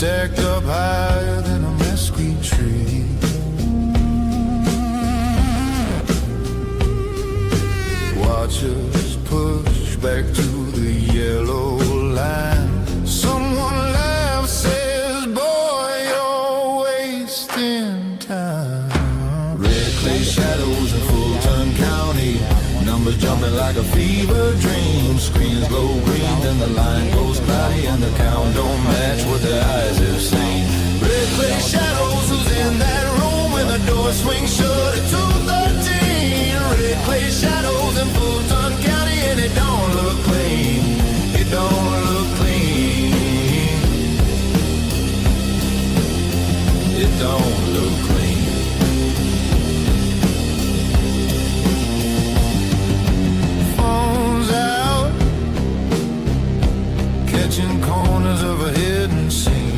stacked up higher than a mesquite tree. Watch us push back to the yellow line. Someone laughs, says, boy, you're wasting time. Red clay shadows in Fulton County, numbers jumping like a fever dream. Screens glow green, then the line goes cloudy, and the count don't match what their eyes have seen. Red clay shadows, who's in that room when the door swings shut at 2:13? Red clay shadows in Fulton County, and it don't look clean. It don't look clean. It don't look clean. Phones out, catching corners of a hidden scene.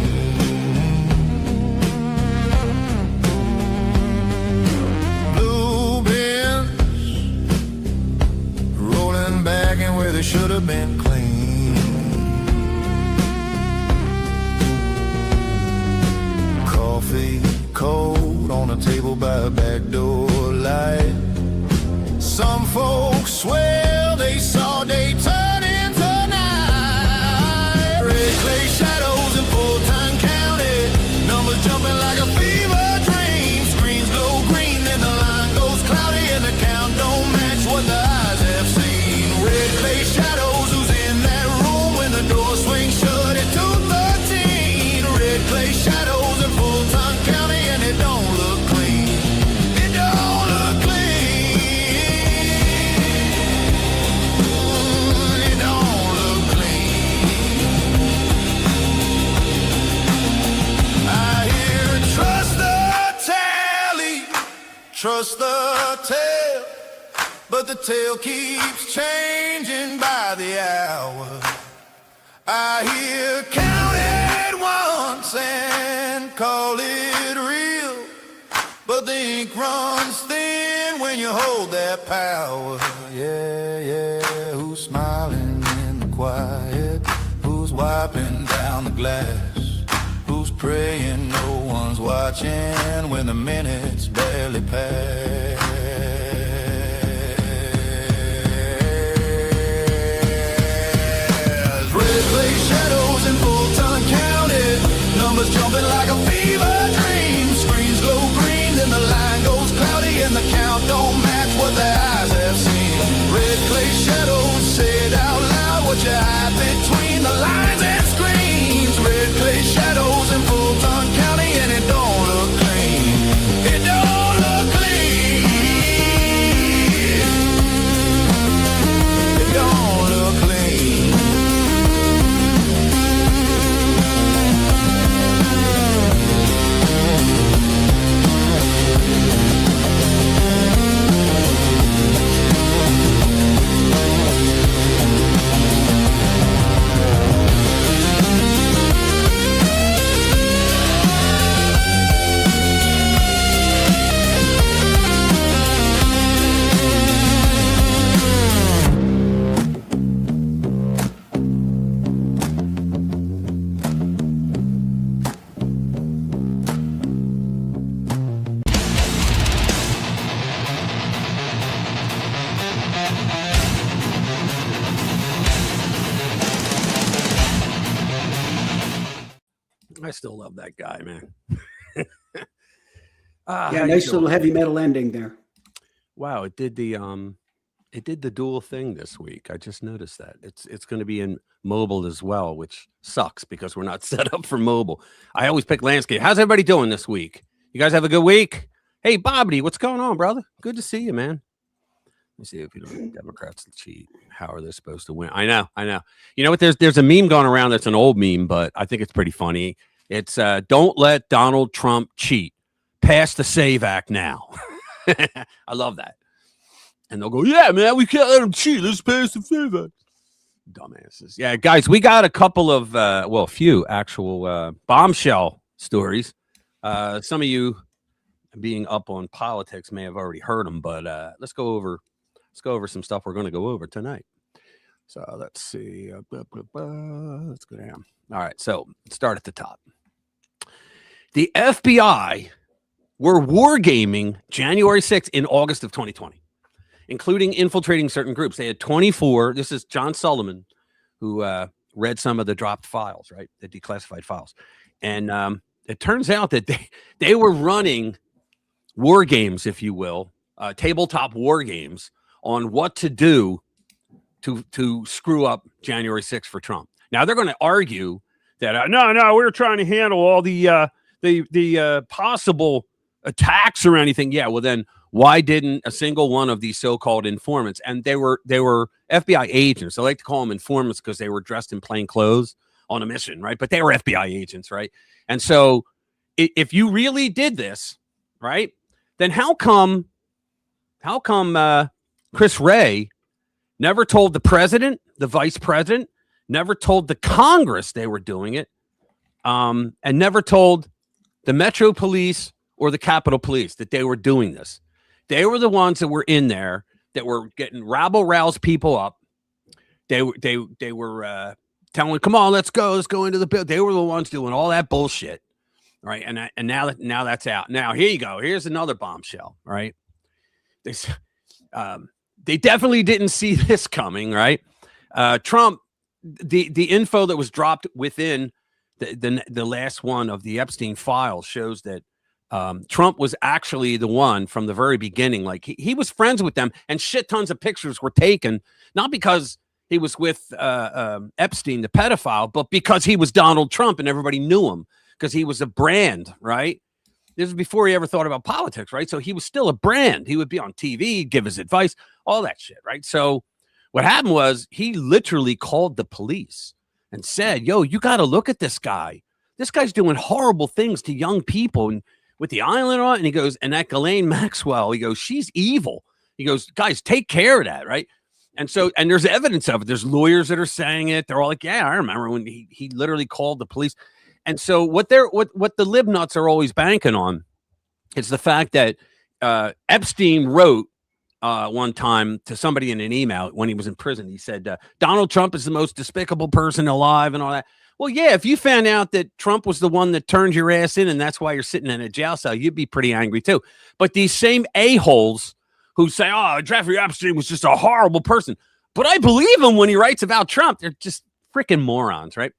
Blue bins rolling back in where they should have been clean. Coffee cold on a table by a back door light. Some folks swear they saw day turn into night. Red clay shadows in Fulton County, numbers jumping like a fever dream. Screens glow green, then the line goes cloudy, and the count don't match what the eyes have seen. Red clay shadows, who's in that room when the door swings shut at 2:13? Red clay shadows in Fulton County, and it don't look clean. It don't look clean. It don't look clean. I hear trust the tally, trust the tale, but the tale keeps changing by the hour. I hear count it once and call it real, but the ink runs thin when you hold that power. Yeah, yeah, who's smiling in the quiet? Who's wiping down the glass? Who's praying no one's watching when the minutes barely pass? Red clay shadows in Fulton County, numbers jumping like a fever dream. Screens glow green, then the line goes cloudy, and the count don't match what their eyes have seen. Red clay shadows, say it out loud, what you hide between the lines and screens. Red clay shadows in Fulton County, and it don't look clean. It don't look clean. It don't look clean. I still love that guy, man. Yeah, nice little heavy metal ending there. Wow, it did the dual thing this week. I just noticed that. It's going to be in mobile as well, which sucks because we're not set up for mobile. I always pick landscape. How's everybody doing this week? You guys have a good week? Hey, Bobby, what's going on, brother? Good to see you, man. Let me see if you don't Democrats cheat. How are they supposed to win? I know. You know what? There's a meme going around that's an old meme, but I think it's pretty funny. It's don't let Donald Trump cheat. Pass the SAVE Act now. I love that. And they'll go, yeah, man, we can't let him cheat. Let's pass the SAVE Act. Dumbasses. Yeah, guys, we got a couple of, a few actual bombshell stories. Some of you being up on politics may have already heard them, but let's go over some stuff we're going to go over tonight. So let's see. Let's go down. All right. So let's start at the top. The FBI were wargaming January 6th in August of 2020, including infiltrating certain groups. They had 24. This is John Sullivan, who read some of the dropped files, right? The declassified files. And it turns out that they were running war games, if you will, tabletop war games on what to do to screw up January 6th for Trump. Now they're going to argue that no, we're trying to handle all the possible attacks or anything. Yeah, well then why didn't a single one of these so-called informants, and they were FBI agents. I like to call them informants because they were dressed in plain clothes on a mission, right? But they were FBI agents, right? And so if you really did this, right, then how come Chris Wray never told the president, the vice president, never told the Congress they were doing it, and never told the Metro Police or the Capitol Police that they were doing this? They were the ones that were in there that were getting rabble-rouse people up. They were telling, come on, let's go into the bill. They were the ones doing all that bullshit, right? And now that's out. Now here you go. Here's another bombshell, right? They definitely didn't see this coming, right? Trump, the info that was dropped within the last one of the Epstein files shows that Trump was actually the one from the very beginning. Like he was friends with them, and shit tons of pictures were taken, not because he was with Epstein, the pedophile, but because he was Donald Trump and everybody knew him because he was a brand, right? This was before he ever thought about politics, right? So he was still a brand. He would be on TV, give his advice, all that shit, right? So what happened was he literally called the police and said, yo, you got to look at this guy. This guy's doing horrible things to young people and with the island on. And he goes, and that Ghislaine Maxwell, he goes, she's evil. He goes, guys, take care of that, right? And so, and there's evidence of it. There's lawyers that are saying it. They're all like, yeah, I remember when he literally called the police. And so what the lib nuts are always banking on is the fact that Epstein wrote one time to somebody in an email when he was in prison. He said, Donald Trump is the most despicable person alive and all that. Well, yeah, if you found out that Trump was the one that turned your ass in and that's why you're sitting in a jail cell, you'd be pretty angry too. But these same a-holes who say, oh, Jeffrey Epstein was just a horrible person, but I believe him when he writes about Trump, they're just freaking morons, right?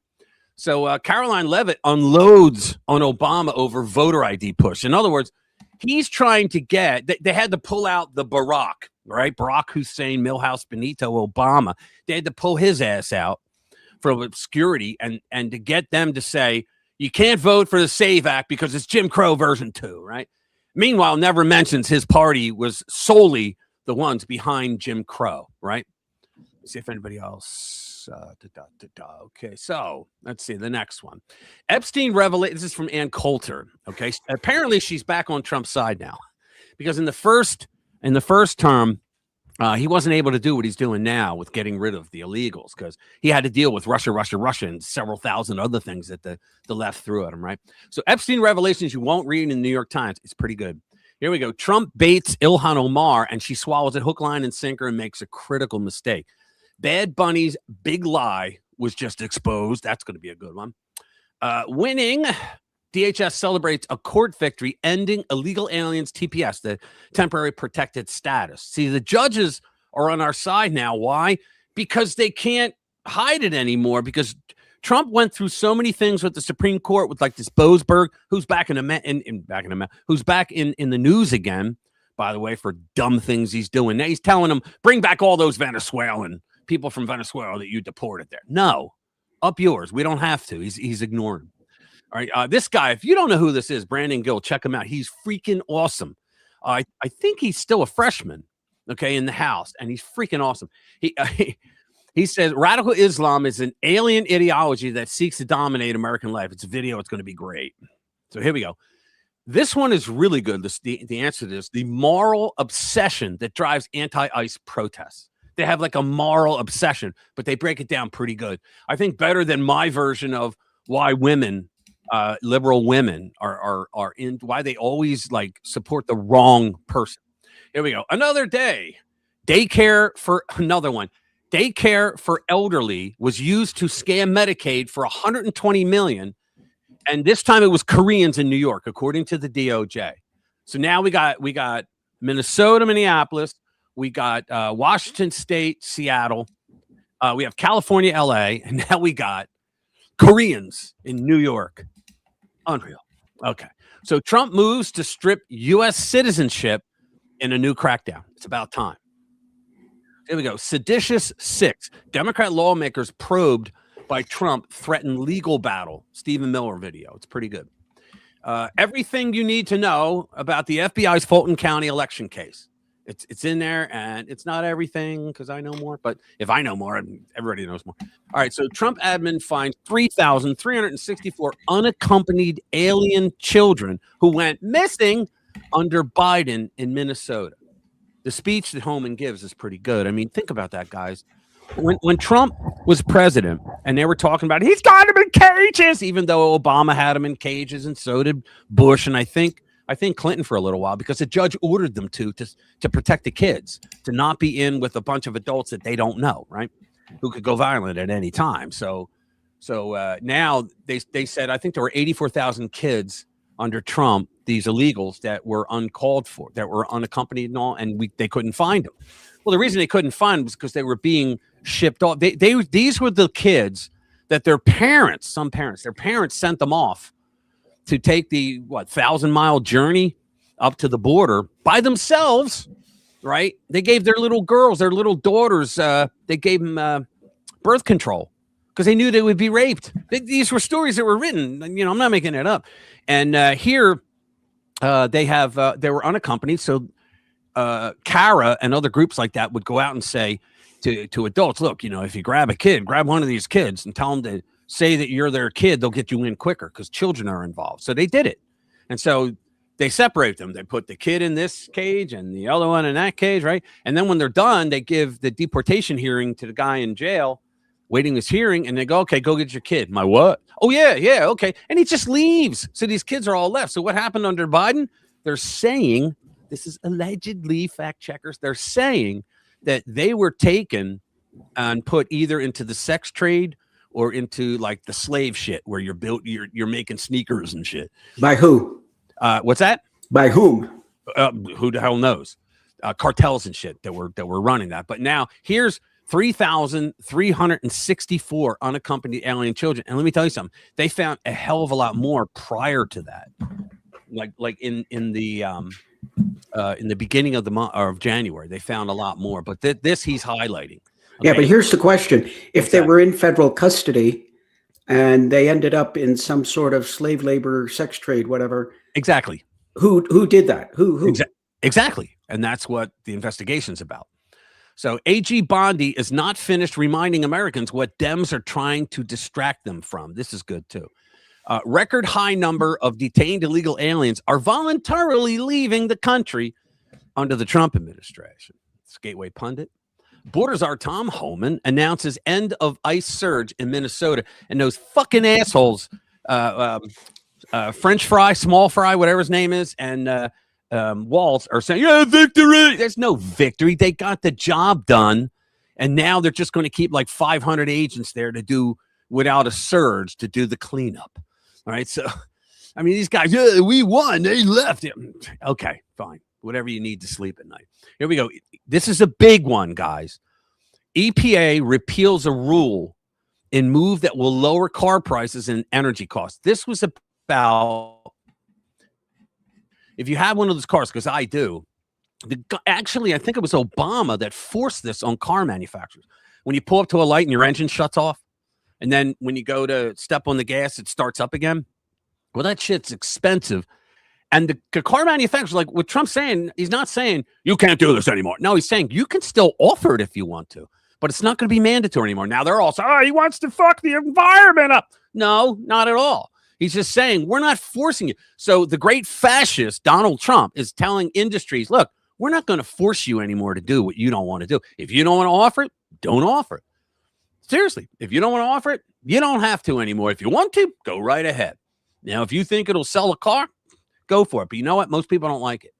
So Caroline Leavitt unloads on Obama over voter ID push. In other words, he's trying to get, they had to pull out the Barack, right? Barack Hussein, Milhouse Benito, Obama. They had to pull his ass out from obscurity and to get them to say, you can't vote for the SAVE Act because it's Jim Crow version 2, right? Meanwhile, never mentions his party was solely the ones behind Jim Crow, right? Let's see if anybody else. Okay, so let's see the next one. Epstein revelation. This is from Ann Coulter. Okay, apparently she's back on Trump's side now, because in the first term, he wasn't able to do what he's doing now with getting rid of the illegals because he had to deal with Russia, and several thousand other things that the left threw at him. Right. So Epstein revelations you won't read in the New York Times. It's pretty good. Here we go. Trump baits Ilhan Omar and she swallows it hook, line, and sinker and makes a critical mistake. Bad Bunny's big lie was just exposed. That's going to be a good one. Winning, DHS celebrates a court victory ending illegal aliens TPS, the temporary protected status. See, the judges are on our side now. Why? Because they can't hide it anymore because Trump went through so many things with the Supreme Court with like this Boasberg, who's back in the news again, by the way, for dumb things he's doing. Now he's telling them, bring back all those Venezuelan people from Venezuela that you deported there. No, up yours. We don't have to. He's ignoring. All right. This guy, if you don't know who this is, Brandon Gill, check him out. He's freaking awesome. I think he's still a freshman, okay, in the House, and he's freaking awesome. He says radical Islam is an alien ideology that seeks to dominate American life. It's a video. It's going to be great. So here we go. This one is really good. The answer to this, the moral obsession that drives anti-ICE protests. They have like a moral obsession, but they break it down pretty good. I think better than my version of why women, liberal women are in, why they always like support the wrong person. Here we go. Another day. Daycare for elderly was used to scam Medicaid for $120 million. And this time it was Koreans in New York, according to the DOJ. So now we got Minnesota, Minneapolis. We got Washington State, Seattle. We have California, LA. And now we got Koreans in New York. Unreal. Okay. So Trump moves to strip U.S. citizenship in a new crackdown. It's about time. Here we go. Seditious 6. Democrat lawmakers probed by Trump threaten legal battle. Stephen Miller video. It's pretty good. Everything you need to know about the FBI's Fulton County election case. It's in there, and it's not everything because I know more. But if I know more, everybody knows more. All right. So Trump admin finds 3,364 unaccompanied alien children who went missing under Biden in Minnesota. The speech that Homan gives is pretty good. I mean, think about that, guys. When Trump was president and they were talking about he's got him in cages, even though Obama had him in cages and so did Bush, and I think Clinton for a little while, because the judge ordered them to protect the kids, to not be in with a bunch of adults that they don't know, right? Who could go violent at any time. So now they said, I think there were 84,000 kids under Trump, these illegals that were uncalled for, that were unaccompanied and all, and they couldn't find them. Well, the reason they couldn't find them was because they were being shipped off. These were the kids that their parents sent them off to take the 1,000-mile journey up to the border by themselves, right? They gave their little girls, their little daughters, they gave them birth control because they knew they would be raped. These were stories that were written. You know, I'm not making it up. And here they were unaccompanied. So CARA and other groups like that would go out and say to adults, look, you know, if you grab one of these kids and tell them to say that you're their kid, they'll get you in quicker because children are involved. So they did it. And so they separate them. They put the kid in this cage and the other one in that cage, right? And then when they're done, they give the deportation hearing to the guy in jail waiting his hearing, and they go, okay, go get your kid. My what? Oh, yeah, okay. And he just leaves. So these kids are all left. So what happened under Biden? They're saying, this is allegedly fact checkers, they're saying that they were taken and put either into the sex trade or into like the slave shit where you're making sneakers and shit. By who? What's that? By whom? Who the hell knows? Cartels and shit that were running that. But now here's 3,364 unaccompanied alien children. And let me tell you something. They found a hell of a lot more prior to that. Like in the beginning of the month of January, they found a lot more. But this he's highlighting. Okay. Yeah, but here's the question. If they were in federal custody and they ended up in some sort of slave labor, sex trade, whatever. Exactly. Who did that? Who? Exactly. And that's what the investigation's about. So AG Bondi is not finished reminding Americans what Dems are trying to distract them from. This is good, too. Record high number of detained illegal aliens are voluntarily leaving the country under the Trump administration. It's Gateway Pundit. Border czar Tom Homan announces end of ICE surge in Minnesota. And those fucking assholes, French Fry, Small Fry, whatever his name is, and Waltz are saying, yeah, victory. There's no victory. They got the job done. And now they're just going to keep like 500 agents there to do without a surge to do the cleanup. All right. So, I mean, these guys, yeah, we won. They left. Okay, fine. Whatever you need to sleep at night. Here we go. This is a big one, guys. EPA repeals a rule in move that will lower car prices and energy costs. This was about, if you have one of those cars, because I do, actually, I think it was Obama that forced this on car manufacturers. When you pull up to a light and your engine shuts off, and then when you go to step on the gas, it starts up again. Well, that shit's expensive. And the car manufacturers, like what Trump's saying, he's not saying you can't do this anymore. No, he's saying you can still offer it if you want to, but it's not going to be mandatory anymore. Now they're all saying, oh, he wants to fuck the environment up. No, not at all. He's just saying we're not forcing you. So the great fascist Donald Trump is telling industries, look, we're not going to force you anymore to do what you don't want to do. If you don't want to offer it, don't offer it. Seriously, if you don't want to offer it, you don't have to anymore. If you want to, go right ahead. Now, if you think it'll sell a car, go for it. But you know what? Most people don't like it.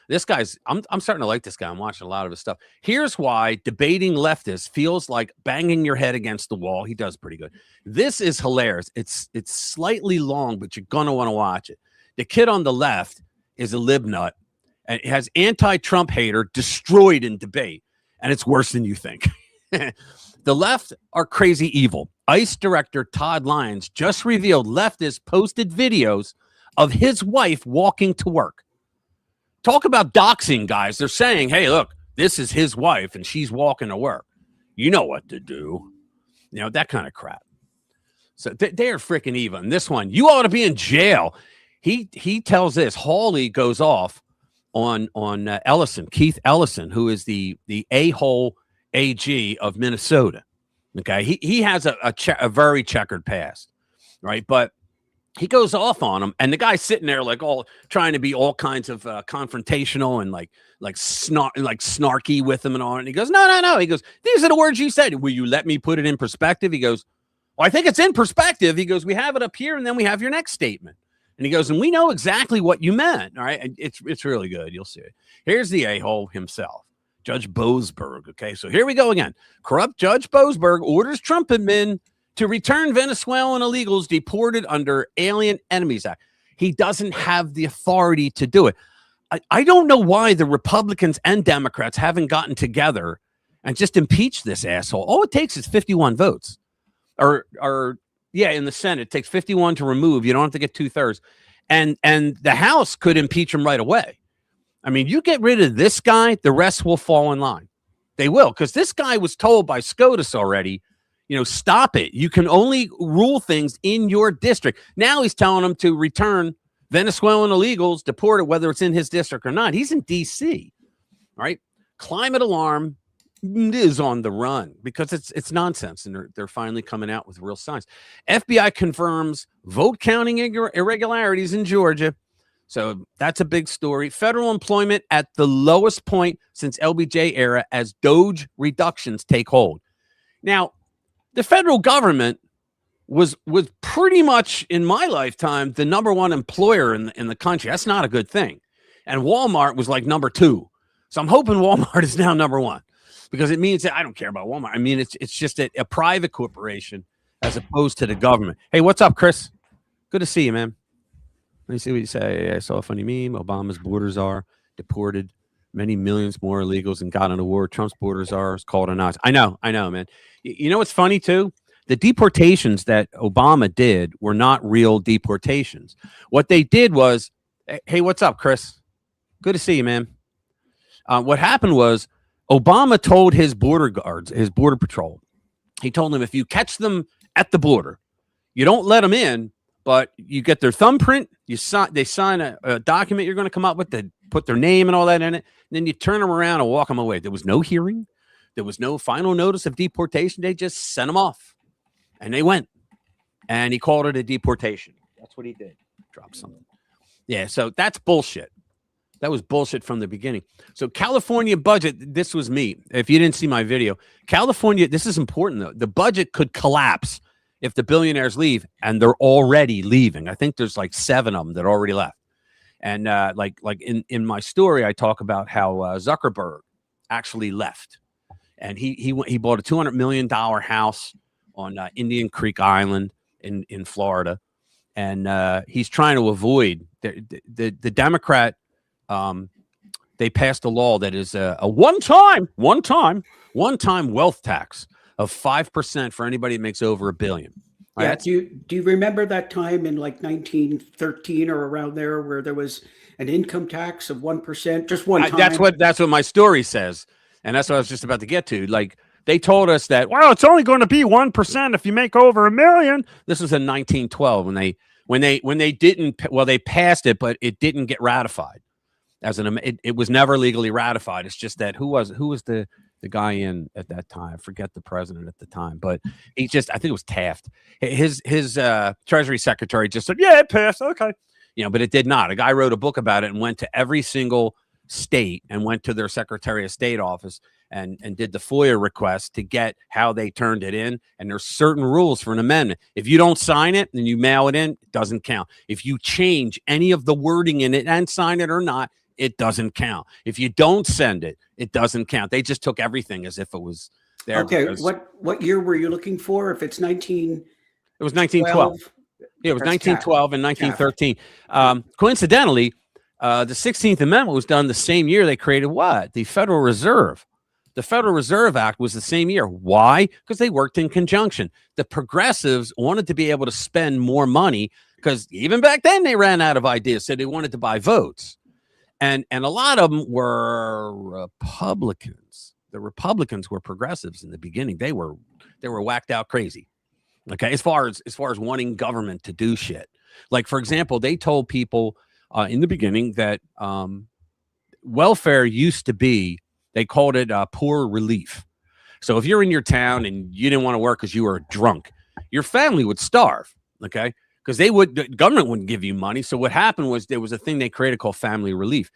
This guy's, I'm starting to like this guy. I'm watching a lot of his stuff. Here's why debating leftists feels like banging your head against the wall. He does pretty good. This is hilarious. It's slightly long, but you're going to want to watch it. The kid on the left is a lib nut and has anti-Trump hater destroyed in debate. And it's worse than you think. The left are crazy evil. ICE Director Todd Lyons just revealed leftists posted videos of his wife walking to work. Talk about doxing, guys. They're saying, hey, look, this is his wife and she's walking to work. You know what to do. You know, that kind of crap. So they are freaking evil. And this one, you ought to be in jail. He tells this. Hawley goes off on Ellison, Keith Ellison, who is the a-hole AG of Minnesota. Okay, he has a very checkered past, right? But he goes off on him, and the guy's sitting there like all trying to be all kinds of confrontational and like snarky with him and all. And he goes, no. He goes, these are the words you said. Will you let me put it in perspective? He goes, well, I think it's in perspective. He goes, we have it up here, and then we have your next statement. And he goes, and we know exactly what you meant. All right, and it's really good. You'll see it. Here's the a-hole himself. Judge Boasberg. Okay, so here we go again. Corrupt Judge Boasberg orders Trump admin to return Venezuelan illegals deported under Alien Enemies Act. He doesn't have the authority to do it. I don't know why the Republicans and Democrats haven't gotten together and just impeached this asshole. All it takes is 51 votes. Or in the Senate, it takes 51 to remove. You don't have to get 2/3. And the House could impeach him right away. I mean, you get rid of this guy, the rest will fall in line. They will, because this guy was told by SCOTUS already, stop it. You can only rule things in your district. Now he's telling them to return Venezuelan illegals deported, whether it's in his district or not. He's in D.C., right? Climate alarm is on the run because it's nonsense, and they're finally coming out with real signs. FBI confirms vote counting irregularities in Georgia. So that's a big story. Federal employment at the lowest point since LBJ era as DOGE reductions take hold. Now, the federal government was pretty much in my lifetime the number one employer in the country. That's not a good thing. And Walmart was like number 2. So I'm hoping Walmart is now number 1 because it means that I don't care about Walmart. I mean, it's just a private corporation as opposed to the government. Hey, what's up, Chris? Good to see you, man. Let me see what you say. I saw a funny meme. Obama's borders are deported many millions more illegals and got on a war. Trump's borders are called a notch. I know, man. You know what's funny, too? The deportations that Obama did were not real deportations. What they did was, hey, what's up, Chris? Good to see you, man. What happened was Obama told his border guards, his border patrol, he told them if you catch them at the border, you don't let them in, but you get their thumbprint, they sign a document you're going to come up with, they put their name and all that in it, and then you turn them around and walk them away. There was no hearing. There was no final notice of deportation. They just sent them off, and they went. And he called it a deportation. That's what he did. Drop something. Yeah, so that's bullshit. That was bullshit from the beginning. So California budget, this was me. If you didn't see my video, California, this is important, though. The budget could collapse if the billionaires leave, and they're already leaving. I think there's like 7 of them that already left. And like in my story, I talk about how Zuckerberg actually left, and he bought a $200 million house on Indian Creek Island in Florida, and he's trying to avoid the Democrat. They passed a law that is a one-time wealth tax of 5% for anybody that makes over $1 billion. Yeah. Right? Do you remember that time in like 1913 or around there where there was an income tax of 1%, just one time? That's what my story says, and that's what I was just about to get to. Like they told us that, well, it's only going to be 1% if you make over $1 million. This was in 1912 when they didn't. Well, they passed it, but it didn't get ratified. It was never legally ratified. It's just that who was the guy in at that time? I forget the president at the time, but I think it was Taft. His Treasury Secretary just said, yeah, it passed. Okay. But it did not. A guy wrote a book about it and went to every single state and went to their Secretary of State office and did the FOIA request to get how they turned it in. And there's certain rules for an amendment. If you don't sign it and you mail it in, it doesn't count. If you change any of the wording in it and sign it or not, it doesn't count. If you don't send it, it doesn't count. They just took everything as if it was there. Okay, what year were you looking for? If it's 1912, it was 1912. Yeah, it was 1912 and 1913. Coincidentally, the 16th Amendment was done the same year they created what? The Federal Reserve. The Federal Reserve Act was the same year. Why? Because they worked in conjunction. The progressives wanted to be able to spend more money because even back then they ran out of ideas. So they wanted to buy votes. And a lot of them were Republicans. The Republicans were progressives in the beginning. They were whacked out crazy. Okay, as far as wanting government to do shit. Like, for example, they told people in the beginning that welfare used to be, they called it poor relief. So if you're in your town and you didn't want to work because you were drunk, your family would starve. Okay, because the government wouldn't give you money. So what happened was there was a thing they created called family relief.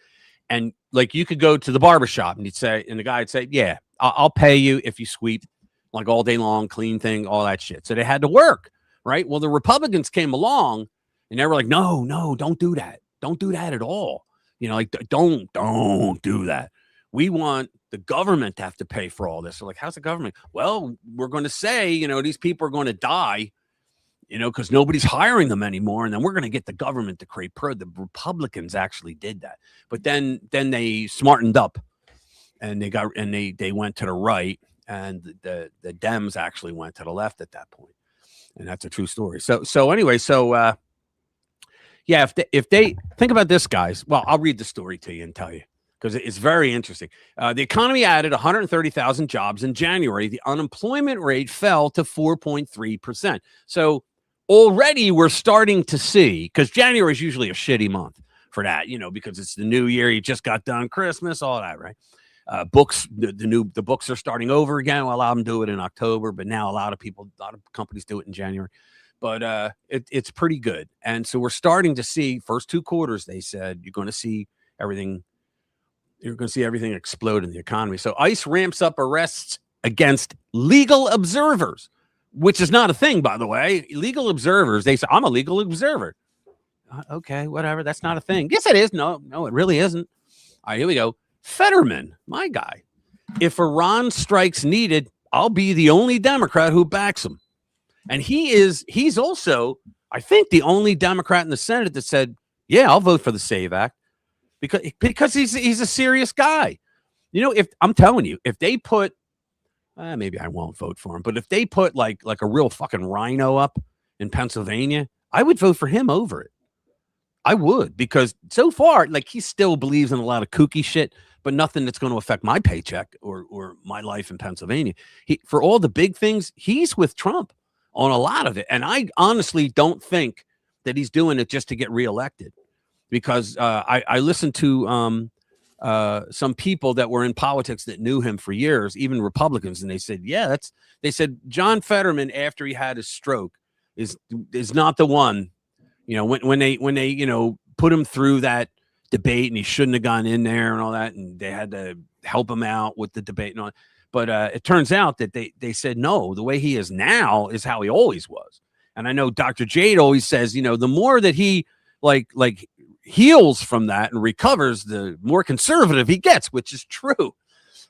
And like you could go to the barbershop and the guy would say, yeah, I'll pay you if you sweep like all day long, clean thing, all that shit. So they had to work, right? Well, the Republicans came along and they were like, no, don't do that. Don't do that at all. You know, like, don't do that. We want the government to have to pay for all this. So like, how's the government? Well, we're going to say, you know, these people are going to die, you know, because nobody's hiring them anymore. And then we're going to get the government to create the Republicans actually did that. But then they smartened up and they went to the right. And the Dems actually went to the left at that point, and that's a true story. So anyway, yeah, if they think about this, guys. Well, I'll read the story to you and tell you because it's very interesting. The economy added 130,000 jobs in January. The unemployment rate fell to 4.3%. So already we're starting to see, because January is usually a shitty month for that, you know, because it's the new year. You just got done Christmas, all that, right? Books, the books are starting over again. Well, a lot of them do it in October, but now a lot of companies do it in January. But it's pretty good. And so we're starting to see first 2 quarters, they said you're going to see everything explode in the economy. So ICE ramps up arrests against legal observers, which is not a thing, by the way. Legal observers, they say, I'm a legal observer. Okay, whatever. That's not a thing. Yes, it is. No, it really isn't. All right, here we go. Fetterman, my guy. If Iran strikes needed, I'll be the only Democrat who backs him. And he's also, I think, the only Democrat in the Senate that said, yeah, I'll vote for the SAVE Act because he's a serious guy. You know, if I'm telling you, if they put, maybe I won't vote for him, but if they put like a real fucking rhino up in Pennsylvania, I would vote for him over it. I would, because so far, like, he still believes in a lot of kooky shit, but nothing that's going to affect my paycheck or my life in Pennsylvania. For all the big things, he's with Trump on a lot of it. And I honestly don't think that he's doing it just to get reelected, because I listened to some people that were in politics that knew him for years, even Republicans. And they said, they said John Fetterman, after he had his stroke, is not the one. You know, when they you know, put him through that debate and he shouldn't have gone in there and all that, and they had to help him out with the debate and all that. But it turns out that they said, no, the way he is now is how he always was. And I know Dr. Jade always says, you know, the more that he like heals from that and recovers, the more conservative he gets, which is true.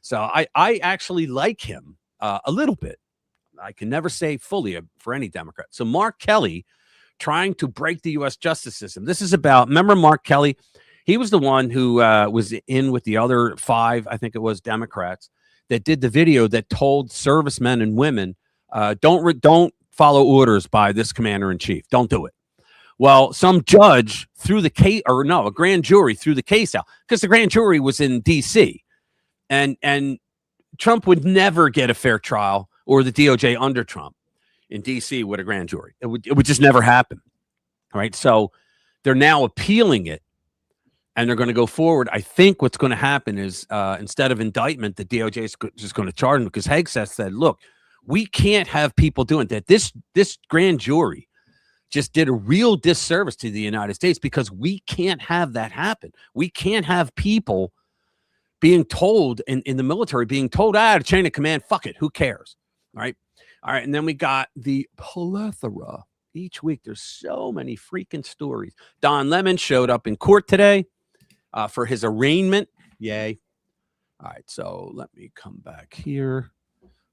So I actually like him a little bit. I can never say fully for any Democrat. So Mark Kelly, trying to break the U.S. justice system. This is about, remember Mark Kelly? He was the one who was in with the other 5, I think it was, Democrats that did the video that told servicemen and women, don't follow orders by this commander in chief. Don't do it. Well, some judge threw the case, or no, a grand jury threw the case out because the grand jury was in D.C. And Trump would never get a fair trial, or the DOJ under Trump in D.C. with a grand jury. It would just never happen. All right. So they're now appealing it, and they're going to go forward. I think what's going to happen is instead of indictment, the DOJ is just going to charge them, because Hegseth said, look, we can't have people doing that. This grand jury just did a real disservice to the United States, because we can't have that happen. We can't have people being told in the military, being told, chain of command, fuck it, who cares? All right. All right, and then we got the plethora. Each week, there's so many freaking stories. Don Lemon showed up in court today. for his arraignment. Yay. All right, so let me come back here.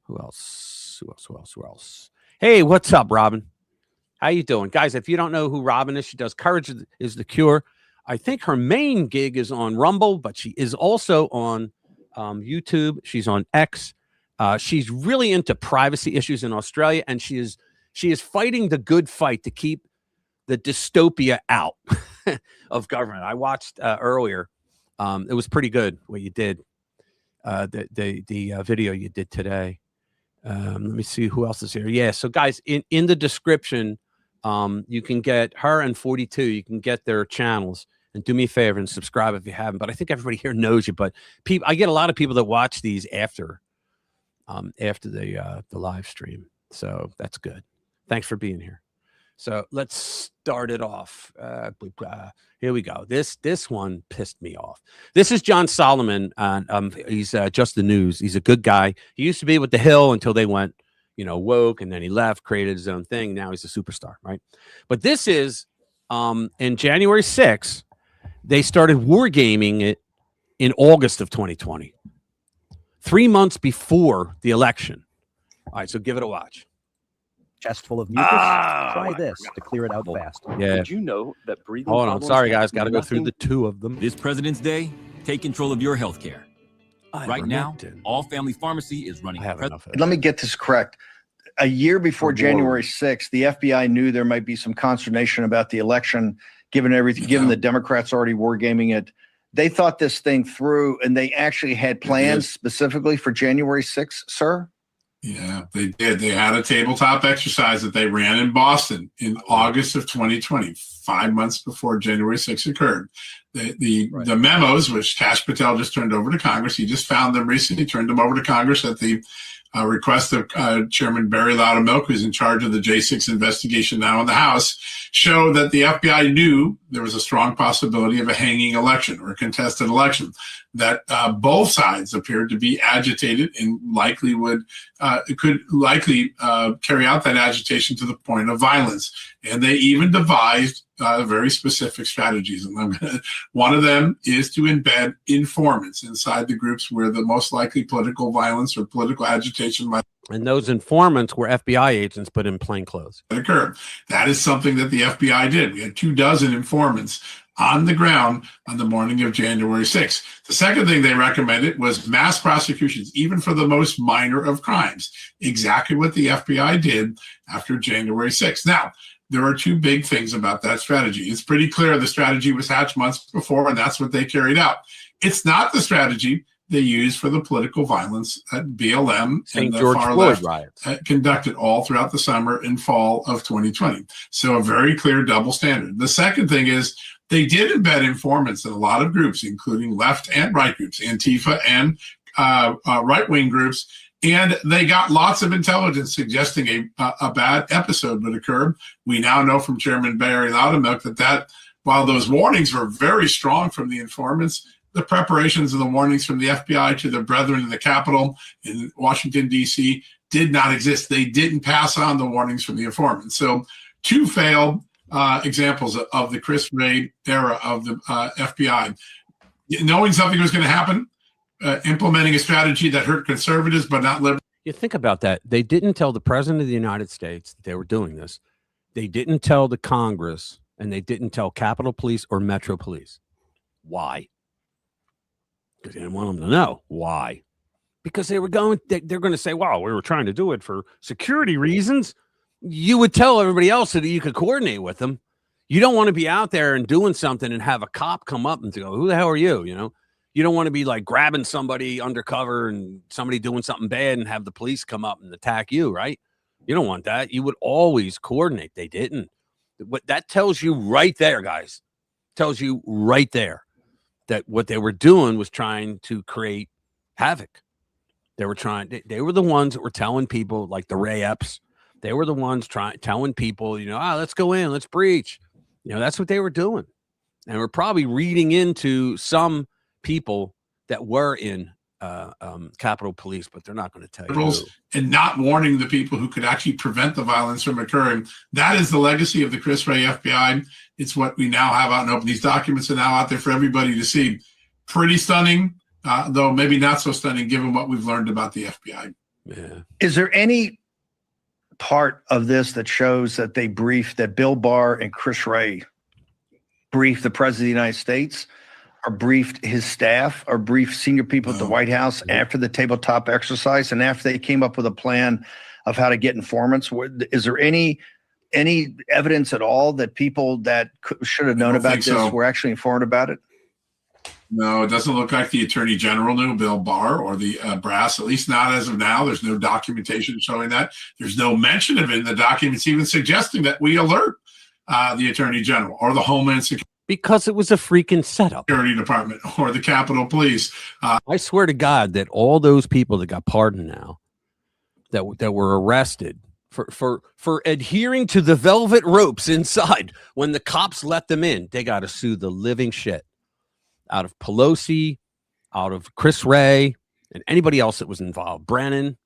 Who else? Who else? Hey, what's up, Robin? How you doing? Guys, if you don't know who Robin is, she does Courage is the Cure. I think her main gig is on Rumble, but she is also on YouTube. She's on X. She's really into privacy issues in Australia, and she is fighting the good fight to keep the dystopia out of government. I watched earlier. It was pretty good what you did. The video you did today. Let me see who else is here. Yeah. So guys, in the description, you can get her and 42. You can get their channels, and do me a favor and subscribe if you haven't. But I think everybody here knows you. But I get a lot of people that watch these after the live stream. So that's good. Thanks for being here. So let's start it off. Here we go. This one pissed me off. This is John Solomon. He's Just the News. He's a good guy. He used to be with The Hill until they went, woke, and then he left, created his own thing. Now he's a superstar, right? But this is in January 6th, they started wargaming it in August of 2020, 3 months before the election. All right, so give it a watch. Chest full of mucus. Try this to clear it out fast. Yeah. Did you know that breathing? Hold on. Sorry, guys. Got to go through the two of them. This President's Day, take control of your health care. Right now, All Family Pharmacy is running. I have enough of it. Let me get this correct. A year before January 6th, the FBI knew there might be some consternation about the election, given everything, given the Democrats already wargaming it. They thought this thing through, and they actually had plans specifically for January 6th, sir? Yeah, they did. They had a tabletop exercise that they ran in Boston in August of 2020, 5 months before January 6th occurred. The memos, which Kash Patel just turned over to Congress, he just found them recently, turned them over to Congress at the request of Chairman Barry Loudermilk, who's in charge of the J6 investigation now in the House, show that the FBI knew there was a strong possibility of a hanging election or a contested election, that both sides appeared to be agitated and could likely carry out that agitation to the point of violence. And they even devised very specific strategies. And one of them is to embed informants inside the groups where the most likely political violence or political agitation might. And those informants were FBI agents, but in plain clothes. Occur. That is something that the FBI did. We had 24 informants on the ground on the morning of January 6th. The second thing they recommended was mass prosecutions, even for the most minor of crimes. Exactly what the FBI did after January 6th. Now, there are two big things about that strategy. It's pretty clear the strategy was hatched months before, and that's what they carried out. It's not the strategy they used for the political violence that BLM and the far left conducted all throughout the summer and fall of 2020. So a very clear double standard. The second thing is they did embed informants in a lot of groups, including left and right groups, Antifa and right-wing groups. And they got lots of intelligence suggesting a bad episode would occur. We now know from Chairman Barry Loudermilk that while those warnings were very strong from the informants, the preparations and the warnings from the FBI to their brethren in the Capitol in Washington, D.C. did not exist. They didn't pass on the warnings from the informants. So two failed examples of the Chris Wray era of the FBI. Knowing something was going to happen, implementing a strategy that hurt conservatives but not liberals. You think about that. They didn't tell the President of the United States that they were doing this. They didn't tell the Congress, and they didn't tell Capitol Police or Metro Police. Why? Because they didn't want them to know. Why? Because they're going to say, wow, we were trying to do it for security reasons. You would tell everybody else so that you could coordinate with them. You don't want to be out there and doing something and have a cop come up and go, who the hell are you? You don't want to be like grabbing somebody undercover and somebody doing something bad and have the police come up and attack you, right? You don't want that. You would always coordinate. They didn't. What that tells you right there, guys, tells you right there that what they were doing was trying to create havoc. They were the ones that were telling people, like the Ray Epps, they were the ones telling people, let's go in, let's breach. That's what they were doing. And we're probably reading into some people that were in Capitol Police, but they're not going to tell you. Liberals and not warning the people who could actually prevent the violence from occurring. That is the legacy of the Chris Wray FBI. It's what we now have out in open. These documents are now out there for everybody to see. Pretty stunning, though maybe not so stunning given what we've learned about the FBI. Yeah. Is there any part of this that shows that they briefed, that Bill Barr and Chris Wray briefed the President of the United States, or briefed his staff, or briefed senior people at the White House after the tabletop exercise and after they came up with a plan of how to get informants? Is there any evidence at all that people that should have known about this were actually informed about it? No, it doesn't look like the Attorney General knew, Bill Barr, or the brass, at least not as of now. There's no documentation showing that. There's no mention of it in the documents even suggesting that we alert the Attorney General or the Homeland Security. Because it was a freaking setup. Department or the Capitol Police. I swear to God that all those people that got pardoned now, that were arrested for adhering to the velvet ropes inside when the cops let them in, they got to sue the living shit out of Pelosi, out of Chris Wray, and anybody else that was involved. Brennan,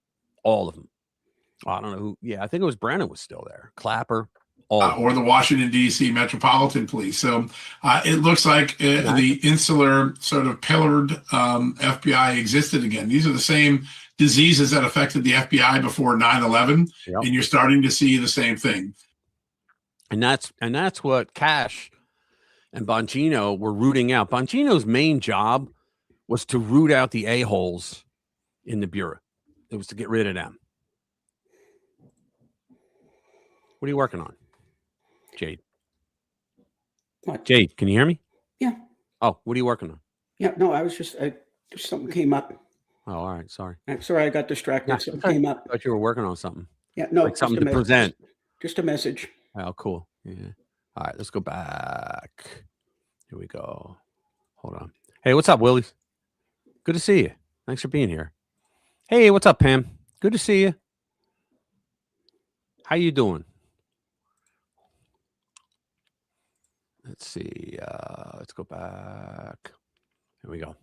all of them. I don't know who. Yeah, I think it was Brennan was still there. Clapper. Or the Washington, D.C. Metropolitan Police. So it looks like the insular sort of pillared FBI existed again. These are the same diseases that affected the FBI before 9/11, and you're starting to see the same thing. And that's what Cash and Bongino were rooting out. Bongino's main job was to root out the a-holes in the Bureau. It was to get rid of them. What are you working on? Jade. What? Jade, can you hear me? Yeah. Oh, what are you working on? Yeah, no, I was just something came up. Oh, all right. Sorry. I'm sorry, I got distracted. Something came up. I thought you were working on something. Yeah, no, Like something to present. Just a message. Oh, cool. Yeah. All right, let's go back. Here we go. Hold on. Hey, what's up, Willie? Good to see you. Thanks for being here. Hey, what's up, Pam? Good to see you. How you doing? Let's see. Let's go back. Here we go.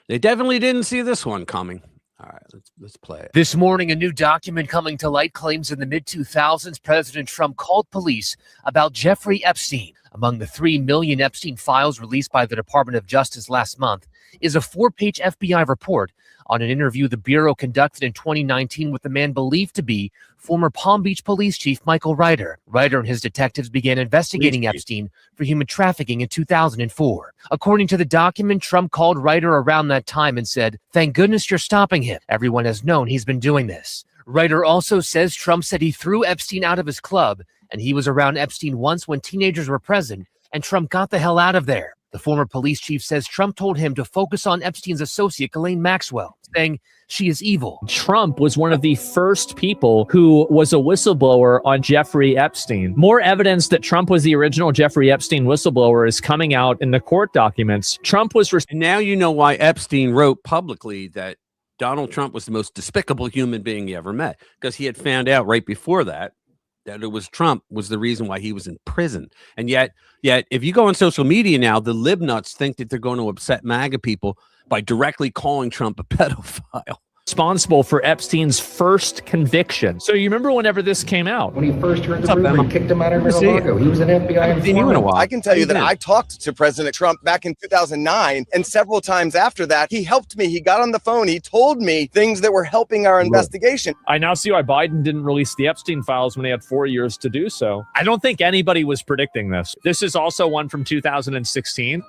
They definitely didn't see this one coming. All right, let's play it. This morning, a new document coming to light claims in the mid-2000s, President Trump called police about Jeffrey Epstein. Among the 3 million Epstein files released by the Department of Justice last month is a 4-page FBI report on an interview the Bureau conducted in 2019 with the man believed to be former Palm Beach Police Chief Michael Ryder. Ryder and his detectives began investigating Epstein for human trafficking in 2004. According to the document, Trump called Ryder around that time and said, "Thank goodness you're stopping him. Everyone has known he's been doing this." Ryder also says Trump said he threw Epstein out of his club, and he was around Epstein once when teenagers were present, and Trump got the hell out of there. The former police chief says Trump told him to focus on Epstein's associate, Ghislaine Maxwell, saying she is evil. Trump was one of the first people who was a whistleblower on Jeffrey Epstein. More evidence that Trump was the original Jeffrey Epstein whistleblower is coming out in the court documents. Trump was... And now you know why Epstein wrote publicly that Donald Trump was the most despicable human being he ever met, because he had found out right before that it was Trump was the reason why he was in prison. And yet if you go on social media now, the lib nuts think that they're going to upset MAGA people by directly calling Trump a pedophile. Responsible for Epstein's first conviction. So you remember whenever this came out? When he first heard the rumor, he kicked him out of Mar-a-Lago. He was an FBI informant. I can tell you that I talked to President Trump back in 2009, and several times after that, he helped me. He got on the phone. He told me things that were helping our investigation. I now see why Biden didn't release the Epstein files when they had 4 years to do so. I don't think anybody was predicting this. This is also one from 2016.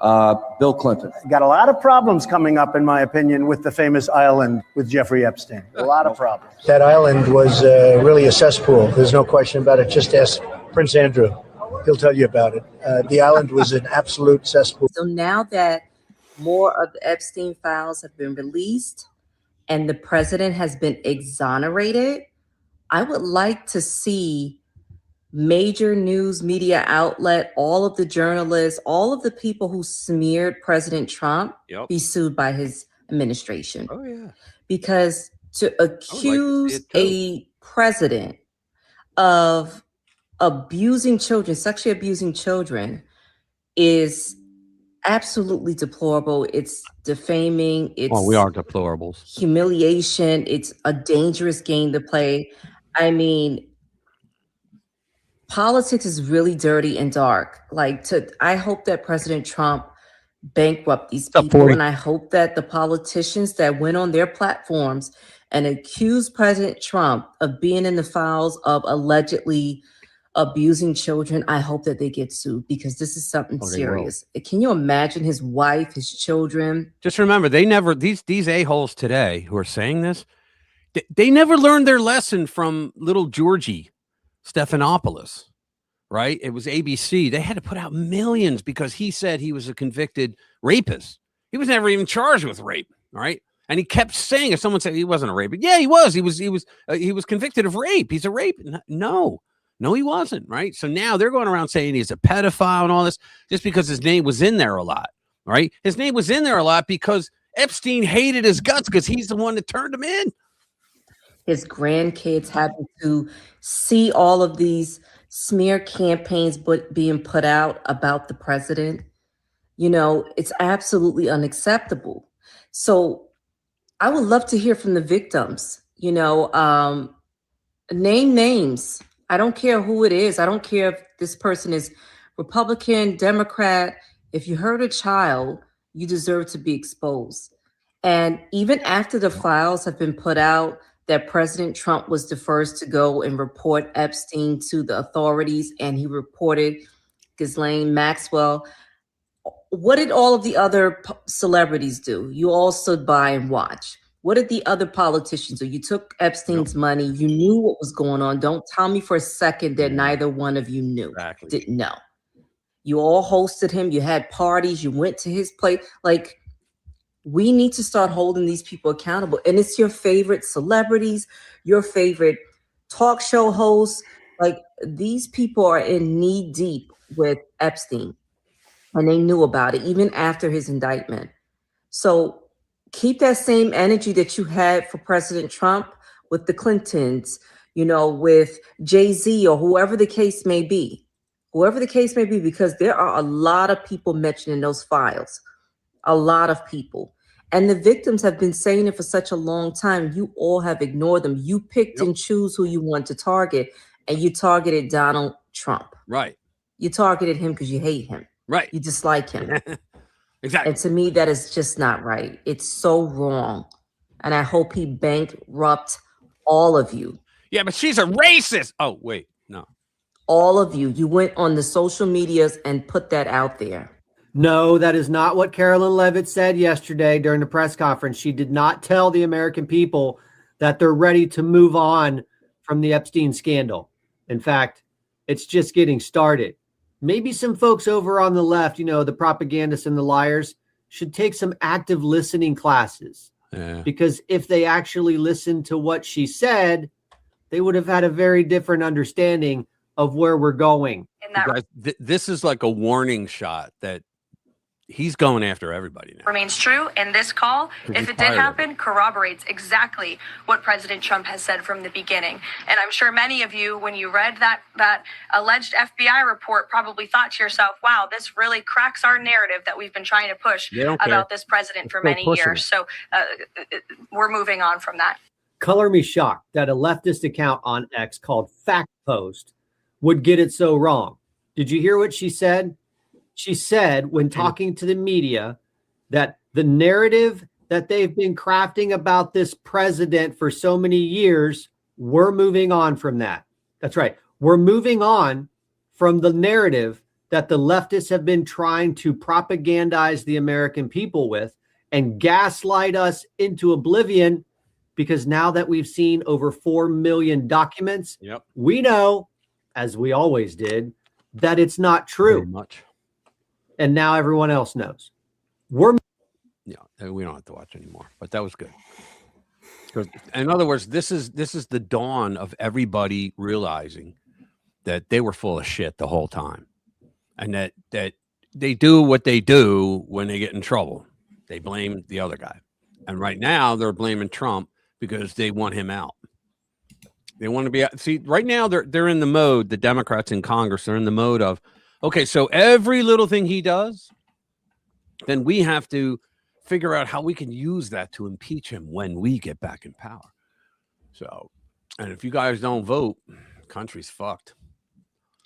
Bill Clinton. Got a lot of problems coming up, in my opinion, with the famous island with Jeffrey Epstein. A lot of problems. That island was really a cesspool. There's no question about it. Just ask Prince Andrew. He'll tell you about it. The island was an absolute cesspool. So now that more of the Epstein files have been released and the president has been exonerated, I would like to see major news media outlet, all of the journalists, all of the people who smeared President Trump be sued by his administration. Oh, yeah. Because to accuse a president of abusing children, sexually abusing children, is absolutely deplorable. It's defaming. Well, we It's are deplorables. humiliation. It's a dangerous game to play. I mean, politics is really dirty and dark. I hope that President Trump bankrupt these up, people, 40? and I hope that the politicians that went on their platforms and accused President Trump of being in the files of allegedly abusing children, I hope that they get sued, because this is something They will. serious. Can you imagine his wife, his children? Just remember, they never these a-holes today who are saying this, they never learned their lesson from little Georgie Stephanopoulos, right? It was ABC. They had to put out millions because he said he was a convicted rapist. He was never even charged with rape, right? And he kept saying, if someone said he wasn't a rapist, yeah, he was. He was convicted of rape. He's a rapist. No, he wasn't, right? So now they're going around saying he's a pedophile and all this just because his name was in there a lot, right? His name was in there a lot because Epstein hated his guts because he's the one that turned him in. His grandkids having to see all of these smear campaigns being put out about the president. It's absolutely unacceptable. So I would love to hear from the victims. Name names. I don't care who it is. I don't care if this person is Republican, Democrat. If you hurt a child, you deserve to be exposed. And even after the files have been put out, that President Trump was the first to go and report Epstein to the authorities, and he reported Ghislaine Maxwell. What did all of the other celebrities do? You all stood by and watched. What did the other politicians do? You took Epstein's money. You knew what was going on. Don't tell me for a second that neither one of you knew. Exactly. Didn't know. You all hosted him. You had parties. You went to his place. We need to start holding these people accountable. And it's your favorite celebrities, your favorite talk show hosts. These people are in knee deep with Epstein, and they knew about it even after his indictment. So keep that same energy that you had for President Trump with the Clintons, with Jay-Z or whoever the case may be, because there are a lot of people mentioned in those files, a lot of people. And the victims have been saying it for such a long time. You all have ignored them. You picked and choose who you want to target, and you targeted Donald Trump. Right. You targeted him because you hate him. Right. You dislike him. Exactly. And to me, that is just not right. It's so wrong. And I hope he bankrupt all of you. Yeah, but she's a racist. Oh, wait, no. All of you. You went on the social medias and put that out there. No, that is not what Carolyn Levitt said yesterday during the press conference. She did not tell the American people that they're ready to move on from the Epstein scandal. In fact, it's just getting started. Maybe some folks over on the left, the propagandists and the liars, should take some active listening classes. Yeah. Because if they actually listened to what she said, they would have had a very different understanding of where we're going. Guys, this is like a warning shot that he's going after everybody now. Remains true, and this call, if it did happen, corroborates exactly what President Trump has said from the beginning. And I'm sure many of you, when you read that alleged FBI report, probably thought to yourself, wow, this really cracks our narrative that we've been trying to push about this president for many years. So we're moving on from that. Color me shocked that a leftist account on X called Fact Post would get it so wrong. Did you hear what she said? She said, when talking to the media, that the narrative that they've been crafting about this president for so many years, we're moving on from that. That's right. We're moving on from the narrative that the leftists have been trying to propagandize the American people with and gaslight us into oblivion, because now that we've seen over 4 million documents, we know, as we always did, that it's not true. Very much. And now everyone else knows. We don't have to watch anymore, but that was good. In other words, this is the dawn of everybody realizing that they were full of shit the whole time, and that they do what they do when they get in trouble. They blame the other guy, and right now they're blaming Trump because they want him out. They want to be out. See, right now they're in the mode. The Democrats in Congress are in the mode of, okay, so every little thing he does, then we have to figure out how we can use that to impeach him when we get back in power. So, and if you guys don't vote, country's fucked.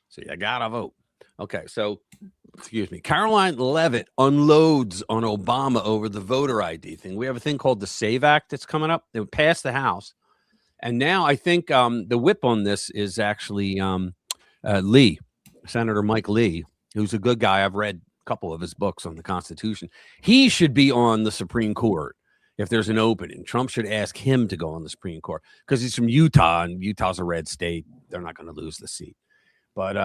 So you gotta vote. Okay, so excuse me. Caroline Leavitt unloads on Obama over the voter ID thing. We have a thing called the SAVE Act that's coming up. They passed the House, and now I think the whip on this is actually Lee, Senator Mike Lee, who's a good guy. I've read a couple of his books on the Constitution. He should be on the Supreme Court if there's an opening. Trump should ask him to go on the Supreme Court because he's from Utah, and Utah's a red state. They're not going to lose the seat. But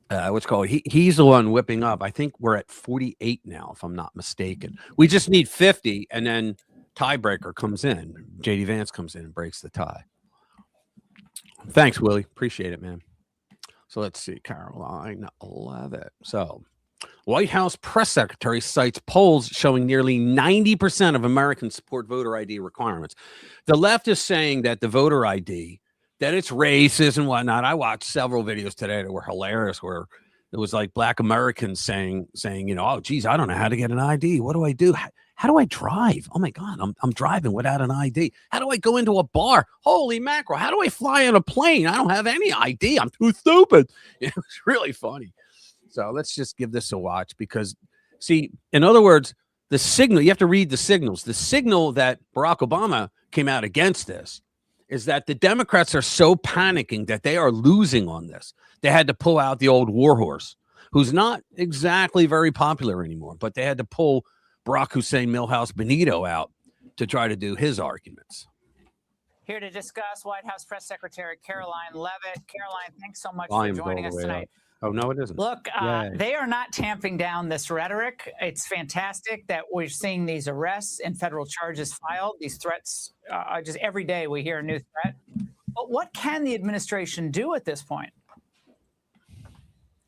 what's called? He's the one whipping up. I think we're at 48 now, if I'm not mistaken. We just need 50, and then tiebreaker comes in. JD Vance comes in and breaks the tie. Thanks, Willie. Appreciate it, man. So let's see, Caroline Leavitt. So White House press secretary cites polls showing nearly 90% of Americans support voter ID requirements. The left is saying that the voter ID, that it's racist and whatnot. I watched several videos today that were hilarious, where it was like Black Americans saying, you know, oh, geez, I don't know how to get an ID. What do I do? How do I drive? Oh my God, I'm driving without an ID. How do I go into a bar? Holy mackerel. How do I fly on a plane? I don't have any ID. I'm too stupid. It was really funny. So let's just give this a watch because, see, in other words, the signal, you have to read the signals. The signal that Barack Obama came out against this is that the Democrats are so panicking that they are losing on this. They had to pull out the old warhorse, who's not exactly very popular anymore, but they had to pull Barack Hussein Milhouse Benito out to try to do his arguments. Here to discuss White House Press Secretary Caroline Leavitt. Caroline, thanks so much Volume's for joining all the us way tonight. up. Oh, no, it isn't. Look, they are not tamping down this rhetoric. It's fantastic that we're seeing these arrests and federal charges filed. These threats, just every day we hear a new threat. But what can the administration do at this point?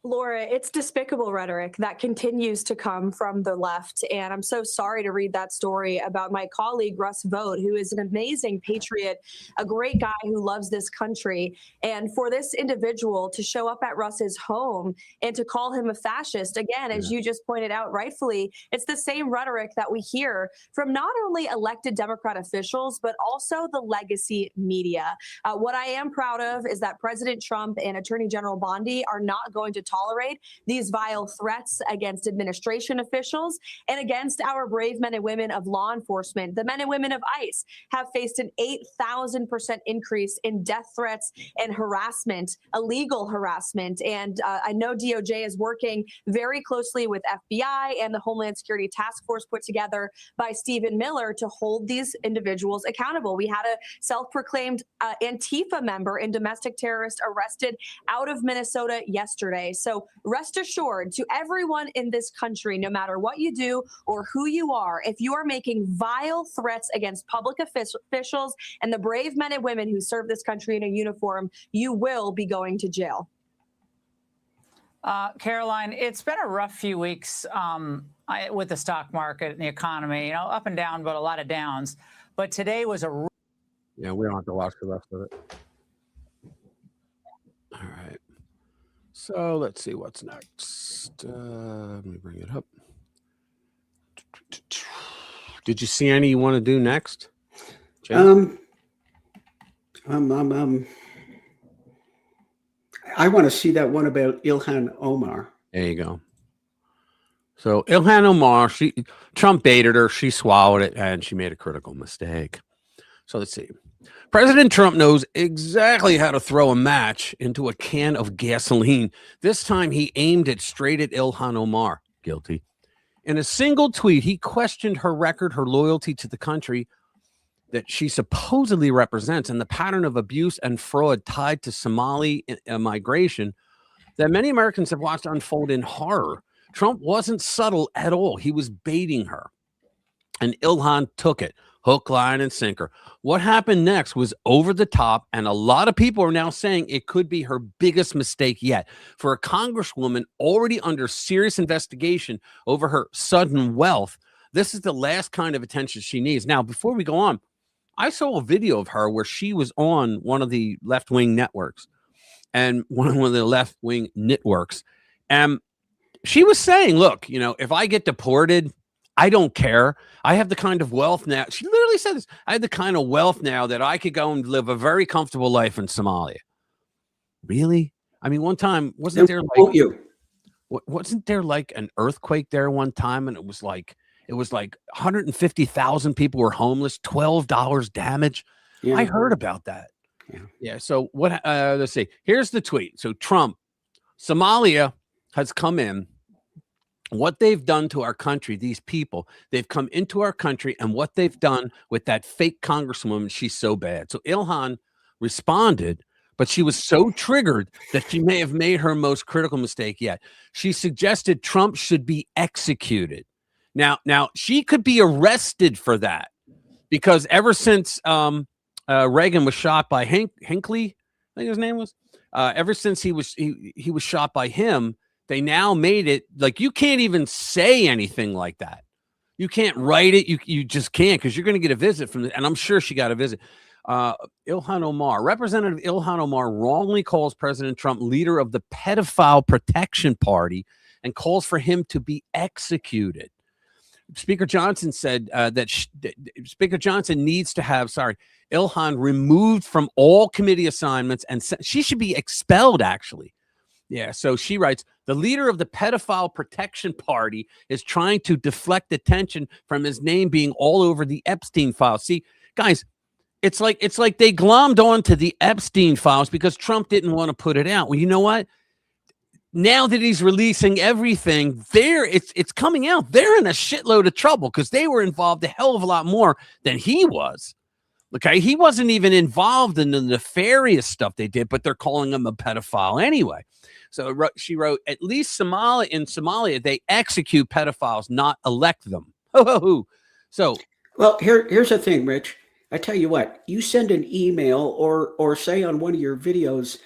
Laura, it's despicable rhetoric that continues to come from the left. And I'm so sorry to read that story about my colleague, Russ Vought, who is an amazing patriot, a great guy who loves this country. And for this individual to show up at Russ's home and to call him a fascist, again, as you just pointed out rightfully, it's the same rhetoric that we hear from not only elected Democrat officials, but also the legacy media. What I am proud of is that President Trump and Attorney General Bondi are not going to tolerate these vile threats against administration officials and against our brave men and women of law enforcement. The men and women of ICE have faced an 8,000% increase in death threats and harassment, illegal harassment. And I know DOJ is working very closely with FBI and the Homeland Security Task Force put together by Stephen Miller to hold these individuals accountable. We had a self-proclaimed Antifa member and domestic terrorist arrested out of Minnesota yesterday. So rest assured, to everyone in this country, no matter what you do or who you are, if you are making vile threats against public officials and the brave men and women who serve this country in a uniform, you will be going to jail. Caroline, it's been a rough few weeks with the stock market and the economy, you know, up and down, but a lot of downs. But today was a... Yeah, we don't have to watch the rest of it. All right. So let's see what's next. Let me bring it up. Did you see any you want to do next? I want to see that one about Ilhan Omar. There you go. So Ilhan Omar, Trump baited her, she swallowed it, and she made a critical mistake. So let's see. President Trump knows exactly how to throw a match into a can of gasoline. This time he aimed it straight at Ilhan Omar. Guilty. In a single tweet, he questioned her record, her loyalty to the country that she supposedly represents, and the pattern of abuse and fraud tied to Somali migration that many Americans have watched unfold in horror. Trump wasn't subtle at all. He was baiting her. And Ilhan took it. Hook, line, and sinker. What happened next was over the top, and a lot of people are now saying it could be her biggest mistake yet. For a congresswoman already under serious investigation over her sudden wealth, this is the last kind of attention she needs. Now, before we go on, I saw a video of her where she was on one of the left-wing networks, and one of the left-wing networks, and she was saying, look, if I get deported, I don't care. I have the kind of wealth now. She literally said this. I have the kind of wealth now that I could go and live a very comfortable life in Somalia. Really? I mean, one time, wasn't there like an earthquake there one time? And it was like 150,000 people were homeless, $12 damage. Yeah. I heard about that. Yeah. So what, let's see, here's the tweet. So Trump, Somalia has come in. What they've done to our country, these people, they've come into our country, and what they've done with that fake congresswoman, she's so bad. So Ilhan responded, but she was so triggered that she may have made her most critical mistake yet. She suggested Trump should be executed. Now she could be arrested for that, because ever since Reagan was shot by Hinckley, I think his name was, ever since he was shot by him, they now made it like you can't even say anything like that. You can't write it. You just can't, because you're going to get a visit from and I'm sure she got a visit. Ilhan Omar, Representative Ilhan Omar, wrongly calls President Trump leader of the pedophile protection party and calls for him to be executed. Speaker Johnson said that Speaker Johnson needs to have, Ilhan removed from all committee assignments, and she should be expelled, actually. Yeah, so she writes, the leader of the pedophile protection party is trying to deflect attention from his name being all over the Epstein files. See, guys, it's like they glommed on to the Epstein files because Trump didn't want to put it out. Well, you know what? Now that he's releasing everything, it's coming out. They're in a shitload of trouble because they were involved a hell of a lot more than he was. Okay, he wasn't even involved in the nefarious stuff they did, but they're calling him a pedophile anyway. So she wrote, at least in Somalia, they execute pedophiles, not elect them. So, well, here's the thing, Rich. I tell you what, you send an email or say on one of your videos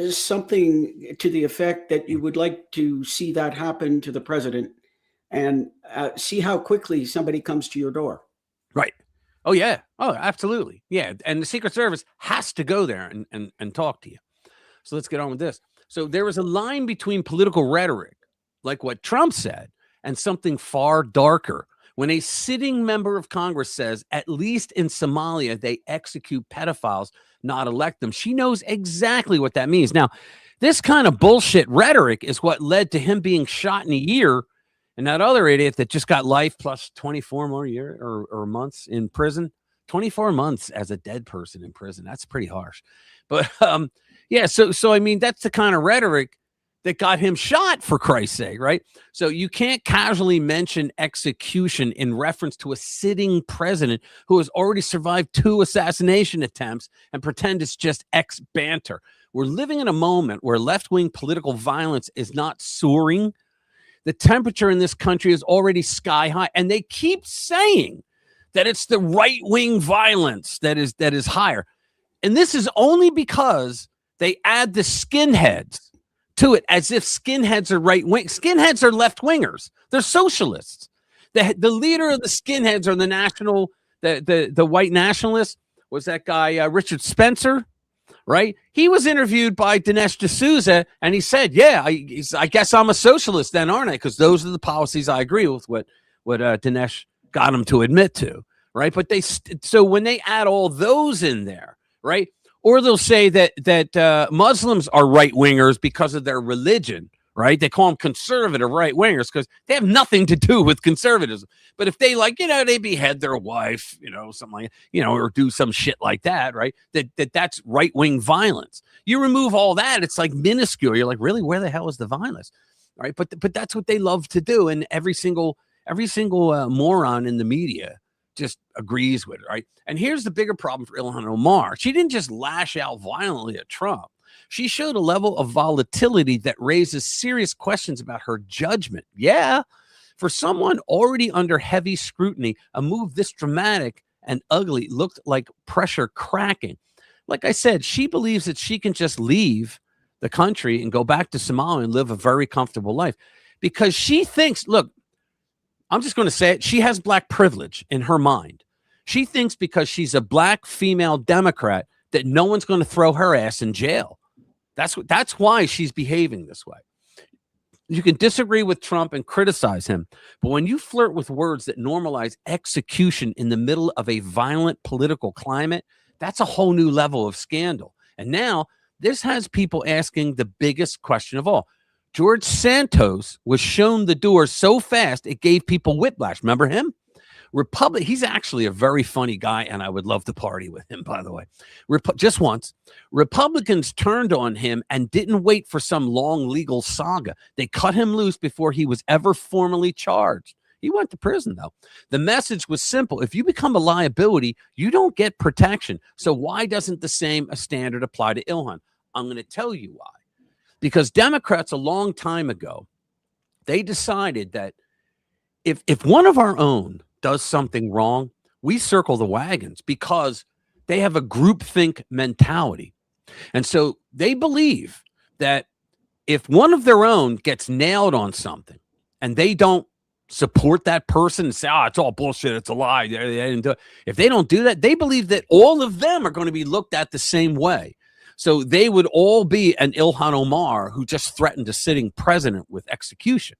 something to the effect that you would like to see that happen to the president, and see how quickly somebody comes to your door. Right. Oh, yeah. Oh, absolutely. Yeah. And the Secret Service has to go there and talk to you. So let's get on with this. So there was a line between political rhetoric, like what Trump said, and something far darker. When a sitting member of Congress says, at least in Somalia, they execute pedophiles, not elect them, she knows exactly what that means. Now, this kind of bullshit rhetoric is what led to him being shot in a year, and that other idiot that just got life plus 24 more years or months in prison. 24 months as a dead person in prison. That's pretty harsh. But yeah, so I mean, that's the kind of rhetoric that got him shot, for Christ's sake, right? So you can't casually mention execution in reference to a sitting president who has already survived 2 assassination attempts and pretend it's just banter. We're living in a moment where left-wing political violence is not soaring. The temperature in this country is already sky high, and they keep saying that it's the right-wing violence that is higher. And this is only because they add the skinheads to it, as if skinheads are right-wing. Skinheads are left-wingers. They're socialists. The leader of the skinheads are the white nationalists was that guy, Richard Spencer, right? He was interviewed by Dinesh D'Souza, and he said, yeah, I guess I'm a socialist then, aren't I? Because those are the policies I agree with what Dinesh got him to admit to, right? But so when they add all those in there, right? Or they'll say that Muslims are right-wingers because of their religion, right? They call them conservative right-wingers because they have nothing to do with conservatism. But if they they behead their wife, something like, or do some shit like that, right? That's right-wing violence. You remove all that, it's like minuscule. You're like, really, where the hell is the violence, right? But that's what they love to do, and every single moron in the media just agrees with it, right? And here's the bigger problem for Ilhan Omar. She didn't just lash out violently at Trump. She showed a level of volatility that raises serious questions about her judgment. Yeah, for someone already under heavy scrutiny, a move this dramatic and ugly looked like pressure cracking. Like I said, she believes that she can just leave the country and go back to Somalia and live a very comfortable life because she thinks, look, I'm just going to say it. She has black privilege in her mind. She thinks because she's a black female Democrat that no one's going to throw her ass in jail. That's why she's behaving this way. You can disagree with Trump and criticize him, but when you flirt with words that normalize execution in the middle of a violent political climate, that's a whole new level of scandal. And now this has people asking the biggest question of all. George Santos was shown the door so fast it gave people whiplash. Remember him? He's actually a very funny guy, and I would love to party with him, by the way. Just once, Republicans turned on him and didn't wait for some long legal saga. They cut him loose before he was ever formally charged. He went to prison, though. The message was simple. If you become a liability, you don't get protection. So why doesn't the same standard apply to Ilhan? I'm going to tell you why. Because Democrats a long time ago, they decided that if one of our own does something wrong, we circle the wagons because they have a groupthink mentality. And so they believe that if one of their own gets nailed on something and they don't support that person and say, it's all bullshit, it's a lie, they didn't do it. If they don't do that, they believe that all of them are going to be looked at the same way. So they would all be an Ilhan Omar who just threatened a sitting president with execution,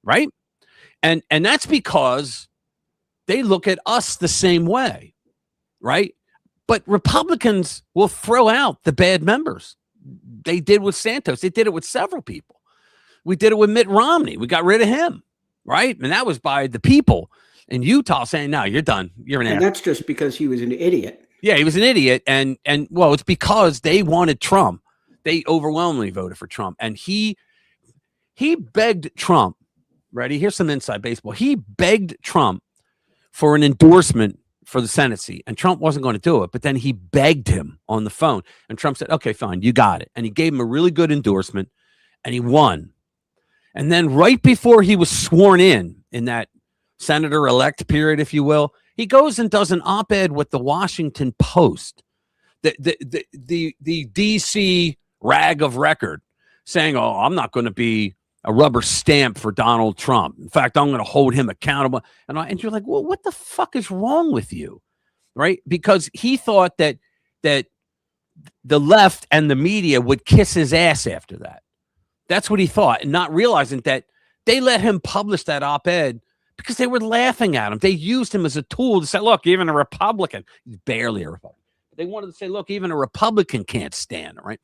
right? And that's because they look at us the same way, right? But Republicans will throw out the bad members. They did with Santos. They did it with several people. We did it with Mitt Romney. We got rid of him, right? And that was by the people in Utah saying, no, you're done. You're an ass. And that's just because he was an idiot. Yeah, he was an idiot. And well, it's because they wanted Trump. They overwhelmingly voted for Trump. And he begged Trump, ready? Here's some inside baseball. He begged Trump for an endorsement for the Senate seat. And Trump wasn't going to do it. But then he begged him on the phone. And Trump said, okay, fine, you got it. And he gave him a really good endorsement. And he won. And then right before he was sworn in that senator-elect period, if you will, he goes and does an op-ed with the Washington Post, the D.C. rag of record, saying, I'm not going to be a rubber stamp for Donald Trump. In fact, I'm going to hold him accountable. And you're like, well, what the fuck is wrong with you? Right? Because he thought that the left and the media would kiss his ass after that. That's what he thought, and not realizing that they let him publish that op-ed because they were laughing at him. They used him as a tool to say, look, even a Republican, he's barely a Republican. They wanted to say, look, even a Republican can't stand, right?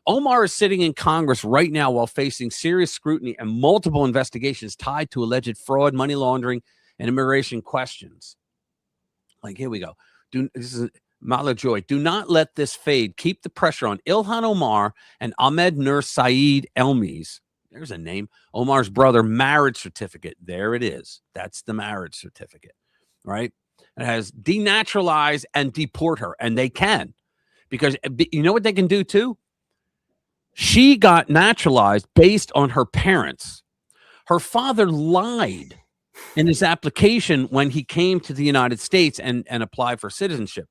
Omar is sitting in Congress right now while facing serious scrutiny and multiple investigations tied to alleged fraud, money laundering, and immigration questions. Like, here we go. This is Mala Joy. Do not let this fade. Keep the pressure on Ilhan Omar and Ahmed Nur Saeed Elmis. There's a name. Omar's brother marriage certificate. There it is. That's the marriage certificate, right? It has denaturalize and deport her, and they can, because you know what they can do too? She got naturalized based on her parents. Her father lied in his application when he came to the United States and applied for citizenship.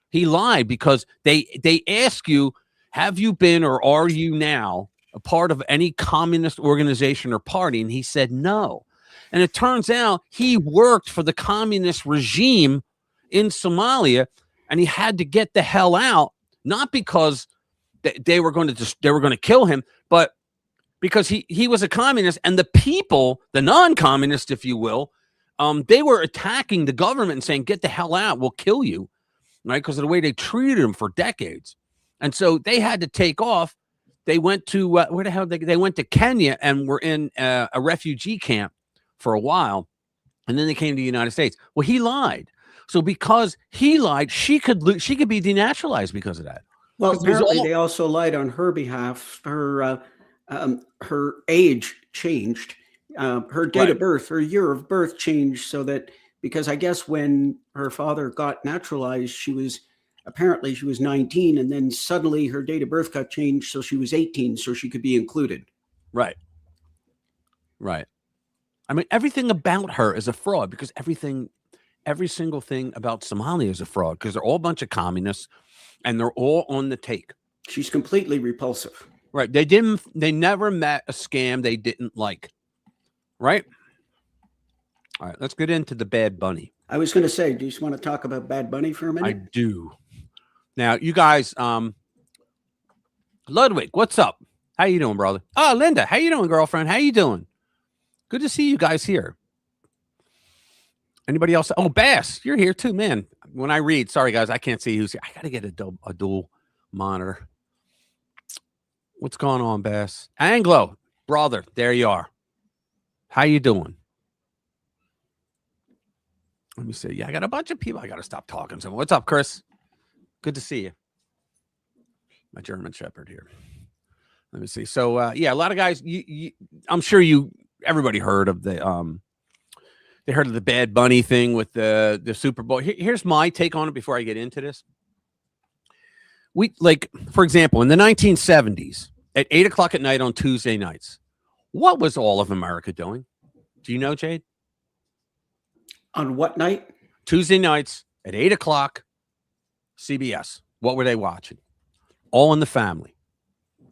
He lied because they ask you, have you been or are you now a part of any communist organization or party? And he said no. And it turns out he worked for the communist regime in Somalia, and he had to get the hell out, not because they were going to kill him, but because he was a communist, and the people, the non-communists, if you will, they were attacking the government and saying, get the hell out, we'll kill you, right? Because of the way they treated him for decades. And so they had to take off. They went to where the hell they went to Kenya and were in a refugee camp for a while, and then they came to the United States. Well, he lied. So because he lied, she could be denaturalized because of that. Well, apparently they also lied on her behalf. Her age changed, her date of birth, her year of birth changed, so that, because I guess when her father got naturalized, she was 19, and then suddenly her date of birth got changed, so she was 18, so she could be included. Right. I mean, everything about her is a fraud, because every single thing about Somalia is a fraud, because they're all a bunch of communists and they're all on the take. She's completely repulsive. Right. They never met a scam they didn't like. Right. All right. Let's get into the Bad Bunny. I was going to say, do you just want to talk about Bad Bunny for a minute? I do. Now, you guys, Ludwig, what's up? How you doing, brother? Oh, Linda, how you doing, girlfriend? How you doing? Good to see you guys here. Anybody else? Oh, Bass, you're here too, man. When I read, sorry guys, I can't see who's here. I got to get a dual monitor. What's going on, Bass? Anglo, brother, there you are. How you doing? Let me see. Yeah, I got a bunch of people. I got to stop talking to them. What's up, Chris? Good to see you. My German Shepherd here. Let me see. So, yeah, a lot of guys. I'm sure everybody heard of the they heard of the Bad Bunny thing with the Super Bowl. Here's my take on it before I get into this. For example, in the 1970s, at 8:00 at night on Tuesday nights, what was all of America doing? Do you know, Jade? On what night? Tuesday nights at 8:00, CBS. What were they watching? All in the Family.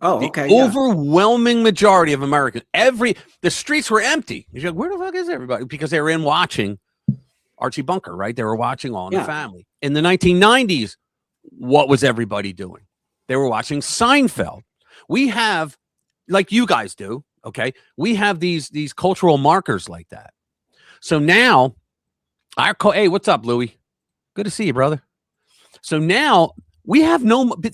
Oh, the okay. Overwhelming majority of Americans. The streets were empty. You're like, where the fuck is everybody? Because they were in watching Archie Bunker, right? They were watching All in the Family. In the 1990s, what was everybody doing? They were watching Seinfeld. We have, like you guys do, okay? We have these cultural markers like that. So now, hey, what's up, Louie? Good to see you, brother. So now we have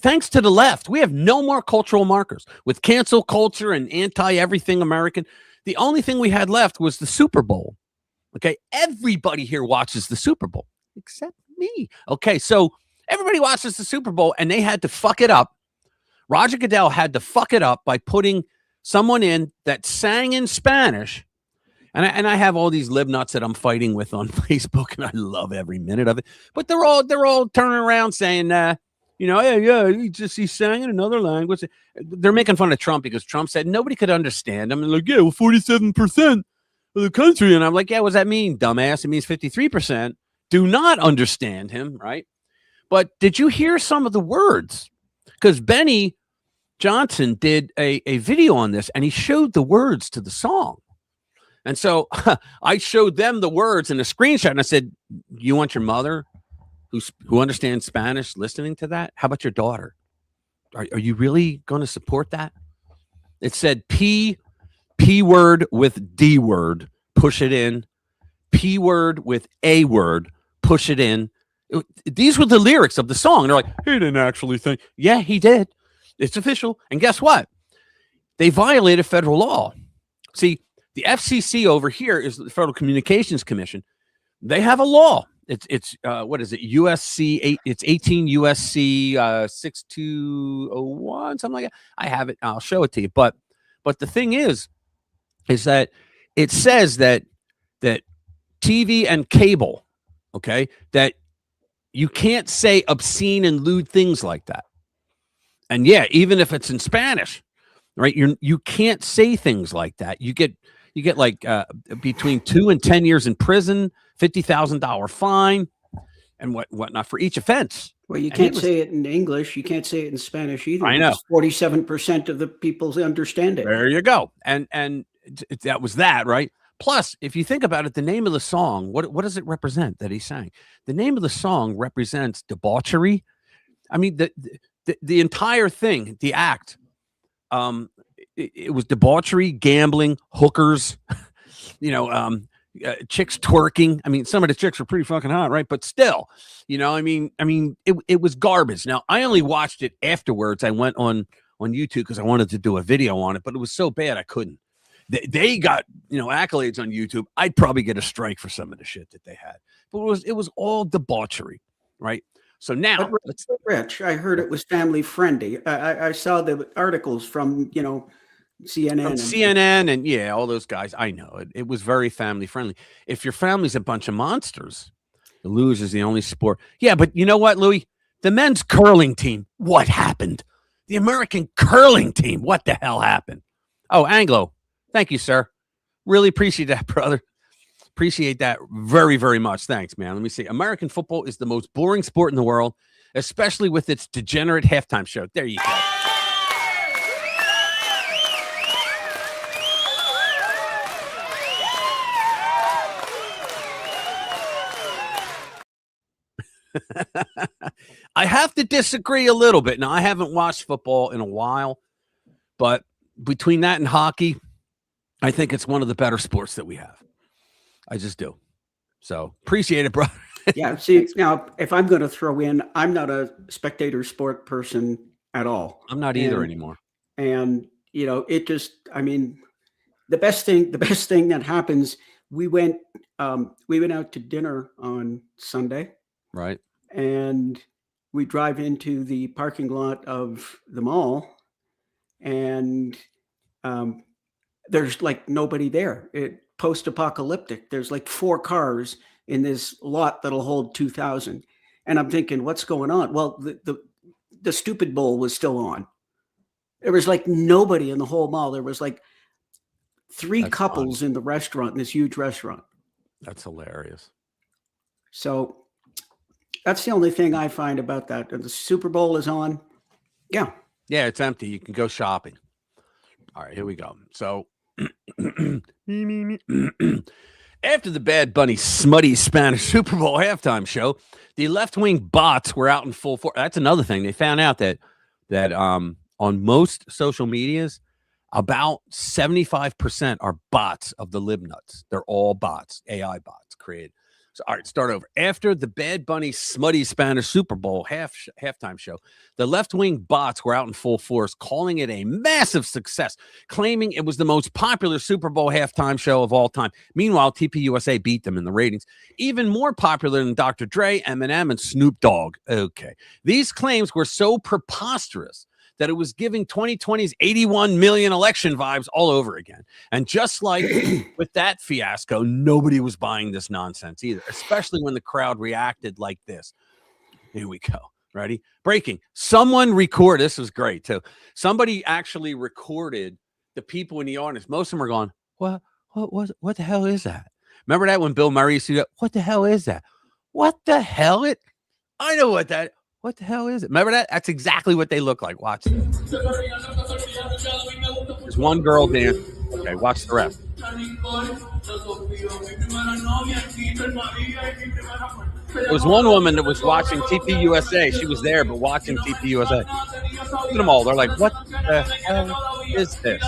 thanks to the left, we have no more cultural markers with cancel culture and anti-everything American. The only thing we had left was the Super Bowl. Okay. Everybody here watches the Super Bowl except me. Okay. So everybody watches the Super Bowl and they had to fuck it up. Roger Goodell had to fuck it up by putting someone in that sang in Spanish. And I have all these libnuts that I'm fighting with on Facebook, and I love every minute of it. But they're all turning around saying, he sang in another language. They're making fun of Trump because Trump said nobody could understand him. And like, 47% of the country. And I'm like, yeah, what does that mean, dumbass? It means 53% do not understand him, right? But did you hear some of the words? Because Benny Johnson did a video on this, and he showed the words to the song. And so I showed them the words in a screenshot, and I said, you want your mother who understands Spanish listening to that? How about your daughter? Are you really going to support that? It said P word with D word, push it in. P word with A word, push it in. These were the lyrics of the song. And they're like, he didn't actually think. Yeah, he did. It's official. And guess what? They violated federal law. See, the FCC over here is the Federal Communications Commission. They have a law. It's what is it? USC 8. It's 18 USC 6201, something like that. I have it. I'll show it to you. But the thing is that it says that TV and cable, okay, that you can't say obscene and lewd things like that. And yeah, even if it's in Spanish, right? You can't say things like that. You get like between 2 and 10 years in prison, $50,000 fine, and whatnot for each offense. Well, you can't say it in English. You can't say it in Spanish either. I know. 47% of the people understand it. There you go. And that was that, right? Plus, if you think about it, the name of the song, what does it represent that he sang? The name of the song represents debauchery. I mean, the entire thing, the act, it was debauchery, gambling, hookers, chicks twerking. I mean, some of the chicks were pretty fucking hot, right? But still, it was garbage. Now, I only watched it afterwards. I went on YouTube because I wanted to do a video on it, but it was so bad I couldn't. They got accolades on YouTube. I'd probably get a strike for some of the shit that they had. But it was all debauchery, right? So now, Rich, I heard it was family friendly. I saw the articles from CNN. And all those guys. I know it was very family friendly. If your family's a bunch of monsters, the luge is the only sport. Yeah, but you know what, Louis? The men's curling team. What happened? The American curling team. What the hell happened? Oh, Anglo. Thank you, sir. Really appreciate that, brother. Appreciate that very, very much. Thanks, man. Let me see. American football is the most boring sport in the world, especially with its degenerate halftime show. There you go. I have to disagree a little bit. Now, I haven't watched football in a while, but between that and hockey, I think it's one of the better sports that we have. I just do. So appreciate it, bro. Yeah. See, now, if I'm going to throw in, I'm not a spectator sport person at all. I'm not either anymore. And, you know, it just, I mean, the best thing that happens, we went out to dinner on Sunday. Right. And we drive into the parking lot of the mall, and there's like nobody there. Post-apocalyptic. There's like 4 cars in this lot that'll hold 2,000. And I'm thinking, what's going on? Well, the stupid bowl was still on. There was like nobody in the whole mall. There was like 3 couples in the restaurant, in this huge restaurant. That's hilarious. So that's the only thing I find about that. And the Super Bowl is on. Yeah. Yeah, it's empty. You can go shopping. All right, here we go. So after the Bad Bunny smutty Spanish Super Bowl halftime show, the left-wing bots were out in full force. That's another thing. They found out that on most social medias, about 75% are bots of the libnuts. They're all bots, AI bots created. So, all right, start over. After the Bad Bunny smutty Spanish Super Bowl halftime show, the left-wing bots were out in full force, calling it a massive success, claiming it was the most popular Super Bowl halftime show of all time. Meanwhile, TPUSA beat them in the ratings. Even more popular than Dr. Dre, Eminem, and Snoop Dogg. Okay. These claims were so preposterous that it was giving 2020's 81 million election vibes all over again. And just like with that fiasco, nobody was buying this nonsense either, especially when the crowd reacted like this. Here we go. Ready? Breaking. Someone recorded. This was great, too. Somebody actually recorded the people in the audience. Most of them are going, what the hell is that? Remember that when Bill Murray used to go, what the hell is that? What the hell? I know what that. What the hell is it? Remember that? That's exactly what they look like. Watch this. There's one girl dancing. Okay, watch the rest. There was one woman that was watching TPUSA. She was there, but watching TPUSA. Look at them all. They're like, what the hell is this?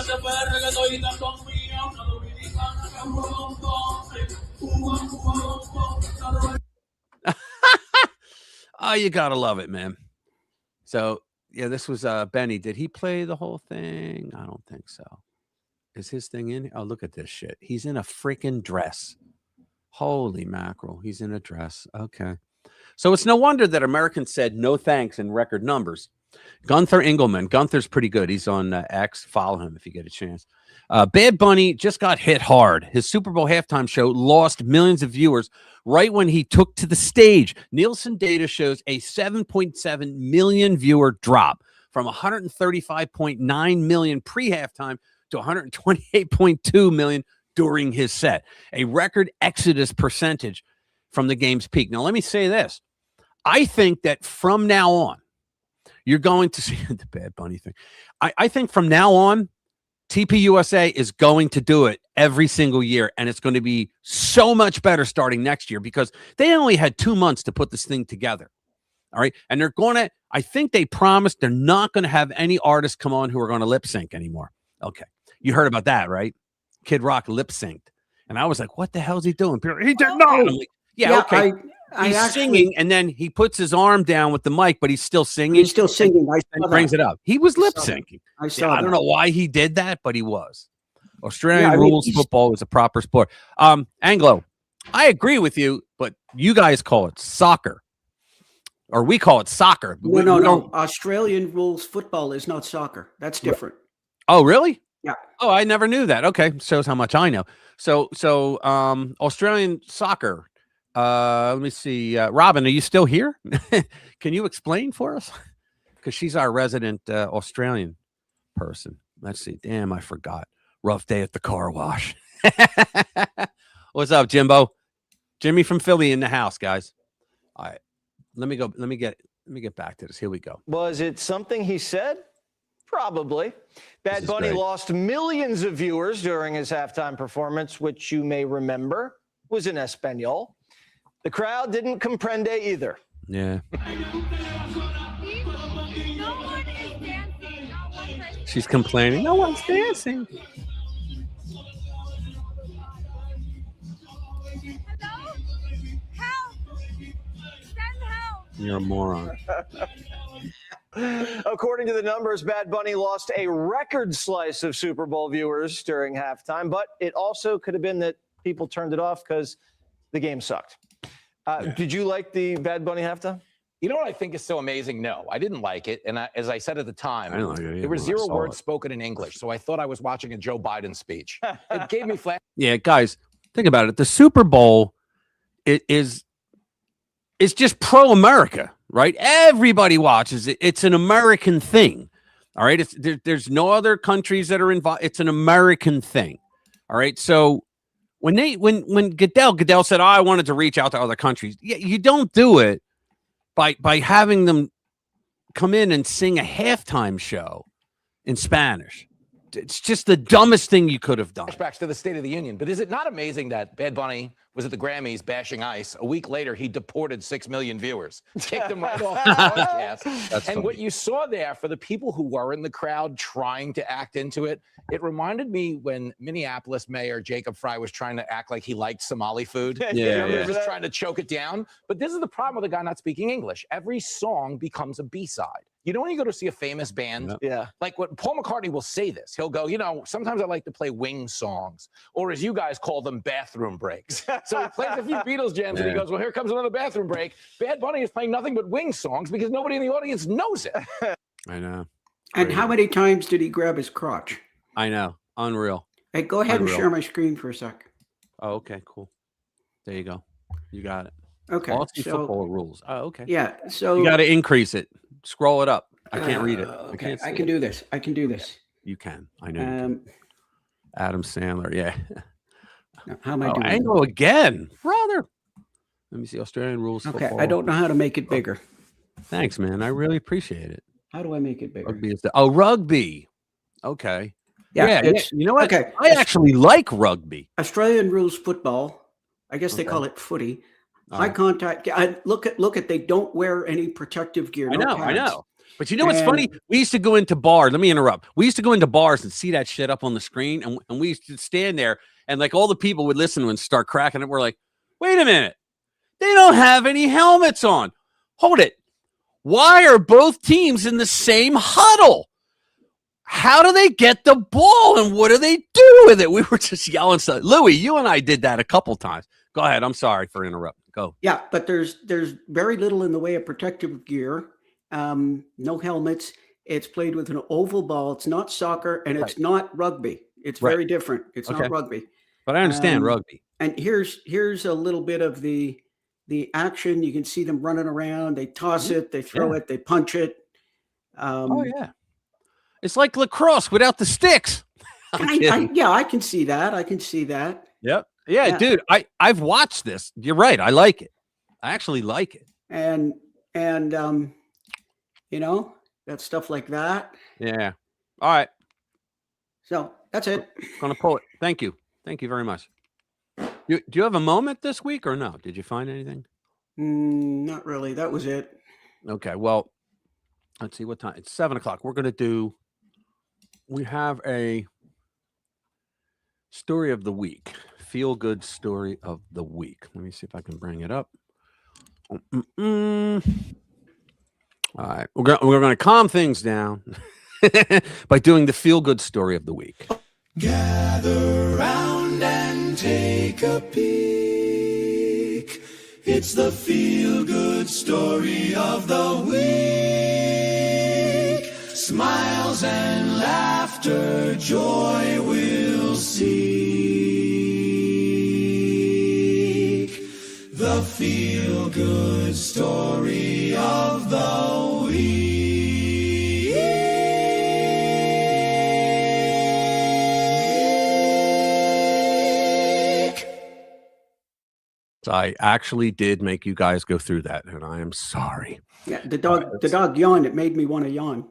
Oh, you gotta love it, man. So, yeah, this was Benny. Did he play the whole thing? I don't think so. Is his thing in? Oh, look at this shit. He's in a freaking dress. Holy mackerel. He's in a dress. Okay. So it's no wonder that Americans said no thanks in record numbers. Gunther Engelman. Gunther's pretty good. He's on X. Follow him if you get a chance. Bad Bunny just got hit hard. His Super Bowl halftime show lost millions of viewers right when he took to the stage. Nielsen data shows a 7.7 million viewer drop from 135.9 million pre-halftime to 128.2 million during his set, a record exodus percentage from the game's peak. Now, let me say this. I think that from now on, you're going to see the Bad Bunny thing. I think from now on, TPUSA is going to do it every single year, and it's going to be so much better starting next year because they only had 2 months to put this thing together. All right. And they're going to, I think they promised they're not going to have any artists come on who are going to lip sync anymore. Okay. You heard about that, right? Kid Rock lip synced. And I was like, what the hell is he doing? He did not. Like, yeah, okay. He's singing, and then he puts his arm down with the mic, but he's still singing. He's still singing. And brings it up. He was lip syncing. I saw I don't know why he did that, but he was. Australian rules football is a proper sport. Anglo, I agree with you, but you guys call it soccer. Or we call it soccer. No. Australian rules football is not soccer. That's different. Oh, really? Yeah. Oh, I never knew that. Okay. Shows how much I know. So Australian soccer. Let me see. Robin, are you still here? Can you explain for us? Because she's our resident Australian person. Let's see. Damn, I forgot. Rough day at the car wash. What's up, Jimbo? Jimmy from Philly in the house, guys. All right. Let me get back to this. Here we go. Was it something he said? Probably. Bad Bunny lost millions of viewers during his halftime performance, which you may remember was in Espanol. The crowd didn't comprende either. Yeah. She's complaining. No one's dancing. You're a moron. According to the numbers, Bad Bunny lost a record slice of Super Bowl viewers during halftime, but it also could have been that people turned it off because the game sucked. Did you like the Bad Bunny halftime? You know what I think is so amazing? No, I didn't like it. And as I said at the time, like it there were when I 0 saw words it. spoken in English. So I thought I was watching a Joe Biden speech. It gave me flash. Yeah, guys, think about it. The Super Bowl is just pro-America, right? Everybody watches it. It's an American thing. All right. There's no other countries that are involved. It's an American thing. All right. So when Goodell said, I wanted to reach out to other countries. Yeah, you don't do it by having them come in and sing a halftime show in Spanish. It's just the dumbest thing you could have done. Flashbacks to the State of the Union. But is it not amazing that Bad Bunny was at the Grammys bashing ICE? A week later, he deported 6 million viewers, kicked them right off the broadcast. That's and funny. what you saw there for the people who were in the crowd trying to act into it, it reminded me when Minneapolis Mayor Jacob Frey was trying to act like he liked Somali food. Yeah, He was yeah. just trying to choke it down. But this is the problem with a guy not speaking English. Every song becomes a B-side. You know when you go to see a famous band? Yeah. Like what Paul McCartney will say this. He'll go, sometimes I like to play wing songs, or as you guys call them, bathroom breaks. So he plays a few Beatles jams and he goes, well, here comes another bathroom break. Bad Bunny is playing nothing but wing songs because nobody in the audience knows it. I know. And how many times did he grab his crotch? I know. Unreal. Hey, go ahead Unreal. and share my screen for a sec. Oh, okay, cool. There you go. You got it. Okay. Aussie so- football rules. Oh, okay. Yeah. So You got to increase it. Scroll it up. I can't read it. Okay. I I can do this. I can do this. You can. I know. You can. Adam Sandler. Yeah. How am I doing? Anglo again, brother. Let me see. Australian rules. Okay. Football. I don't know how to make it bigger. Thanks, man. I really appreciate it. How do I make it bigger? Rugby is rugby. Okay. Yeah, Yeah. it's- You know what? okay. I actually like rugby. Australian rules football. I guess they Okay. call it footy. All High right. contact. Look at. They don't wear any protective gear. I no know. I pads. know. But you know what's And- funny? We used to go into bars. Let me interrupt. We used to go into bars and see that shit up on the screen, and we used to stand there, and like all the people would listen and start cracking it. We're like, wait a minute, they don't have any helmets on. Hold it. Why are both teams in the same huddle? How do they get the ball, and what do they do with it? We were just yelling stuff. Louis, you and I did that a couple times. Go ahead. I'm sorry for interrupting. Go. Yeah, but there's very little in the way of protective gear. No helmets. It's played with an oval ball. It's not soccer, and it's not rugby. It's Right. very different. It's Okay. not rugby. But I understand Um, rugby. And here's a little bit of the action. You can see them running around. They toss it. They throw Yeah. it. They punch it. Oh yeah. It's like lacrosse without the sticks. I'm kidding. Yeah, I can see that. I can see that. Yep. Yeah, Yeah. dude. I've watched this. You're right. I like it. I actually like it. And that stuff like that. Yeah. All right. So that's it. Gonna pull it. Thank you. Thank you very much. Do you have a moment this week or no? Did you find anything? Not really. That was it. Okay. Well, let's see what time. It's 7:00. We have a story of the week. Feel good story of the week. Let me see if I can bring it up. All right. We're going to calm things down by doing the feel good story of the week. Gather round and take a peek. It's the feel-good story of the week. Smiles and laughter, joy will seek. The feel-good story of the week. I actually did make you guys go through that, and I am sorry. Yeah, the dog yawned. It made me want to yawn.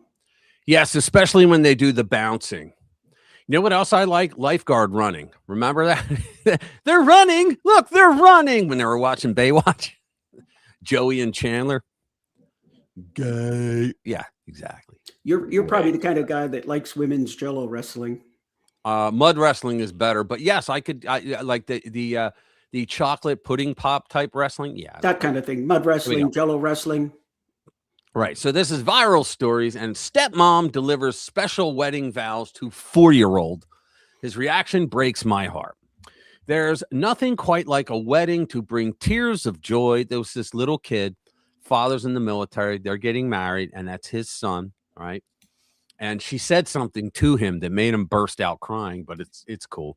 Yes, especially when they do the bouncing. You know what else I like? Lifeguard running. Remember that? They're running. Look, they're running. When they were watching Baywatch. Joey and Chandler. Gay. Yeah, exactly. You're probably the kind of guy that likes women's Jello wrestling. Mud wrestling is better, but yes, I like the chocolate pudding pop type wrestling. Yeah, that kind of thing. Mud wrestling, Jello wrestling. Right. So this is viral stories, and stepmom delivers special wedding vows to 4-year-old. His reaction breaks my heart. There's nothing quite like a wedding to bring tears of joy. There was this little kid, father's in the military, they're getting married, and that's his son, right? And she said something to him that made him burst out crying, but it's cool.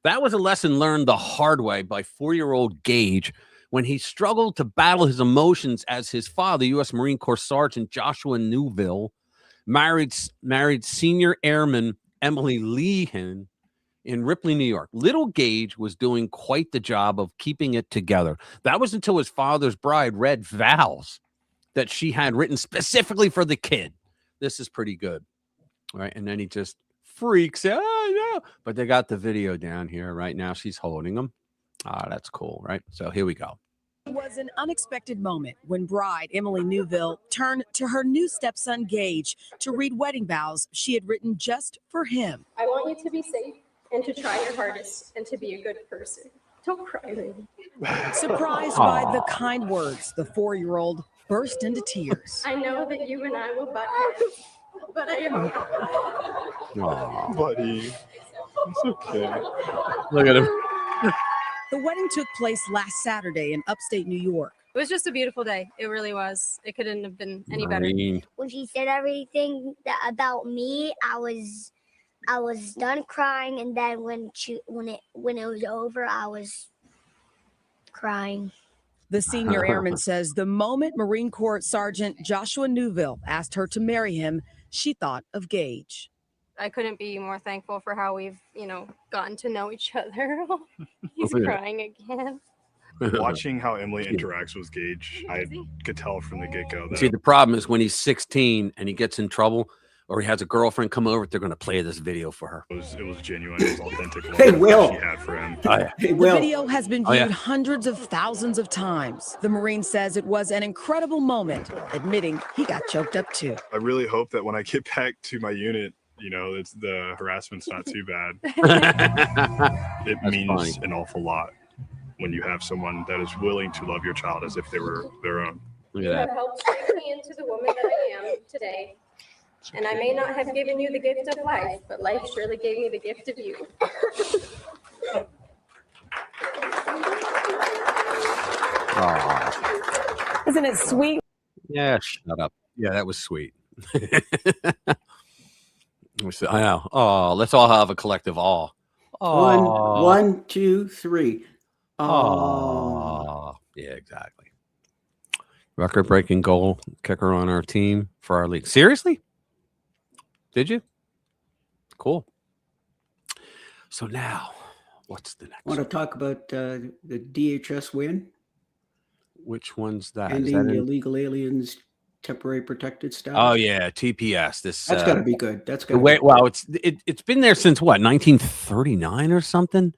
That was a lesson learned the hard way by 4-year-old Gage when he struggled to battle his emotions as his father, U.S. Marine Corps Sergeant Joshua Newville, married senior airman Emily Lehan in Ripley, New York. Little Gage was doing quite the job of keeping it together. That was until his father's bride read vows that she had written specifically for the kid. This is pretty good, right? And then he just freaks out. Oh, no. But they got the video down here right now. She's holding him. Ah, that's cool, right? So here we go. It was an unexpected moment when bride Emily Newville turned to her new stepson Gage to read wedding vows she had written just for him. I want you to be safe and to try your hardest and to be a good person. Don't cry, baby. Surprised by the kind words, the 4-year-old burst into tears. I know that you and I will butt heads, but I am. Aww. Buddy, it's okay. Look at him. The wedding took place last Saturday in upstate New York. It was just a beautiful day. It really was. It couldn't have been any better. When she said everything about me, I was done crying, and then when it was over, I was crying. The senior airman says the moment Marine Corps Sergeant Joshua Newville asked her to marry him, she thought of Gage. I couldn't be more thankful for how we've, gotten to know each other. He's crying again. Watching how Emily interacts with Gage, I could tell from the get-go. See, the problem is when he's 16 and he gets in trouble, or he has a girlfriend come over, they're going to play this video for her. It was genuine. It was authentic. Hey, Will. She had for him. Oh, yeah. Hey, Will. The video has been viewed hundreds of thousands of times. The Marine says it was an incredible moment, admitting he got choked up too. I really hope that when I get back to my unit, it's the harassment's not too bad. It means funny. an awful lot when you have someone that is willing to love your child as if they were their own. Look You at have that. helped shape me into the woman that I am today. And I may not have given you the gift of life, but life surely gave me the gift of you. Aw. Isn't it sweet? Yeah, shut up. Yeah, that was sweet. I know. Oh, let's all have a collective awe. One, 2, 3. Oh, yeah, exactly. Record-breaking goal kicker on our team for our league. Seriously? Did you? Cool. So now, what's the next? Want to talk about the DHS win? Which one's that? Is Ending that the in- illegal aliens temporary protected status. Oh yeah, TPS. That's got to be good. That's got the to way. be Well, it's been there since what, 1939 or something.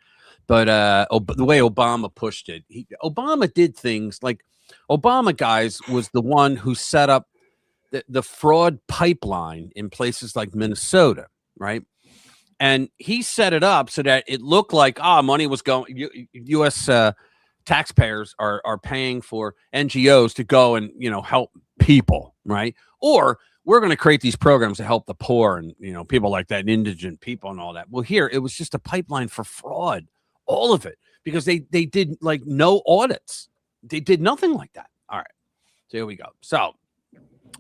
But the way Obama pushed it, Obama did things like Obama guys was the one who set up the fraud pipeline in places like Minnesota, right? And he set it up so that it looked like money was going. U.S. Taxpayers are paying for NGOs to go and help people, right? Or we're going to create these programs to help the poor and people like that, and indigent people and all that. Well, here it was just a pipeline for fraud, all of it, because they did like no audits. They did nothing like that. All right, so here we go. So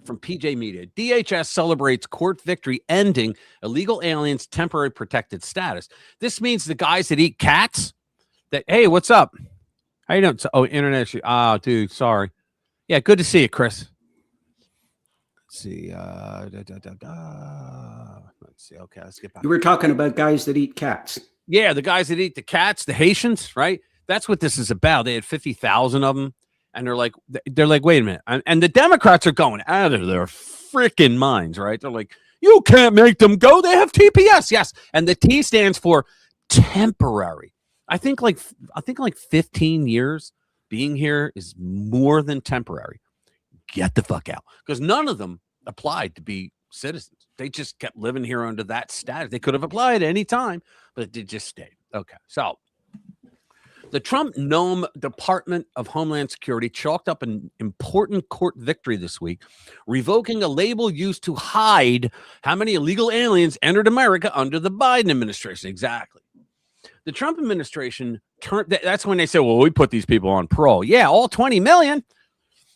from PJ Media, DHS celebrates court victory ending illegal aliens temporary protected status. This means the guys that eat cats. Hey, what's up? How you doing? Oh, internet issue. Oh, dude, sorry. Yeah, good to see you, Chris. Let's see. Let's see. Okay, let's get back. You were talking about guys that eat cats. Yeah, the guys that eat the cats, the Haitians, right? That's what this is about. They had 50,000 of them, and they're like, wait a minute. And the Democrats are going out of their freaking minds, right? They're like, you can't make them go. They have TPS, yes, and the T stands for temporary. I think like 15 years being here is more than temporary. Get the fuck out, because none of them applied to be citizens. They just kept living here under that status. They could have applied at any time, but they just stayed. Okay, so the Trump Nome Department of Homeland Security chalked up an important court victory this week, revoking a label used to hide how many illegal aliens entered America under the Biden administration. Exactly. The Trump administration that's when they say, well, we put these people on parole. Yeah, all 20 million.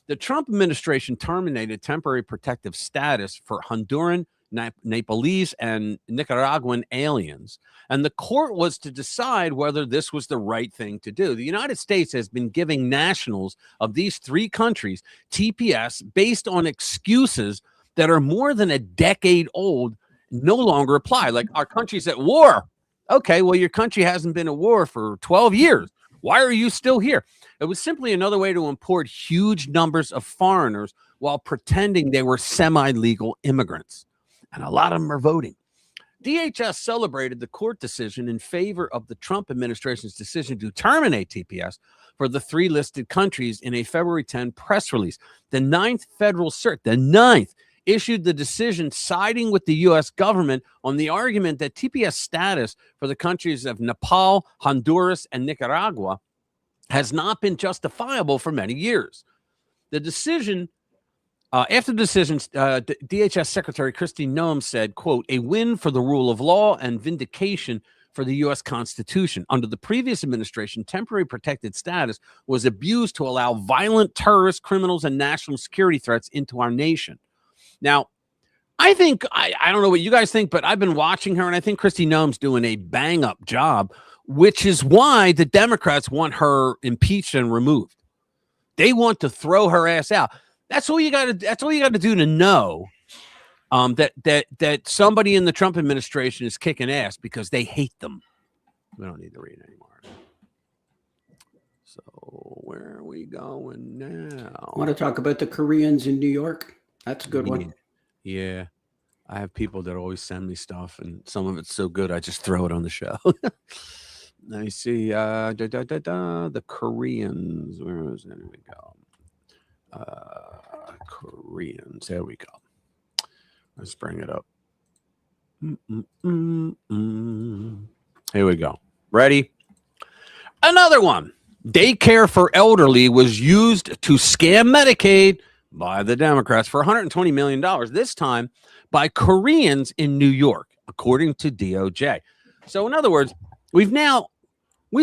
The Trump administration terminated temporary protective status for Honduran, Nepalese, and Nicaraguan aliens. And the court was to decide whether this was the right thing to do. The United States has been giving nationals of these 3 countries TPS based on excuses that are more than a decade old, no longer apply. Like, our country's at war. Okay, well, your country hasn't been at war for 12 years. Why are you still here? It was simply another way to import huge numbers of foreigners while pretending they were semi-legal immigrants. And a lot of them are voting. DHS celebrated the court decision in favor of the Trump administration's decision to terminate TPS for the 3 listed countries in a February 10 press release. The 9th Federal Circuit, the 9th, issued the decision siding with the U.S. government on the argument that TPS status for the countries of Nepal, Honduras, and Nicaragua has not been justifiable for many years. The decision, after the decision, DHS Secretary Kristi Noem said, quote, a win for the rule of law and vindication for the U.S. Constitution. Under the previous administration, temporary protected status was abused to allow violent terrorist criminals and national security threats into our nation. Now, I think, I don't know what you guys think, but I've been watching her, and I think Kristi Noem's doing a bang-up job, which is why the Democrats want her impeached and removed. They want to throw her ass out. That's all you got to. That's all you got to do to know that somebody in the Trump administration is kicking ass because they hate them. We don't need to read anymore. So where are we going now? I want to talk about the Koreans in New York. That's a good one. Yeah. I have people that always send me stuff, and some of it's so good I just throw it on the show. Let me see. The Koreans. Where is it? There we go. Koreans. There we go. Let's bring it up. Here we go. Ready? Another one. Daycare for elderly was used to scam Medicaid by the Democrats for $120 million, this time by Koreans in New York, according to DOJ. So in other words, we've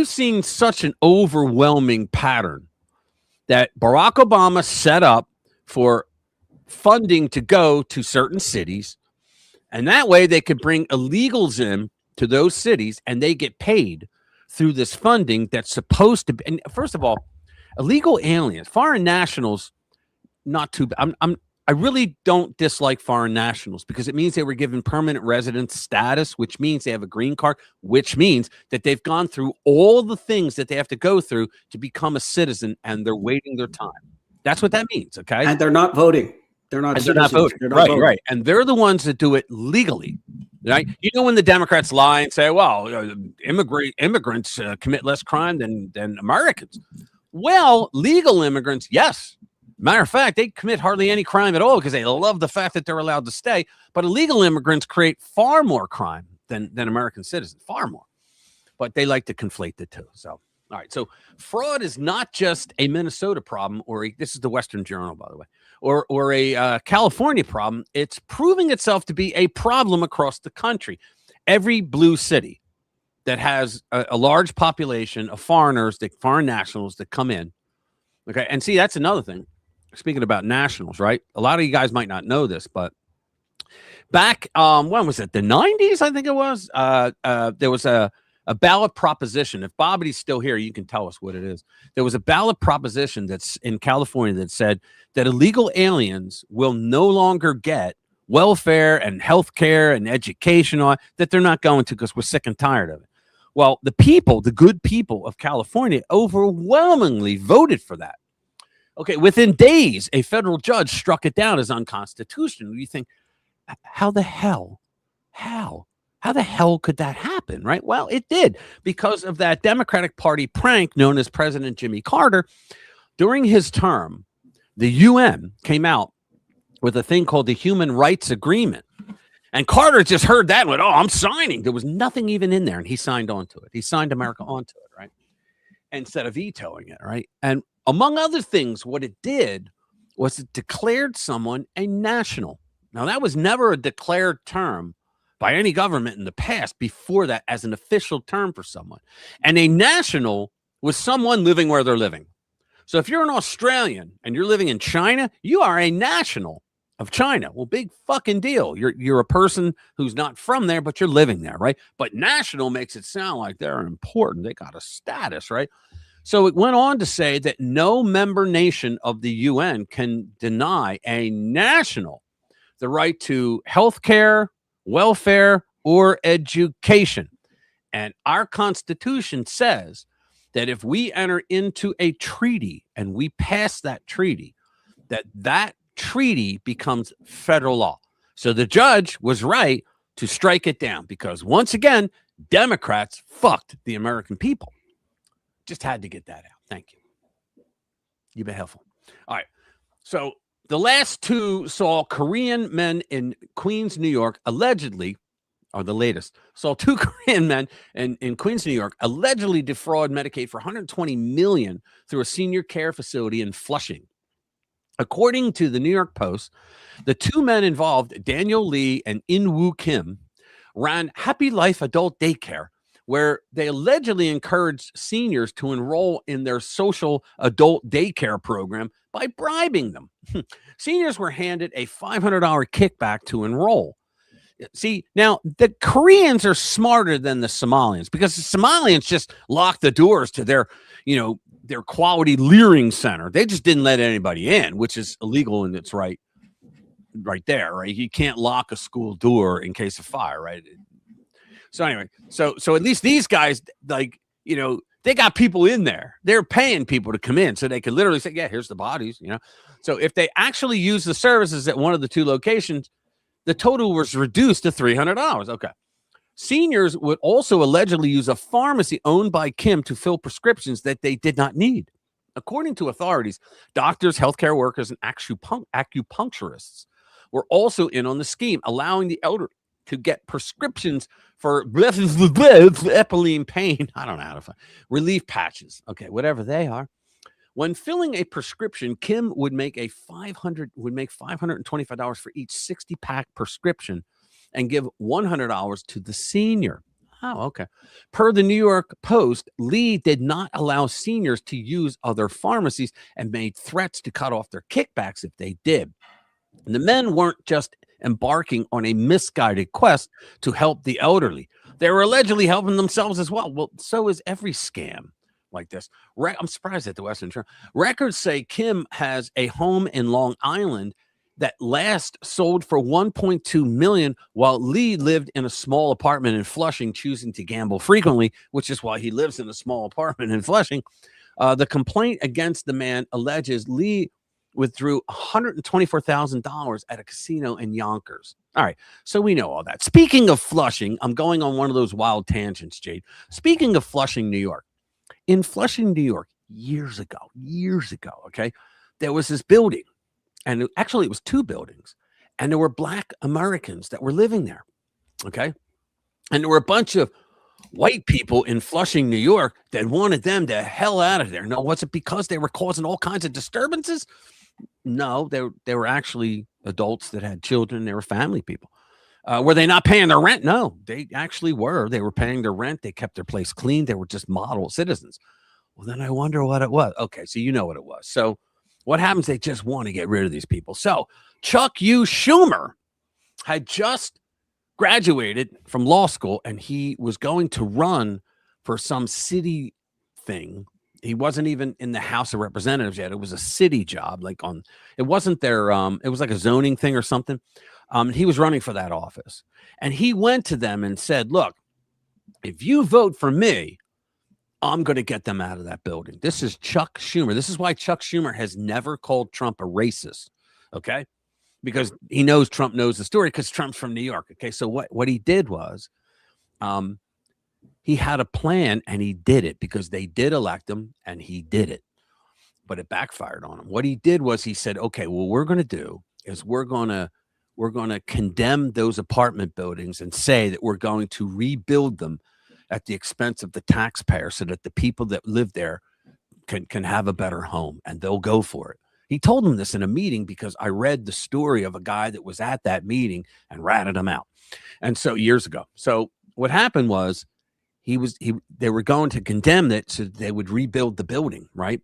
seen such an overwhelming pattern that Barack Obama set up for funding to go to certain cities, and that way they could bring illegals in to those cities, and they get paid through this funding that's supposed to be. And first of all, illegal aliens, foreign nationals, not too bad. I really don't dislike foreign nationals because it means they were given permanent residence status, which means they have a green card, which means that they've gone through all the things that they have to go through to become a citizen, and they're waiting their time. That's what that means, okay? And they're not voting. They're not voting. Right. And they're the ones that do it legally, right? You know, when the Democrats lie and say, well, immigrants commit less crime than Americans. Well, legal immigrants, yes. Matter of fact, they commit hardly any crime at all because they love the fact that they're allowed to stay. But illegal immigrants create far more crime than American citizens, far more. But they like to conflate the two. So, all right. So fraud is not just a Minnesota problem, this is the Western Journal, by the way, or a California problem. It's proving itself to be a problem across the country. Every blue city that has a large population of foreigners, foreign nationals that come in. Okay. And see, that's another thing. Speaking about nationals, right? A lot of you guys might not know this, but back, when was it? The 90s, I think it was. There was a ballot proposition. If Bobby's still here, you can tell us what it is. There was a ballot proposition that's in California that said that illegal aliens will no longer get welfare and health care and education that they're not going to because we're sick and tired of it. Well, the good people of California overwhelmingly voted for that. Okay, within days, a federal judge struck it down as unconstitutional. You think, how the hell could that happen, right? Well, it did because of that Democratic Party prank known as President Jimmy Carter. During his term, the UN came out with a thing called the Human Rights Agreement, And Carter just heard that and went, oh, I'm signing. There was nothing even in there. And he signed onto it. He signed America onto it, right? Instead of vetoing it, right? And among other things, what it did was it declared someone a national. Now, that was never a declared term by any government in the past before that as an official term for someone. And a national was someone living where they're living. So if you're an Australian and you're living in China, you are a national of China. Well, big fucking deal. You're a person who's not from there, but you're living there, right? But national makes it sound like they're important. They got a status, right? So it went on to say that no member nation of the UN can deny a national the right to health care, welfare, or education. And our Constitution says that if we enter into a treaty and we pass that treaty, that treaty becomes federal law. So the judge was right to strike it down because, once again, Democrats fucked the American people. Just had to get that out. Thank you. You've been helpful. All right. So the last two saw Korean men in Queens, New York, allegedly, or the latest, saw two Korean men in Queens, New York, allegedly defraud Medicaid for $120 million through a senior care facility in Flushing. According to the New York Post, the two men involved, Daniel Lee and In-woo Kim, ran Happy Life Adult Daycare, where they allegedly encouraged seniors to enroll in their social adult daycare program by bribing them. Seniors were handed a $500 kickback to enroll. See, now the Koreans are smarter than the Somalians because the Somalians just locked the doors to their quality leering center. They just didn't let anybody in, which is illegal and it's right there, right? You can't lock a school door in case of fire, right? So anyway, so at least these guys, they got people in there. They're paying people to come in so they can literally say, yeah, here's the bodies, So if they actually use the services at one of the two locations, the total was reduced to $300. Okay. Seniors would also allegedly use a pharmacy owned by Kim to fill prescriptions that they did not need. According to authorities, doctors, healthcare workers, and acupuncturists were also in on the scheme, allowing the elderly to get prescriptions for epilepsy pain. I don't know how to find relief patches. Okay, whatever they are. When filling a prescription, Kim would make $525 for each 60-pack prescription and give $100 to the senior. Oh, okay. Per the New York Post, Lee did not allow seniors to use other pharmacies and made threats to cut off their kickbacks if they did. And the men weren't just embarking on a misguided quest to help the elderly. They were allegedly helping themselves as well. Well, so is every scam like this. I'm surprised at the Western Journal. Records say Kim has a home in Long Island that last sold for $1.2 million, while Lee lived in a small apartment in Flushing, choosing to gamble frequently, which is why he lives in a small apartment in Flushing. The complaint against the man alleges Lee withdrew $124,000 at a casino in Yonkers. All right, so we know all that. Speaking of Flushing, I'm going on one of those wild tangents, Jade. Speaking of Flushing, New York, in Flushing, New York, years ago, okay, there was this building, and actually it was two buildings, and there were Black Americans that were living there, okay? And there were a bunch of white people in Flushing, New York that wanted them the hell out of there. Now, was it because they were causing all kinds of disturbances? No, they were actually adults that had children. They were family people. Were they not paying their rent? No, they actually were. They were paying their rent. They kept their place clean. They were just model citizens. Well, then I wonder what it was. Okay, so you know what it was. So what happens? They just want to get rid of these people. So Chuck U. Schumer had just graduated from law school, and he was going to run for some city thing. He wasn't even in the House of Representatives yet. It was a city job, it wasn't their, it was like a zoning thing or something. He was running for that office, and he went to them and said, look, if you vote for me, I'm going to get them out of that building. This is Chuck Schumer. This is why Chuck Schumer has never called Trump a racist. Okay. Because he knows Trump knows the story because Trump's from New York. Okay. So what he did was, he had a plan and he did it because they did elect him and he did it, but it backfired on him. What he did was he said, okay, what we're going to do is we're going to we're going to condemn those apartment buildings and say that we're going to rebuild them at the expense of the taxpayer so that the people that live there can have a better home, and they'll go for it. He told them this in a meeting because I read the story of a guy that was at that meeting and ratted him out. And so years ago. So what happened was they were going to condemn it so they would rebuild the building, right?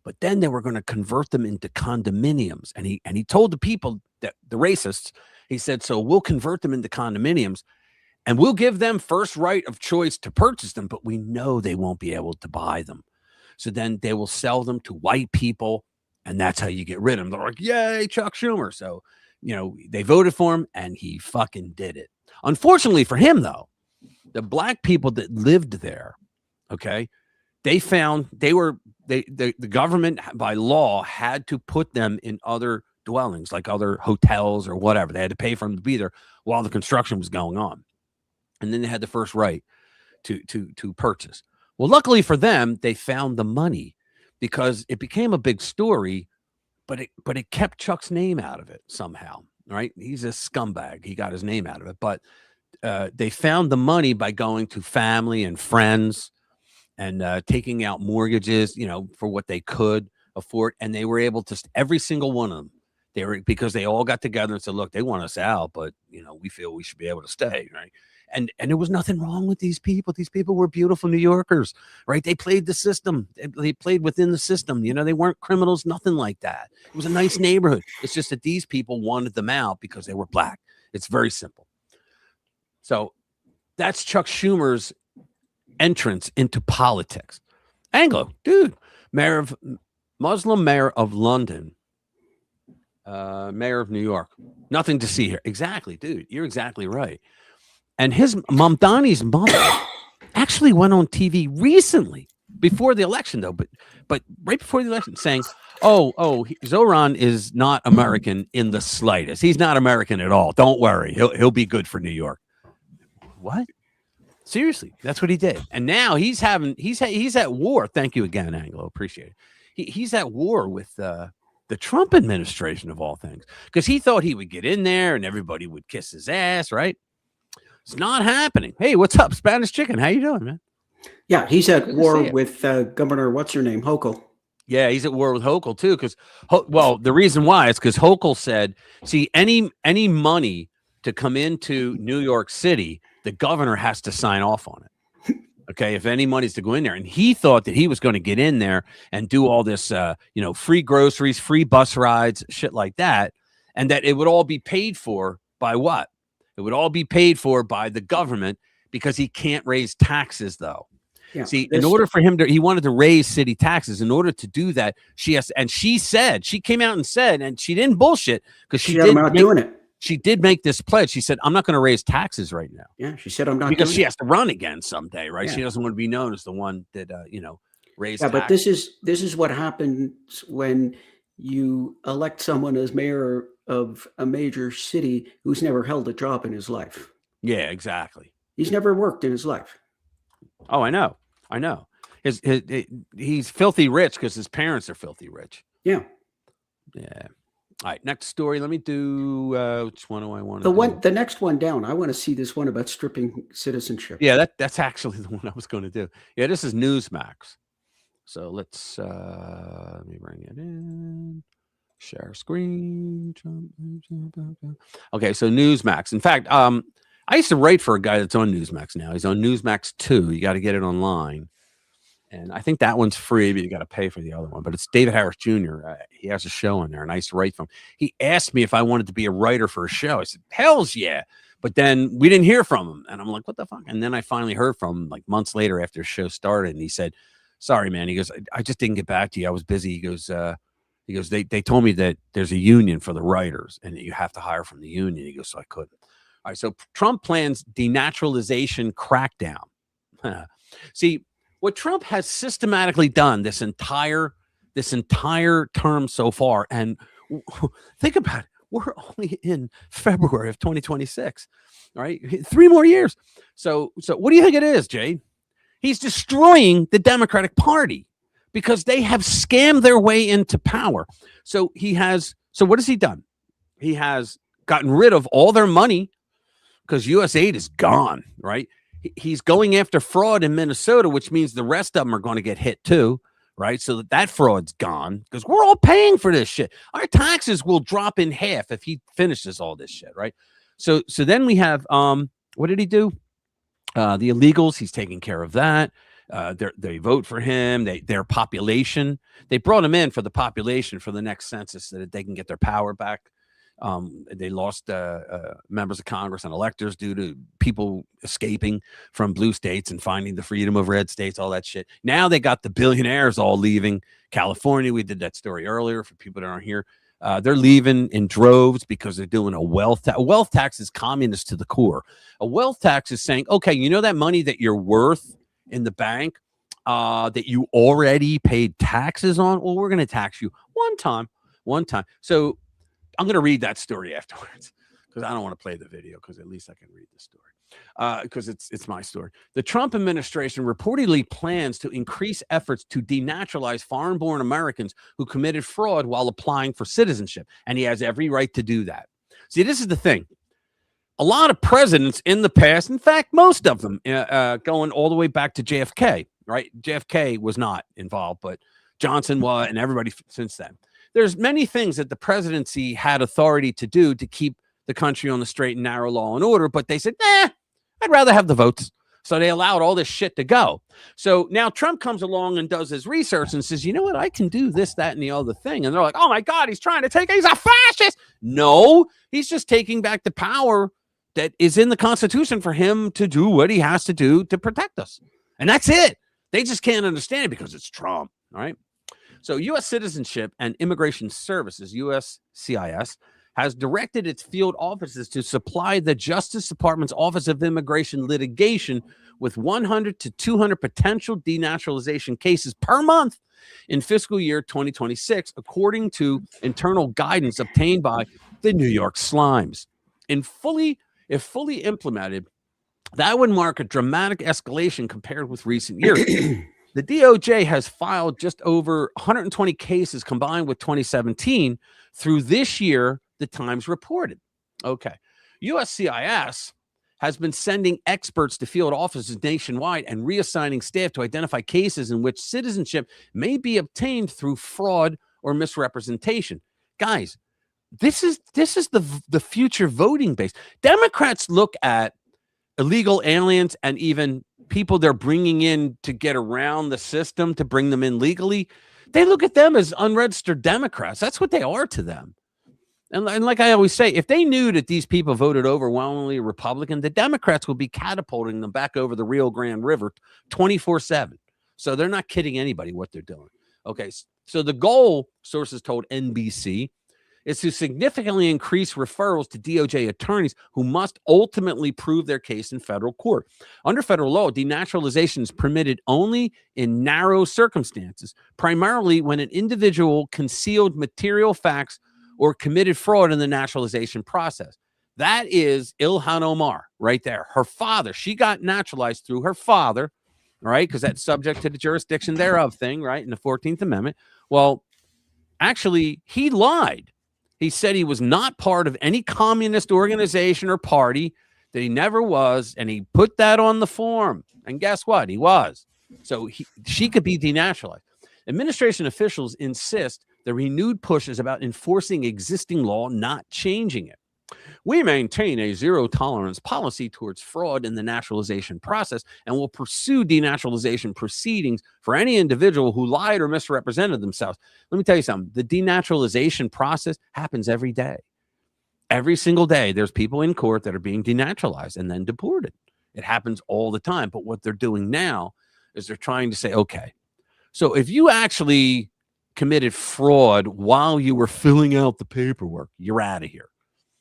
But then they were going to convert them into condominiums. And he told the people, that the racists, he said, so we'll convert them into condominiums and we'll give them first right of choice to purchase them, but we know they won't be able to buy them. So then they will sell them to white people, and that's how you get rid of them. They're like, yay, Chuck Schumer. So, they voted for him, and he fucking did it. Unfortunately for him, though, the black people that lived there, okay, they found the government by law had to put them in other dwellings, like other hotels or whatever. They had to pay for them to be there while the construction was going on. And then they had the first right to purchase. Well, luckily for them, they found the money because it became a big story, but it kept Chuck's name out of it somehow, right? He's a scumbag. He got his name out of it. But they found the money by going to family and friends and taking out mortgages, for what they could afford. And they were able to, every single one of them, because they all got together and said, look, they want us out, but, we feel we should be able to stay, right? And there was nothing wrong with these people. These people were beautiful New Yorkers, right? They played the system. They played within the system. They weren't criminals, nothing like that. It was a nice neighborhood. It's just that these people wanted them out because they were black. It's very simple. So that's Chuck Schumer's entrance into politics. Anglo, dude, Muslim mayor of London, mayor of New York. Nothing to see here. Exactly, dude. You're exactly right. And his Mamdani's mother actually went on TV recently, before the election, though, but right before the election, saying, Zoran is not American in the slightest. He's not American at all. Don't worry. He'll be good for New York. What? Seriously, that's what he did. And now he's at war. Thank you again, Anglo. Appreciate it. He's at war with the Trump administration, of all things, because he thought he would get in there and everybody would kiss his ass, right? It's not happening. Hey, what's up, Spanish Chicken? How you doing, man? Yeah, he's at war with Governor, what's her name, Hochul. Yeah, he's at war with Hochul too, because the reason why is because Hochul said, see, any money to come into New York City, the governor has to sign off on it. Okay, if any money's to go in there, and he thought that he was going to get in there and do all this, free groceries, free bus rides, shit like that, and that it would all be paid for by what? It would all be paid for by the government, because he can't raise taxes, though. Yeah, see, in order for him he wanted to raise city taxes. In order to do that, she came out and said, and she didn't bullshit, because she did make this pledge. She said, I'm not going to raise taxes right now. Yeah, she said, I'm not, because she has to run again someday, right? Yeah. She doesn't want to be known as the one that, raised taxes. But this is what happens when you elect someone as mayor of a major city who's never held a job in his life. Yeah, exactly. He's never worked in his life. Oh, I know. He's filthy rich because his parents are filthy rich. Yeah. Yeah. All right. Next story. Let me do. Which one do I want to do? The next one down. I want to see this one about stripping citizenship. Yeah, that's actually the one I was going to do. Yeah, this is Newsmax. So let's let me bring it in. Share screen. Okay, so Newsmax. In fact, I used to write for a guy that's on Newsmax now. He's on Newsmax 2. You got to get it online. And I think that one's free, but you got to pay for the other one. But it's David Harris Jr. He has a show in there, and I used to write for him. He asked me if I wanted to be a writer for a show. I said, hell's yeah. But then we didn't hear from him. And I'm like, what the fuck? And then I finally heard from him like months later after the show started. And he said, sorry, man. He goes, I just didn't get back to you. I was busy. He goes, they told me that there's a union for the writers and that you have to hire from the union. He goes, so I couldn't. All right, so Trump plans denaturalization crackdown. See, what Trump has systematically done this entire term so far, and think about it, we're only in February of 2026, all right? 3 more years. So what do you think it is, Jade? He's destroying the Democratic Party because they have scammed their way into power. So what has he done? He has gotten rid of all their money because U.S. aid is gone, right? He's going after fraud in Minnesota, which means the rest of them are going to get hit too, right? So that fraud's gone because we're all paying for this shit. Our taxes will drop in half if he finishes all this shit, right? So then we have, what did he do? The illegals, he's taking care of that. They vote for him. Their population, they brought him in for the population for the next census so that they can get their power back. They lost members of Congress and electors due to people escaping from blue states and finding the freedom of red states, all that shit. Now they got the billionaires all leaving California. We did that story earlier for people that aren't here. They're leaving in droves because they're doing a wealth tax. A wealth tax is communist to the core. A wealth tax is saying, okay, you know that money that you're worth in the bank that you already paid taxes on? Well, we're going to tax you one time. So I'm going to read that story afterwards because I don't want to play the video because at least I can read the story because it's my story. The Trump administration reportedly plans to increase efforts to denaturalize foreign-born Americans who committed fraud while applying for citizenship, and he has every right to do that. See, this is the thing. A lot of presidents in the past, in fact, most of them going all the way back to JFK, right? JFK was not involved, but Johnson was, and everybody since then. There's many things that the presidency had authority to do to keep the country on the straight and narrow law and order, but they said, I'd rather have the votes. So they allowed all this shit to go. So now Trump comes along and does his research and says, you know what? I can do this, that, and the other thing. And they're like, oh my God, he's a fascist. No, he's just taking back the power that is in the Constitution for him to do what he has to do to protect us. And that's it. They just can't understand it because it's Trump. All right. So U.S. Citizenship and Immigration Services, USCIS, has directed its field offices to supply the Justice Department's Office of Immigration Litigation with 100 to 200 potential denaturalization cases per month in fiscal year 2026, according to internal guidance obtained by the New York Slimes. If fully implemented, that would mark a dramatic escalation compared with recent years. The DOJ has filed just over 120 cases combined with 2017 through this year, the Times reported. Okay. USCIS has been sending experts to field offices nationwide and reassigning staff to identify cases in which citizenship may be obtained through fraud or misrepresentation. Guys, this is the future voting base. Democrats look at illegal aliens and even people they're bringing in to get around the system to bring them in legally. They look at them as unregistered Democrats. That's what they are to them. And like I always say, if they knew that these people voted overwhelmingly Republican, the Democrats would be catapulting them back over the Rio Grande River 24/7. So they're not kidding anybody what they're doing. Okay, so the goal, sources told NBC, is to significantly increase referrals to DOJ attorneys who must ultimately prove their case in federal court. Under federal law, denaturalization is permitted only in narrow circumstances, primarily when an individual concealed material facts or committed fraud in the naturalization process. That is Ilhan Omar right there. Her father, she got naturalized through her father, right? Because that's subject to the jurisdiction thereof thing, right? In the 14th Amendment. Well, actually, he lied. He said he was not part of any communist organization or party, that he never was, and he put that on the form. And guess what? He was. So she could be denaturalized. Administration officials insist the renewed push is about enforcing existing law, not changing it. We maintain a zero-tolerance policy towards fraud in the naturalization process and will pursue denaturalization proceedings for any individual who lied or misrepresented themselves. Let me tell you something. The denaturalization process happens every day. Every single day, there's people in court that are being denaturalized and then deported. It happens all the time. But what they're doing now is they're trying to say, okay, so if you actually committed fraud while you were filling out the paperwork, you're out of here.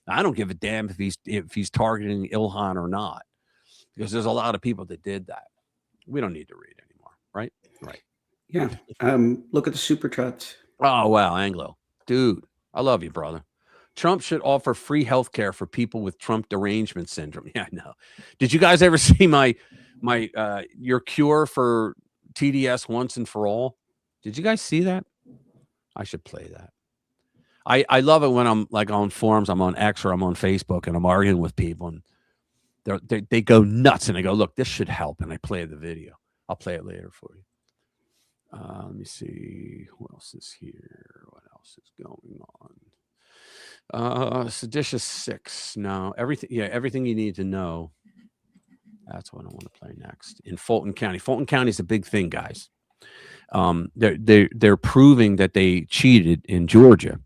I don't give a damn if he's targeting Ilhan or not, because there's a lot of people that did that. We don't need to read anymore, right? Right. Yeah. Look at the super chats. Oh, wow, Anglo. Dude, I love you, brother. Trump should offer free health care for people with Trump derangement syndrome. Yeah, I know. Did you guys ever see your cure for TDS once and for all? Did you guys see that? I should play that. I love it when I'm like on forums, I'm on X or I'm on Facebook, and I'm arguing with people, and they go nuts, and they go, look, this should help, and I play the video. I'll play it later for you. Let me see who else is here. What else is going on? Seditious 6. No, everything. Yeah, everything you need to know. That's what I want to play next. In Fulton County. Fulton County is a big thing, guys. They're proving that they cheated in Georgia,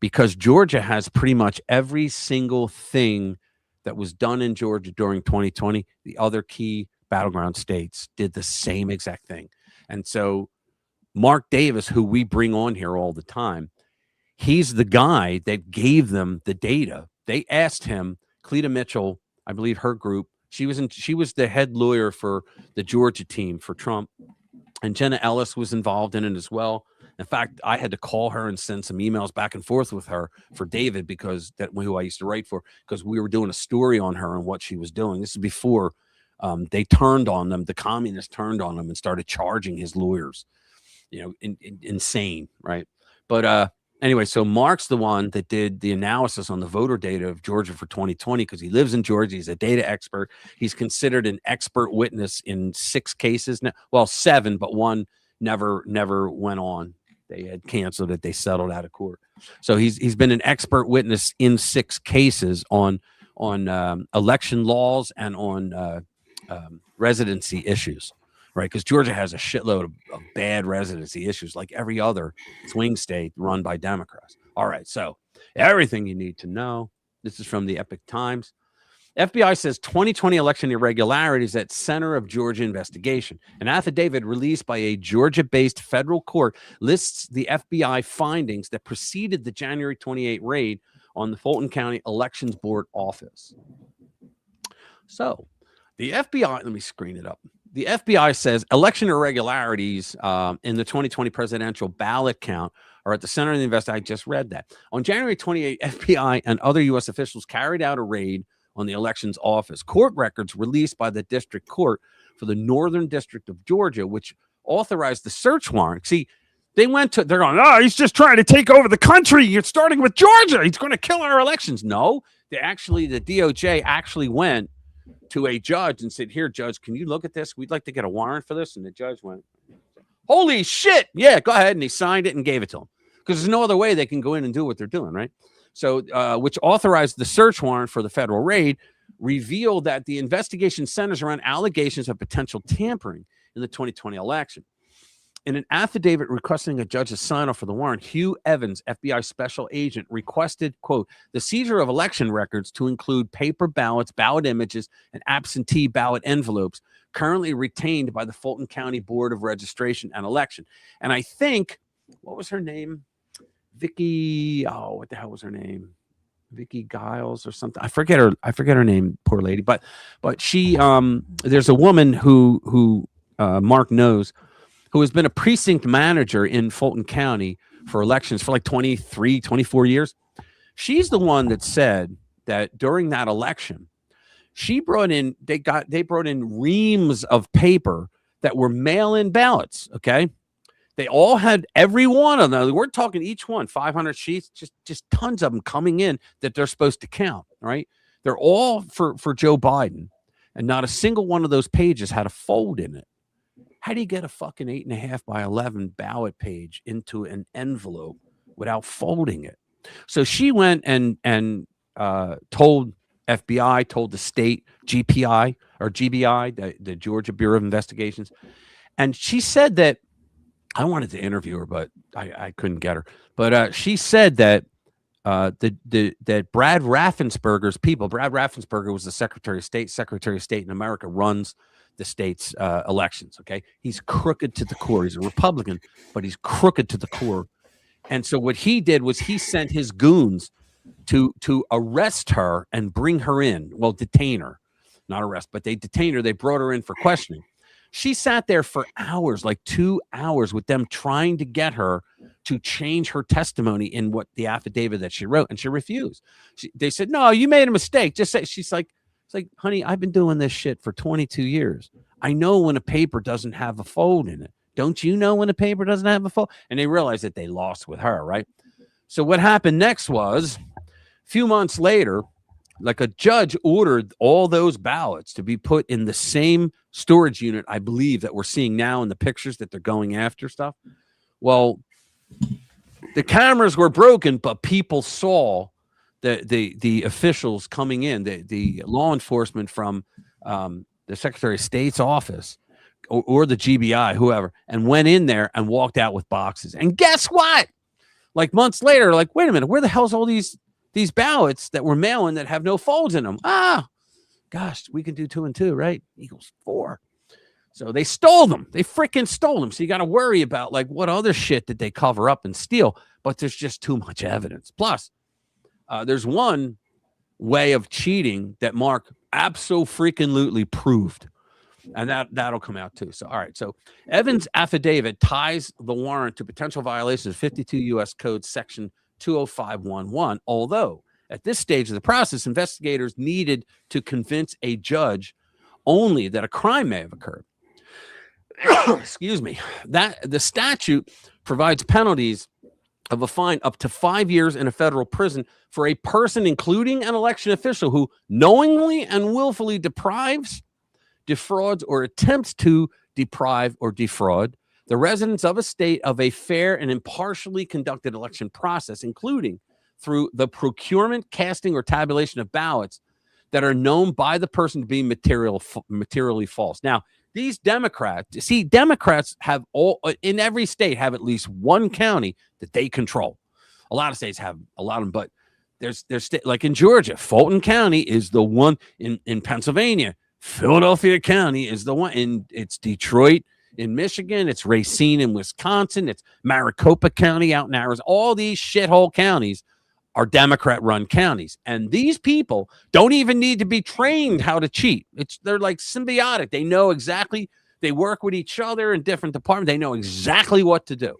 because Georgia has pretty much every single thing that was done in Georgia during 2020. The other key battleground states did the same exact thing. And so Mark Davis, who we bring on here all the time, he's the guy that gave them the data. They asked him, Cleta Mitchell, I believe her group, she was the head lawyer for the Georgia team for Trump, and Jenna Ellis was involved in it as well. In fact, I had to call her and send some emails back and forth with her for David, because who I used to write for, because we were doing a story on her and what she was doing. This is before they turned on them. The communists turned on them and started charging his lawyers. Insane, right? But anyway, so Mark's the one that did the analysis on the voter data of Georgia for 2020, because he lives in Georgia. He's a data expert. He's considered an expert witness in 6 cases now. Well, 7, but one never went on. They had canceled it. They settled out of court. So he's been an expert witness in 6 cases on election laws and on residency issues. Right, because Georgia has a shitload of bad residency issues, like every other swing state run by Democrats. All right, so everything you need to know. This is from the Epoch Times. FBI says 2020 election irregularities at center of Georgia investigation. An affidavit released by a Georgia-based federal court lists the FBI findings that preceded the January 28 raid on the Fulton County Elections Board office. So the FBI, let me screen it up. The FBI says election irregularities in the 2020 presidential ballot count are at the center of the investigation. I just read that. On January 28, FBI and other U.S. officials carried out a raid on the elections office. Court records released by the district court for the Northern District of Georgia, which authorized the search warrant. See, they're going, he's just trying to take over the country. You're starting with Georgia. He's going to kill our elections. No, the DOJ actually went to a judge and said, here, judge, can you look at this? We'd like to get a warrant for this. And the judge went, holy shit. Yeah, go ahead. And he signed it and gave it to him, because there's no other way they can go in and do what they're doing, right? So, which authorized the search warrant for the federal raid, revealed that the investigation centers around allegations of potential tampering in the 2020 election. In an affidavit requesting a judge's sign-off for the warrant, Hugh Evans, FBI special agent, requested, quote, the seizure of election records to include paper ballots, ballot images, and absentee ballot envelopes currently retained by the Fulton County Board of Registration and Election. And I think, what was her name? Vicky, what the hell was her name? Vicky Giles or something. I forget her name, poor lady. But she, there's a woman who Mark knows, who has been a precinct manager in Fulton County for elections for like 23, 24 years. She's the one that said that during that election, they brought in reams of paper that were mail-in ballots, okay? They all had every one of them. We're talking each one, 500 sheets, just tons of them coming in that they're supposed to count, right? They're all for Joe Biden, and not a single one of those pages had a fold in it. How do you get a fucking 8.5 by 11 ballot page into an envelope without folding it? So she went and told FBI, told the state GPI or GBI, the Georgia Bureau of Investigations, and she said that, I wanted to interview her, but I couldn't get her. But she said that that Brad Raffensperger's people, Brad Raffensperger was the Secretary of State in America, runs the state's elections. Okay, he's crooked to the core. He's a Republican, but he's crooked to the core. And so what he did was he sent his goons to arrest her and bring her in. Well, detain her, not arrest, but they detained her. They brought her in for questioning. She sat there for hours, like 2 hours, with them trying to get her to change her testimony in what the affidavit that she wrote, and she refused. They said, "No, you made a mistake. Just say." She's like, "It's like, honey, I've been doing this shit for 22 years. I know when a paper doesn't have a fold in it. Don't you know when a paper doesn't have a fold?" And they realized that they lost with her, right? So what happened next was, a few months later, like a judge ordered all those ballots to be put in the same storage unit, I believe, that we're seeing now in the pictures that they're going after stuff. Well, the cameras were broken, but people saw the officials coming in, the law enforcement from the Secretary of State's office or the GBI, whoever, and went in there and walked out with boxes. And guess what? Like months later, like, wait a minute, where the hell's all these ballots that we're mailing that have no folds in them? Ah, gosh, we can do 2 and 2, right? Equals 4. So they stole them. They freaking stole them. So you got to worry about like what other shit did they cover up and steal? But there's just too much evidence. Plus, there's one way of cheating that Mark abso-freaking-lutely proved. And that'll come out too. So, all right. So Evans' affidavit ties the warrant to potential violations of 52 U.S. Code Section 20511. Although at this stage of the process, investigators needed to convince a judge only that a crime may have occurred. Excuse me. That the statute provides penalties of a fine up to 5 years in a federal prison for a person, including an election official, who knowingly and willfully deprives, defrauds, or attempts to deprive or defraud the residents of a state of a fair and impartially conducted election process, including through the procurement, casting, or tabulation of ballots that are known by the person to be materially false. Now, these Democrats have in every state have at least one county that they control. A lot of states have a lot of them, but there's like in Georgia, Fulton County is the one. In Pennsylvania, Philadelphia County is the one. It's Detroit in Michigan. It's Racine in Wisconsin. It's Maricopa County out in Arizona. All these shithole counties are Democrat-run counties, and these people don't even need to be trained how to cheat. They're like symbiotic. They know exactly. They work with each other in different departments. They know exactly what to do.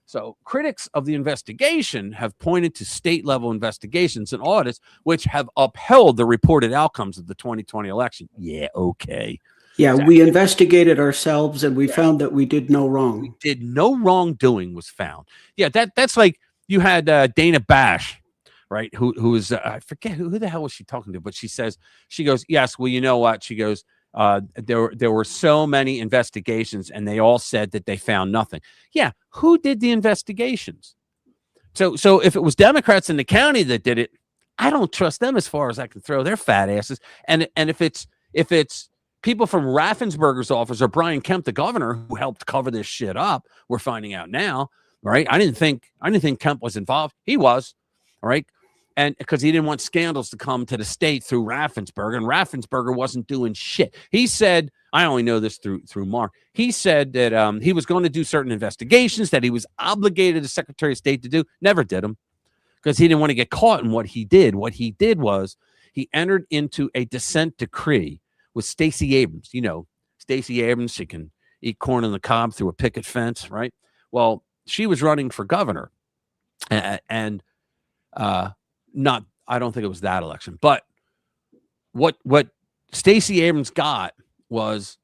So critics of the investigation have pointed to state-level investigations and audits which have upheld the reported outcomes of the 2020 election. Yeah, okay. Yeah, Exactly. we investigated ourselves and we found that we did no wrong. No wrongdoing was found. Yeah, that's like you had Dana Bash, right? Who was I forget who the hell was she talking to, but she goes, yes, well, you know what? She goes, there were so many investigations and they all said that they found nothing. Yeah, who did the investigations? So if it was Democrats in the county that did it, I don't trust them as far as I can throw their fat asses. And if it's people from Raffensperger's office or Brian Kemp, the governor, who helped cover this shit up, we're finding out now, right? I didn't think Kemp was involved. He was, all right. And because he didn't want scandals to come to the state through Raffensperger, and Raffensperger wasn't doing shit. He said, I only know this through Mark. He said that he was going to do certain investigations that he was obligated as Secretary of State to do. Never did them because he didn't want to get caught in what he did. What he did was he entered into a dissent decree with Stacey Abrams. You know, Stacey Abrams, she can eat corn on the cob through a picket fence, right? Well, she was running for governor, and I don't think it was that election, but what Stacey Abrams got was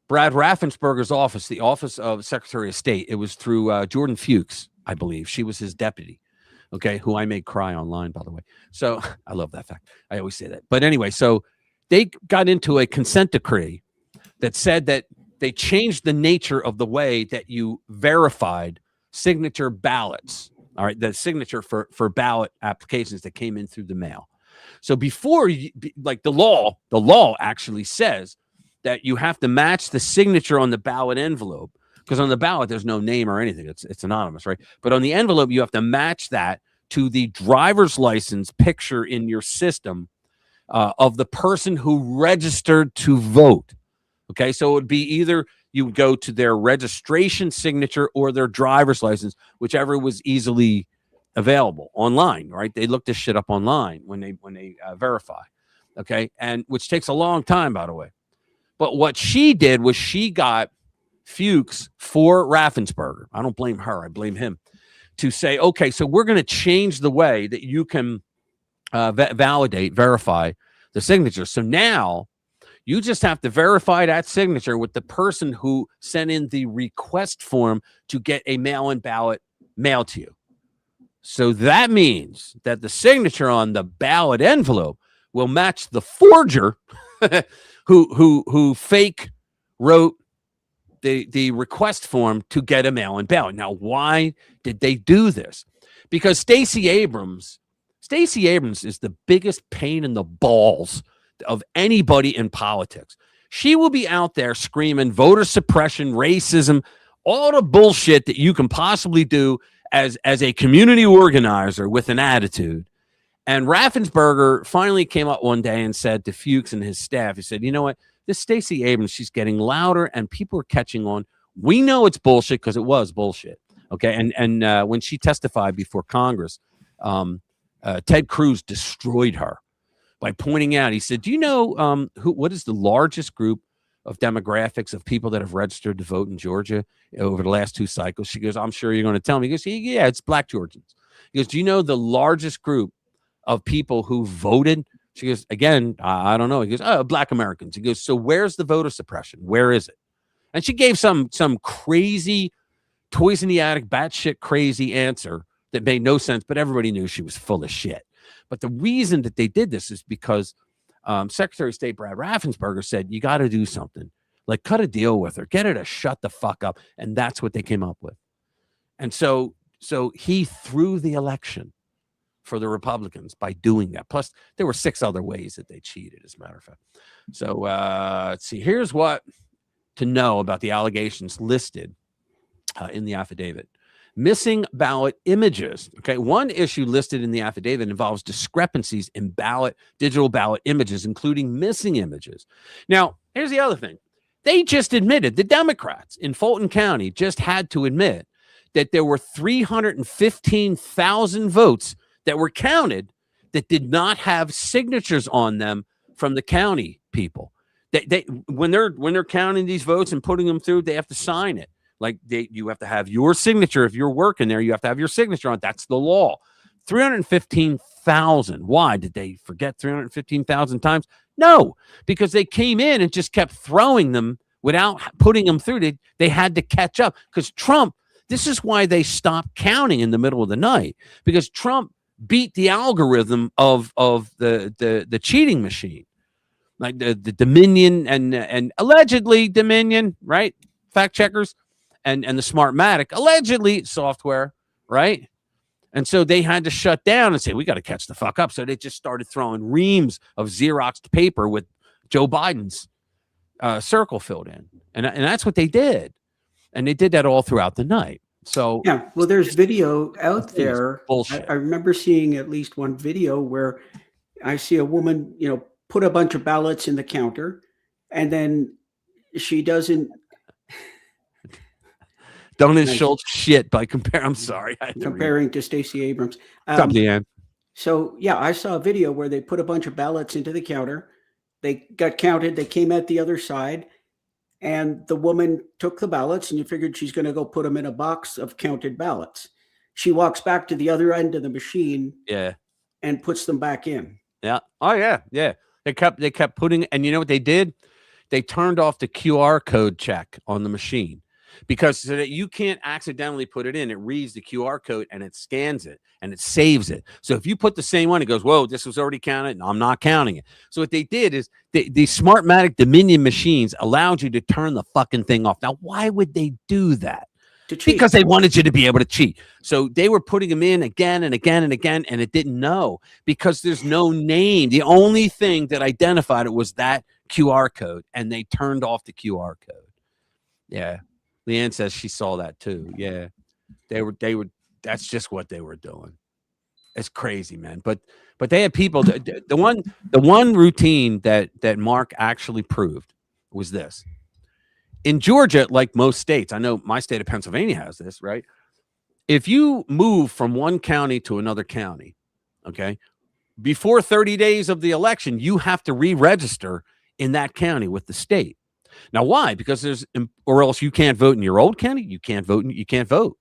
Brad Raffensperger's office, the office of Secretary of State. It was through Jordan Fuchs, I believe. She was his deputy, okay, who I made cry online, by the way. So I love that fact. I always say that. But anyway, so they got into a consent decree that said that they changed the nature of the way that you verified signature ballots. All right, the signature for ballot applications that came in through the mail. So before, like the law actually says that you have to match the signature on the ballot envelope, because on the ballot there's no name or anything. It's anonymous, right? But on the envelope you have to match that to the driver's license picture in your system of the person who registered to vote. Okay, so it would be either you would go to their registration signature or their driver's license, whichever was easily available online, right? They look this shit up online when they verify, okay? And which takes a long time, by the way. But what she did was she got Fuchs for Raffensperger. I don't blame her. I blame him to say, okay, so we're going to change the way that you can verify the signature. So now you just have to verify that signature with the person who sent in the request form to get a mail-in ballot mailed to you. So that means that the signature on the ballot envelope will match the forger who fake wrote the request form to get a mail-in ballot. Now, why did they do this? Because Stacey Abrams is the biggest pain in the balls of anybody in politics. She will be out there screaming voter suppression, racism, all the bullshit that you can possibly do as a community organizer with an attitude. And Raffensperger finally came up one day and said to Fuchs and his staff, he said, you know what? This Stacey Abrams, she's getting louder and people are catching on. We know it's bullshit because it was bullshit. Okay. And when she testified before Congress, Ted Cruz destroyed her by pointing out, he said, do you know what is the largest group of demographics of people that have registered to vote in Georgia over the last 2 cycles? She goes, I'm sure you're going to tell me. He goes, yeah, it's Black Georgians. He goes, do you know the largest group of people who voted? She goes, again, I don't know. He goes, oh, Black Americans. He goes, so where's the voter suppression? Where is it? And she gave some crazy toys in the attic, batshit crazy answer that made no sense, but everybody knew she was full of shit. But the reason that they did this is because Secretary of State Brad Raffensperger said, you got to do something. Like, cut a deal with her. Get her to shut the fuck up. And that's what they came up with. And so he threw the election for the Republicans by doing that. Plus, there were 6 other ways that they cheated, as a matter of fact. So let's see. Here's what to know about the allegations listed in the affidavit. Missing ballot images. Okay, one issue listed in the affidavit involves discrepancies in digital ballot images, including missing images. Now, here's the other thing. They just admitted, the Democrats in Fulton County just had to admit that there were 315,000 votes that were counted that did not have signatures on them from the county people. They when they're counting these votes and putting them through, they have to sign it. Like you have to have your signature. If you're working there, you have to have your signature on it. That's the law. 315,000. Why? Did they forget 315,000 times? No, because they came in and just kept throwing them without putting them through. They had to catch up because Trump, this is why they stopped counting in the middle of the night, because Trump beat the algorithm of the cheating machine, like the Dominion and allegedly Dominion, right? Fact checkers. And the Smartmatic, allegedly software, right? And so they had to shut down and say, we got to catch the fuck up. So they just started throwing reams of Xeroxed paper with Joe Biden's circle filled in. And that's what they did. And they did that all throughout the night. So yeah, well, there's video out there. Bullshit. I remember seeing at least one video where I see a woman, put a bunch of ballots in the counter, and then she doesn't. Don't insult shit by comparing. I'm sorry. Comparing to Stacey Abrams. Stop the end. So, yeah, I saw a video where they put a bunch of ballots into the counter. They got counted. They came at the other side. And the woman took the ballots, and you figured she's going to go put them in a box of counted ballots. She walks back to the other end of the machine. Yeah. And puts them back in. Yeah. Oh, yeah. Yeah. They kept putting, and you know what they did? They turned off the QR code check on the machine. Because so that you can't accidentally put it in, it reads the QR code and it scans it and it saves it. So if you put the same one, it goes, whoa, this was already counted. No, I'm not counting it. So what they did is the Smartmatic Dominion machines allowed you to turn the fucking thing off. Now, why would they do that? Because they wanted you to be able to cheat. So they were putting them in again and again and again, and it didn't know because there's no name. The only thing that identified it was that QR code, and they turned off the QR code. Yeah. Leanne says she saw that too. Yeah, they were. That's just what they were doing. It's crazy, man. But they had people. The one routine that Mark actually proved was this. In Georgia, like most states, I know my state of Pennsylvania has this, right? If you move from one county to another county, okay, before 30 days of the election, you have to re-register in that county with the state. Now, why? Because or else you can't vote in your old county. You can't vote. You can't vote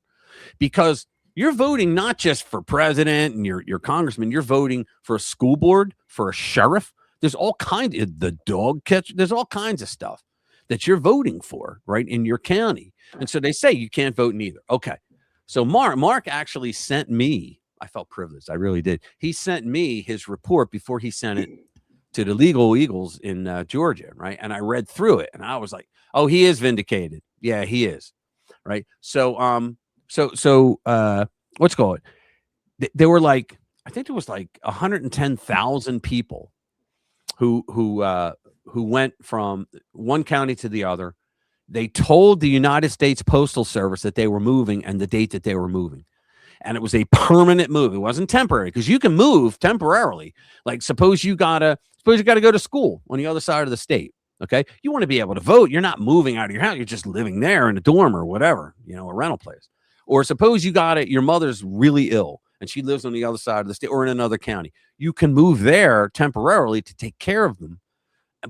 because you're voting not just for president and your congressman. You're voting for a school board, for a sheriff. There's all kinds of the dog catcher. There's all kinds of stuff that you're voting for, right, in your county. And so they say you can't vote in either. Okay. So Mark actually sent me. I felt privileged. I really did. He sent me his report before he sent it to the legal eagles in Georgia, right? And I read through it, and I was like, "Oh, he is vindicated. Yeah, he is." Right. So, what's called? There were like, I think there was like 110,000 people who went from one county to the other. They told the United States Postal Service that they were moving and the date that they were moving. And it was a permanent move. It wasn't temporary, because you can move temporarily. Like suppose you gotta go to school on the other side of the state. Okay. You want to be able to vote. You're not moving out of your house. You're just living there in a dorm or whatever, a rental place. Or suppose you got it, your mother's really ill and she lives on the other side of the state or in another county. You can move there temporarily to take care of them,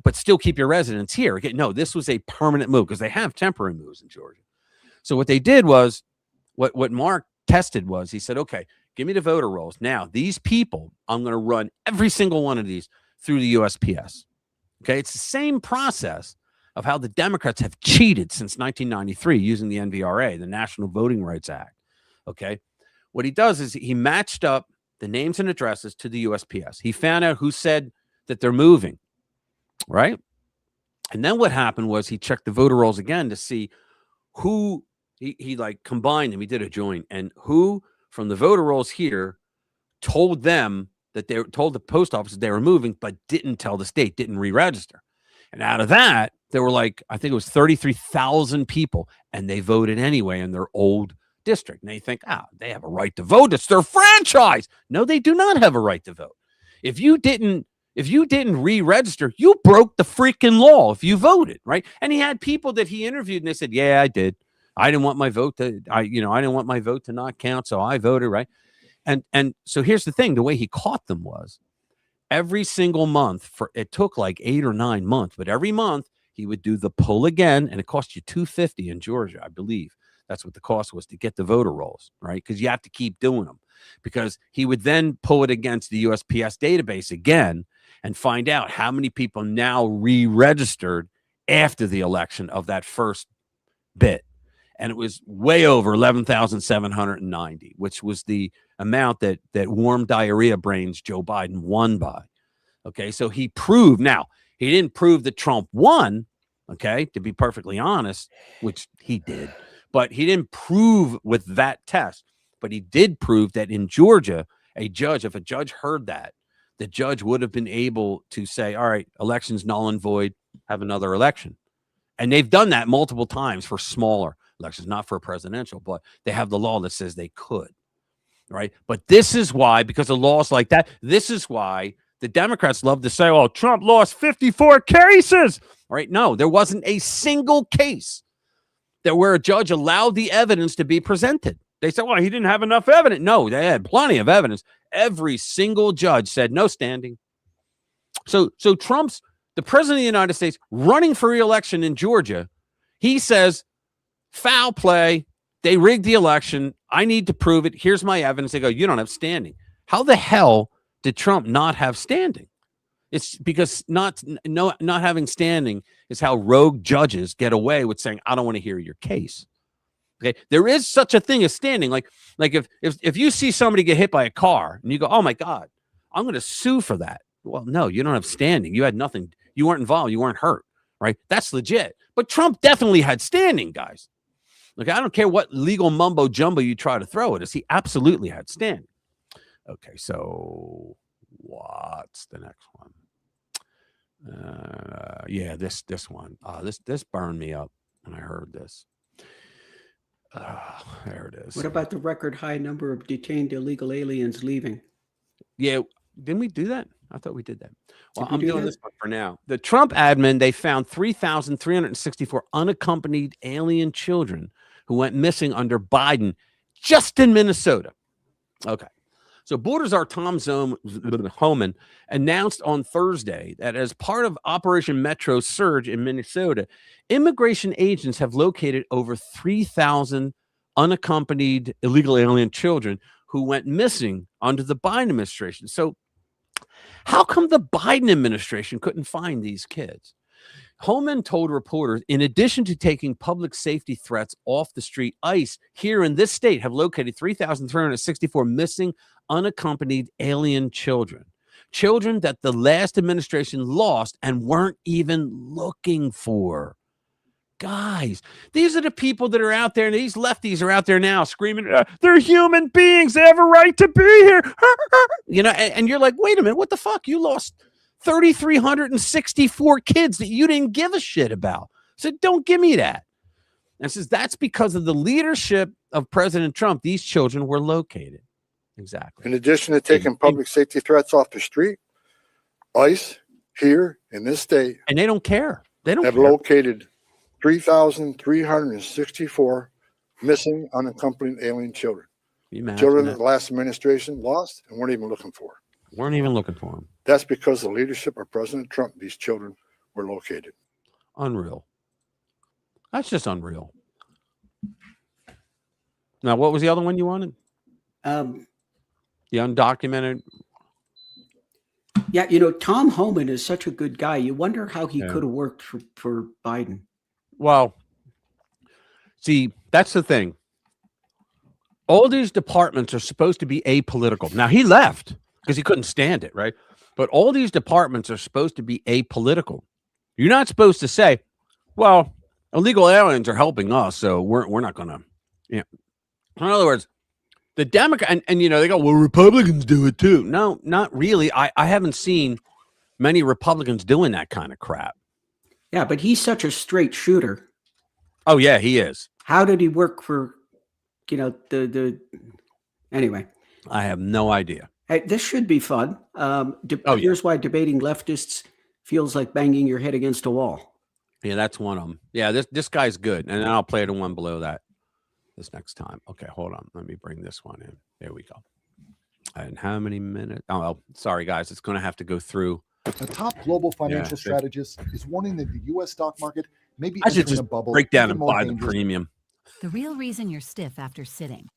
but still keep your residence here. Okay, no, this was a permanent move, because they have temporary moves in Georgia. So what they did was, what Mark tested was, he said, okay, give me the voter rolls. Now, these people, I'm going to run every single one of these through the USPS. Okay, it's the same process of how the Democrats have cheated since 1993 using the NVRA, the National Voting Rights Act. Okay, what he does is he matched up the names and addresses to the USPS. He found out who said that they're moving, right? And then what happened was he checked the voter rolls again to see who he like combined them. He did a joint, and who from the voter rolls here told them that they told the post office that they were moving, but didn't tell the state, didn't re-register. And out of that, there were like, I think it was 33,000 people, and they voted anyway in their old district. And they think, they have a right to vote. It's their franchise. No, they do not have a right to vote. If you didn't re-register, you broke the freaking law if you voted, right? And he had people that he interviewed, and they said, yeah, I did. I didn't want my vote to, I didn't want my vote to not count, so I voted, right? And so here's the thing, the way he caught them was every single month it took like 8 or 9 months, but every month he would do the pull again, and it cost you $250 in Georgia, I believe. That's what the cost was to get the voter rolls, right? Because you have to keep doing them, because he would then pull it against the USPS database again and find out how many people now re-registered after the election of that first bit. And it was way over 11,790, which was the amount that warm diarrhea brains Joe Biden won by. Okay, so he proved. Now, he didn't prove that Trump won, okay, to be perfectly honest, which he did. But he didn't prove with that test. But he did prove that in Georgia, if a judge heard that, the judge would have been able to say, all right, election's null and void, have another election. And they've done that multiple times for smaller elections, not for a presidential, but they have the law that says they could, right? But this is why, because of laws like that, this is why the Democrats love to say, oh, Trump lost 54 cases, right? No, there wasn't a single case where a judge allowed the evidence to be presented. They said, well, he didn't have enough evidence. No, they had plenty of evidence. Every single judge said no standing. So Trump's the president of the United States running for re-election in Georgia. He says, foul play. They rigged the election. I need to prove it. Here's my evidence. They go, you don't have standing. How the hell did Trump not have standing? It's because not having standing is how rogue judges get away with saying, I don't want to hear your case. Okay, there is such a thing as standing. Like if you see somebody get hit by a car and you go, oh my God, I'm going to sue for that. Well, no, you don't have standing. You had nothing. You weren't involved. You weren't hurt, right? That's legit. But Trump definitely had standing, guys. Look, I don't care what legal mumbo jumbo you try to throw at us. He absolutely had standing. Okay, so what's the next one? Yeah, this one. This burned me up when I heard this. There it is. What about the record high number of detained illegal aliens leaving? Yeah, didn't we do that? I thought we did that. Well, I'm doing this one for now. The Trump admin, they found 3,364 unaccompanied alien children who went missing under Biden just in Minnesota. Okay. So Border Czar Tom Homan announced on Thursday that as part of Operation Metro Surge in Minnesota, immigration agents have located over 3,000 unaccompanied illegal alien children who went missing under the Biden administration. So how come the Biden administration couldn't find these kids? Homan told reporters, in addition to taking public safety threats off the street, ICE here in this state have located 3,364 missing unaccompanied alien children. Children that the last administration lost and weren't even looking for. Guys, these are the people that are out there, and these lefties are out there now screaming, they're human beings. They have a right to be here. And you're like, wait a minute, what the fuck? You lost 3,364 kids that you didn't give a shit about. So don't give me that. And says that's because of the leadership of President Trump. These children were located. Exactly. In addition to taking public safety threats off the street, ICE here in this state, and they don't care. They don't have care. located 3,364 missing unaccompanied alien children. Children that the last administration lost and weren't even looking for. Weren't even looking for them. That's because of the leadership of President Trump. These children were located. Unreal. That's just unreal. Now, what was the other one you wanted? The undocumented. Yeah, Tom Homan is such a good guy. You wonder how he could have worked for Biden. Well, see, that's the thing. All these departments are supposed to be apolitical. Now, he left because he couldn't stand it, right? But all these departments are supposed to be apolitical. You're not supposed to say, well, illegal aliens are helping us, so we're not going to. In other words, the Democrat, and they go, well, Republicans do it too. No, not really. I haven't seen many Republicans doing that kind of crap. Yeah, but he's such a straight shooter. Oh, yeah, he is. How did he work for, anyway. I have no idea. Hey, this should be fun. Here's why debating leftists feels like banging your head against a wall. Yeah, that's one of them. Yeah, this guy's good. And then I'll play the one below that this next time. Okay, hold on. Let me bring this one in. There we go. And how many minutes? Oh, sorry, guys. It's going to have to go through. A top global financial strategist is warning that the U.S. stock market may be I should entering just a bubble. break down even and more buy the dangerous. premium. The real reason you're stiff after sitting.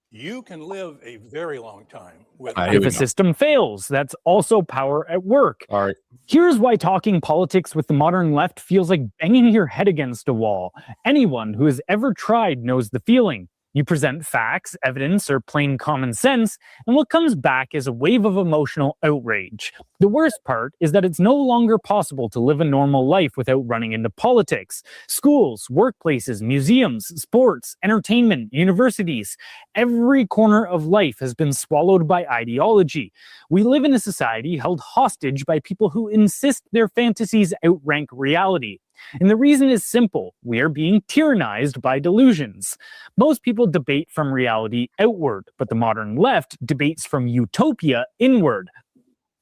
You can live a very long time with If a system fails, that's also power at work. All right. Here's why talking politics with the modern left feels like banging your head against a wall. Anyone who has ever tried knows the feeling. You present facts, evidence, or plain common sense, and what comes back is a wave of emotional outrage. The worst part is that it's no longer possible to live a normal life without running into politics. Schools, workplaces, museums, sports, entertainment, universities. Every corner of life has been swallowed by ideology. We live in a society held hostage by people who insist their fantasies outrank reality. And the reason is simple. We are being tyrannized by delusions. Most people debate from reality outward, but the modern left debates from utopia inward.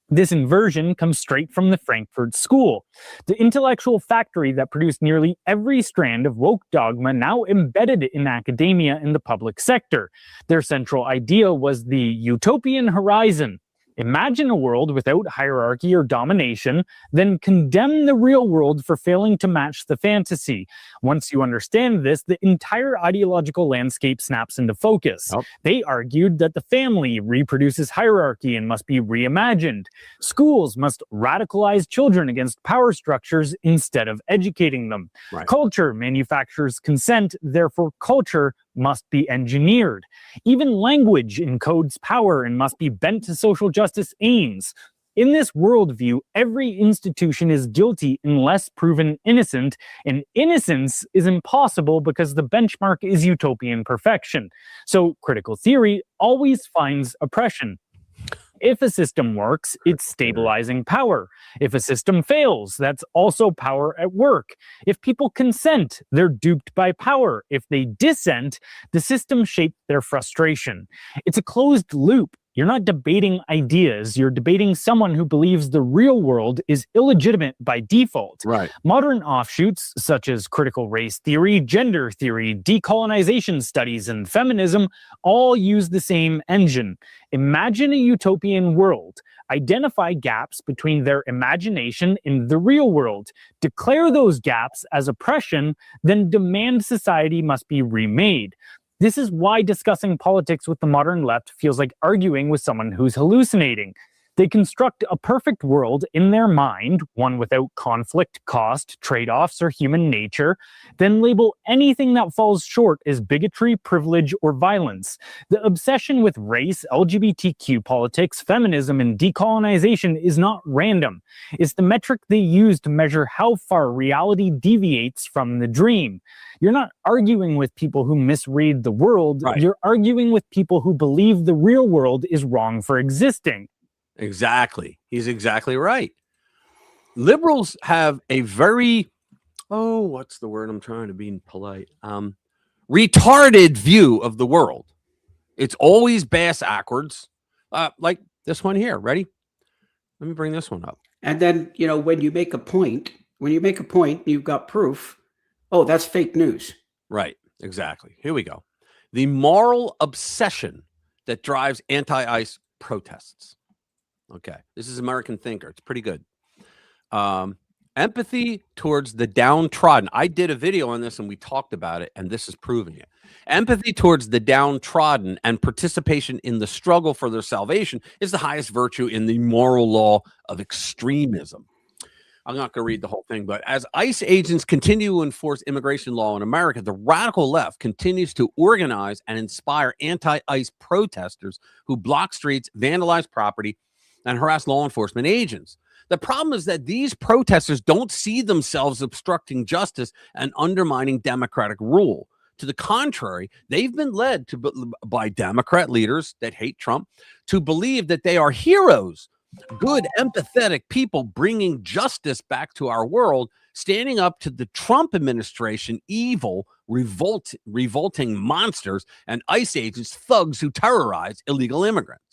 This inversion comes straight from the Frankfurt School, the intellectual factory that produced nearly every strand of woke dogma now embedded in academia and the public sector. Their central idea was the utopian horizon. Imagine a world without hierarchy or domination, then condemn the real world for failing to match the fantasy. Once you understand this, the entire ideological landscape snaps into focus. They argued that the family reproduces hierarchy and must be reimagined. Schools must radicalize children against power structures instead of educating them. Right. Culture manufactures consent, therefore culture must be engineered. Even language encodes power and must be bent to social justice aims. In this worldview, every institution is guilty unless proven innocent, and innocence is impossible because the benchmark is utopian perfection. So critical theory always finds oppression. If a system works, it's stabilizing power. If a system fails, that's also power at work. If people consent, they're duped by power. If they dissent, the system shaped their frustration. It's a closed loop. You're not debating ideas. You're debating someone who believes the real world is illegitimate by default. Right. Modern offshoots, such as critical race theory, gender theory, decolonization studies, and feminism, all use the same engine. Imagine a utopian world. Identify gaps between their imagination and the real world. Declare those gaps as oppression, then demand society must be remade. This is why discussing politics with the modern left feels like arguing with someone who's hallucinating. They construct a perfect world in their mind, one without conflict, cost, trade-offs, or human nature, then label anything that falls short as bigotry, privilege, or violence. The obsession with race, LGBTQ politics, feminism, and decolonization is not random. It's the metric they use to measure how far reality deviates from the dream. You're not arguing with people who misread the world. Right. You're arguing with people who believe the real world is wrong for existing. Exactly. He's exactly right. Liberals have a very, what's the word? I'm trying to be polite. Retarded view of the world. It's always bass backwards. Like this one here. Ready? Let me bring this one up. And then, when you make a point, you've got proof. Oh, that's fake news. Right. Exactly. Here we go. The moral obsession that drives anti-ICE protests. Okay. This is American Thinker. It's pretty good. Empathy towards the downtrodden. I did a video on this and we talked about it, and this is proving it. Empathy towards the downtrodden and participation in the struggle for their salvation is the highest virtue in the moral law of extremism. I'm not going to read the whole thing, but as ICE agents continue to enforce immigration law in America, the radical left continues to organize and inspire anti-ICE protesters who block streets, vandalize property, and harass law enforcement agents. The problem is that these protesters don't see themselves obstructing justice and undermining democratic rule. To the contrary, they've been led by Democrat leaders that hate Trump to believe that they are heroes, good, empathetic people bringing justice back to our world, standing up to the Trump administration, evil, revolting monsters, and ICE agents, thugs who terrorize illegal immigrants.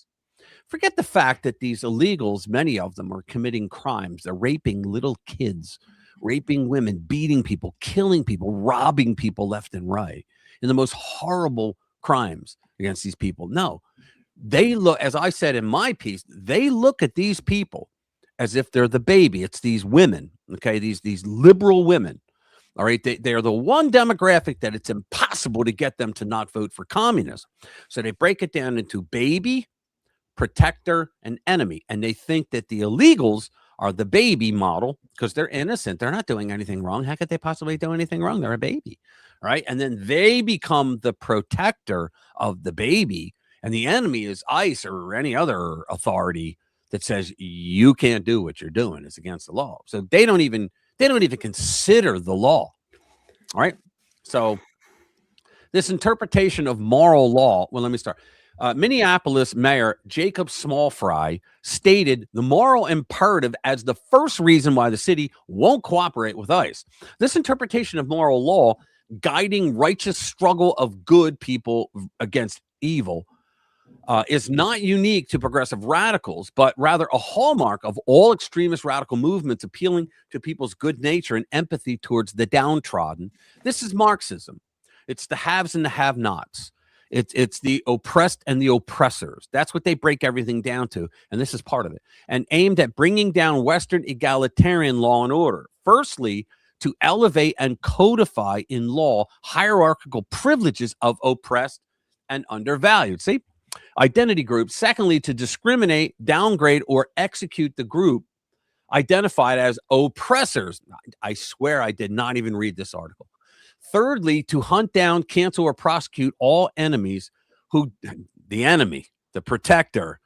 Forget the fact that these illegals, many of them, are committing crimes. They're raping little kids, raping women, beating people, killing people, robbing people left and right, in the most horrible crimes against these people. No, they look, as I said in my piece, they look at these people as if they're the baby. It's these women, okay, these liberal women. All right, they are the one demographic that it's impossible to get them to not vote for communism. So they break it down into baby, protector, and enemy. And they think that the illegals are the baby model because they're innocent. They're not doing anything wrong. How could they possibly do anything wrong? They're a baby, right? And then they become the protector of the baby, and the enemy is ICE or any other authority that says you can't do what you're doing. It's against the law. So they don't even consider the law. All right. So this interpretation of moral law, well, let me start. Minneapolis Mayor Jacob Smallfry stated the moral imperative as the first reason why the city won't cooperate with ICE. This interpretation of moral law, guiding righteous struggle of good people against evil, is not unique to progressive radicals, but rather a hallmark of all extremist radical movements appealing to people's good nature and empathy towards the downtrodden. This is Marxism. It's the haves and the have-nots. It's the oppressed and the oppressors. That's what they break everything down to, and this is part of it. And aimed at bringing down Western egalitarian law and order. Firstly, to elevate and codify in law hierarchical privileges of oppressed and undervalued. See? Identity groups. Secondly, to discriminate, downgrade, or execute the group identified as oppressors. I swear I did not even read this article. Thirdly, to hunt down, cancel, or prosecute all enemies the enemy, the protector,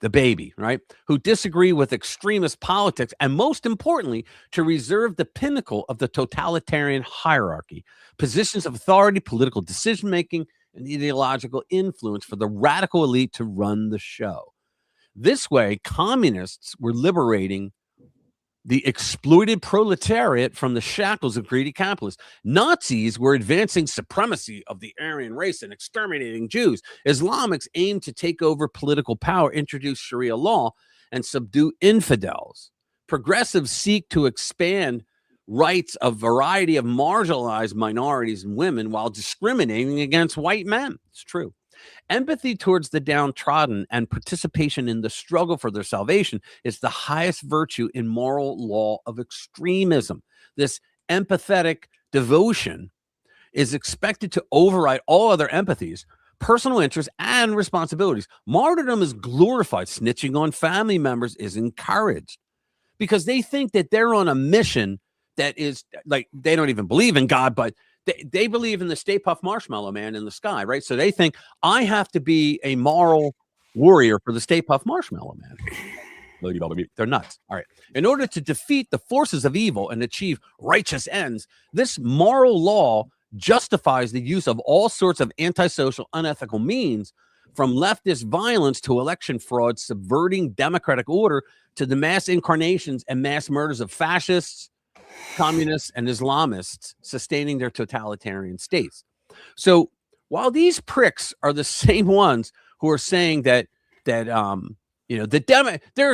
the baby, right? Who disagree with extremist politics. And most importantly, to reserve the pinnacle of the totalitarian hierarchy, positions of authority, political decision-making, and ideological influence for the radical elite to run the show. This way, communists were liberating the exploited proletariat from the shackles of greedy capitalists. Nazis were advancing supremacy of the Aryan race and exterminating Jews. Islamics aimed to take over political power, introduce Sharia law, and subdue infidels. Progressives seek to expand rights of a variety of marginalized minorities and women while discriminating against white men. It's true. Empathy towards the downtrodden and participation in the struggle for their salvation is the highest virtue in moral law of extremism. This empathetic devotion is expected to override all other empathies, personal interests, and responsibilities. Martyrdom is glorified. Snitching on family members is encouraged because they think that they're on a mission that is like, they don't even believe in God, but they believe in the Stay Puft Marshmallow Man in the sky, right? So they think I have to be a moral warrior for the Stay Puft Marshmallow Man. They're nuts. All right. In order to defeat the forces of evil and achieve righteous ends, this moral law justifies the use of all sorts of antisocial, unethical means, from leftist violence to election fraud, subverting democratic order, to the mass incarnations and mass murders of fascists, communists, and Islamists sustaining their totalitarian states. So while these pricks are the same ones who are saying that they're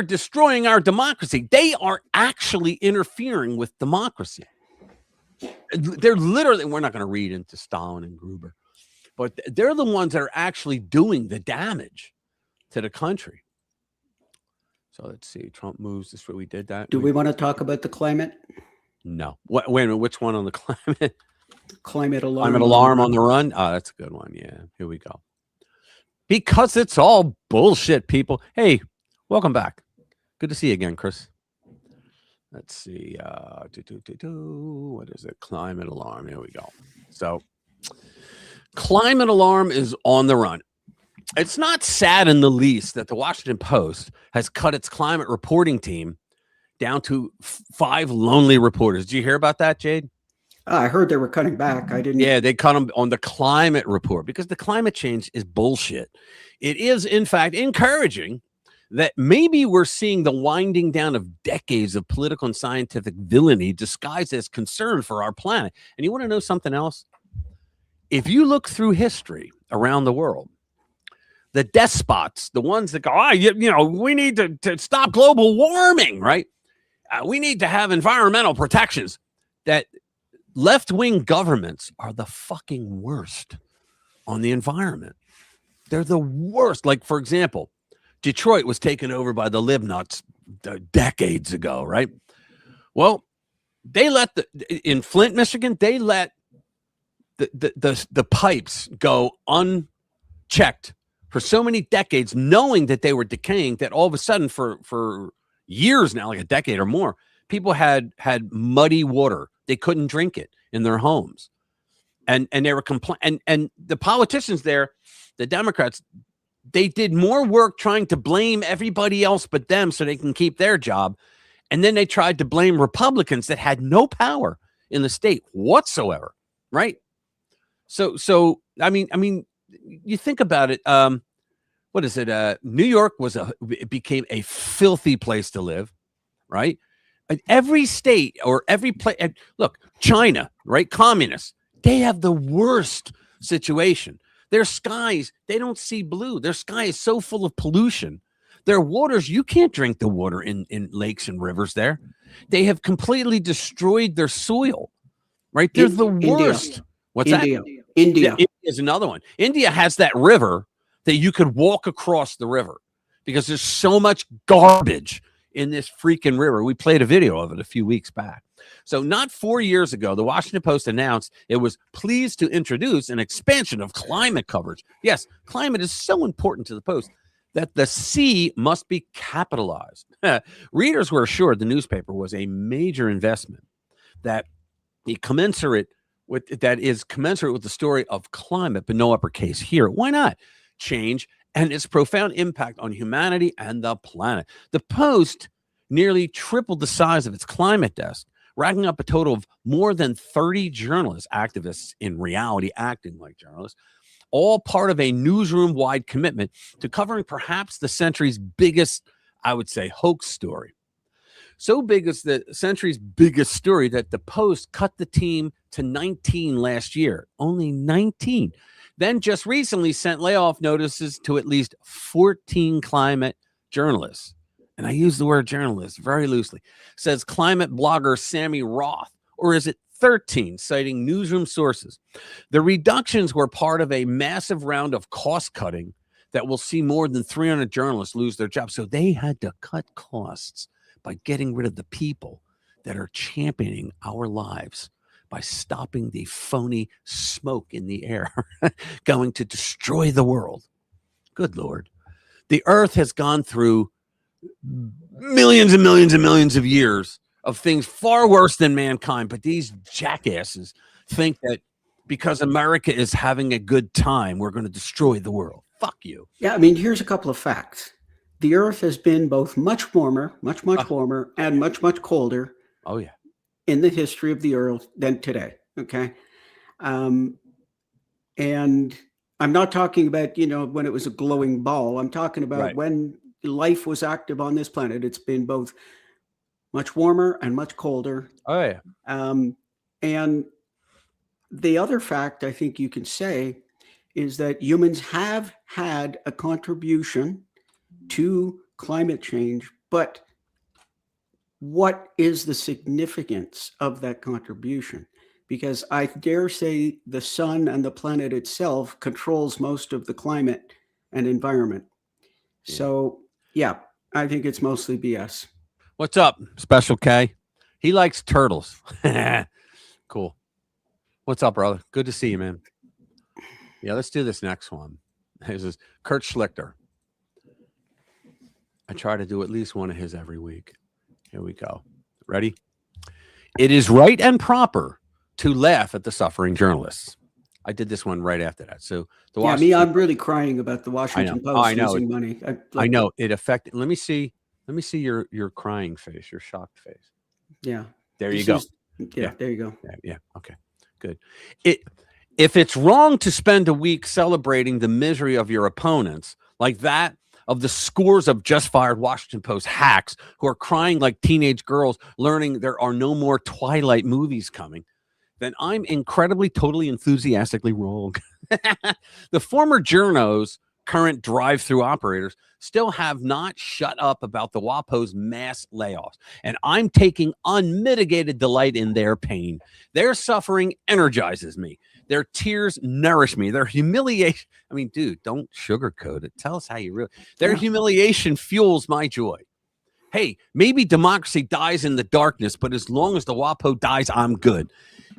destroying our democracy, they are actually interfering with democracy. They're literally, we're not going to read into Stalin and Gruber, but they're the ones that are actually doing the damage to the country. So let's see. Trump moves this way. We did that. Do we want to talk about the climate? No. Wait a minute. Which one on the climate? Climate alarm. Climate alarm on the run. Oh, that's a good one. Yeah. Here we go. Because it's all bullshit, people. Hey, welcome back. Good to see you again, Chris. Let's see. What is it? Climate alarm. Here we go. So, climate alarm is on the run. It's not sad in the least that the Washington Post has cut its climate reporting team down to 5 lonely reporters. Did you hear about that, Jade? I heard they were cutting back. I didn't. Yeah, they cut them on the climate report because the climate change is bullshit. It is, in fact, encouraging that maybe we're seeing the winding down of decades of political and scientific villainy disguised as concern for our planet. And you want to know something else? If you look through history around the world, the despots, the ones that go, we need to stop global warming, right? We need to have environmental protections. That left-wing governments are the fucking worst on the environment. They're the worst. Like, for example, Detroit was taken over by the libnuts decades ago, right? Well, they let in Flint, Michigan, they let the pipes go unchecked for so many decades, knowing that they were decaying, that all of a sudden for years now, like a decade or more, people had muddy water. They couldn't drink it in their homes. And they were complaining. And the politicians there, the Democrats, they did more work trying to blame everybody else but them so they can keep their job. And then they tried to blame Republicans that had no power in the state whatsoever, right? So I mean, you think about it. What is it? New York it became a filthy place to live, right? Every state or every place. Look, China, right? Communists, they have the worst situation. Their skies, they don't see blue. Their sky is so full of pollution. Their waters, you can't drink the water in lakes and rivers there. They have completely destroyed their soil, right? They're the worst. India. What's India. that? India. India is another one. India has that river that you could walk across the river because there's so much garbage in this freaking river. We played a video of it a few weeks back. So not 4 years ago, the Washington Post announced it was pleased to introduce an expansion of climate coverage. Yes, climate is so important to the Post that the C must be capitalized. Readers were assured the newspaper was a major investment that is commensurate with the story of climate, but no uppercase here. Why not? Change and its profound impact on humanity and the planet. The Post nearly tripled the size of its climate desk, racking up a total of more than 30 journalists, activists in reality acting like journalists, all part of a newsroom-wide commitment to covering perhaps the century's biggest, I would say, hoax story. So big is the century's biggest story that the Post cut the team to 19 last year. Only 19. Then just recently sent layoff notices to at least 14 climate journalists. And I use the word journalist very loosely, says climate blogger Sammy Roth, or is it 13, citing newsroom sources. The reductions were part of a massive round of cost cutting that will see more than 300 journalists lose their jobs. So they had to cut costs by getting rid of the people that are championing our lives, by stopping the phony smoke in the air going to destroy the world. Good Lord. The earth has gone through millions and millions and millions of years of things far worse than mankind, but these jackasses think that because America is having a good time, we're going to destroy the world. Fuck you. Yeah, I mean, here's a couple of facts. The earth has been both much warmer, much warmer, and much colder. Oh, yeah. In the history of the earth than today. Okay. And I'm not talking about, when it was a glowing ball. I'm talking about when life was active on this planet. It's been both much warmer and much colder. Oh, yeah. And the other fact I think you can say is that humans have had a contribution to climate change, but what is the significance of that contribution? Because I dare say the sun and the planet itself controls most of the climate and environment. So, yeah, I think it's mostly BS. What's up, Special K? He likes turtles. Cool. What's up, brother? Good to see you, man. Yeah, let's do this next one. This is Kurt Schlichter. I try to do at least one of his every week. Here we go. Ready? It is right and proper to laugh at the suffering journalists. I did this one right after that. So I'm really crying about the Washington Post losing money. I know it affected. Let me see your crying face, your shocked face. Yeah. There you go. There you go. Yeah. Okay. Good. If it's wrong to spend a week celebrating the misery of your opponents like that of the scores of just fired Washington Post hacks who are crying like teenage girls learning there are no more Twilight movies coming, then I'm incredibly, totally enthusiastically wrong. The former journos, current drive-through operators, still have not shut up about the WAPO's mass layoffs, and I'm taking unmitigated delight in their pain. Their suffering energizes me. Their tears nourish me. Their humiliation, I mean, dude, don't sugarcoat it. Tell us how you really, their humiliation fuels my joy. Hey, maybe democracy dies in the darkness, but as long as the WAPO dies, I'm good.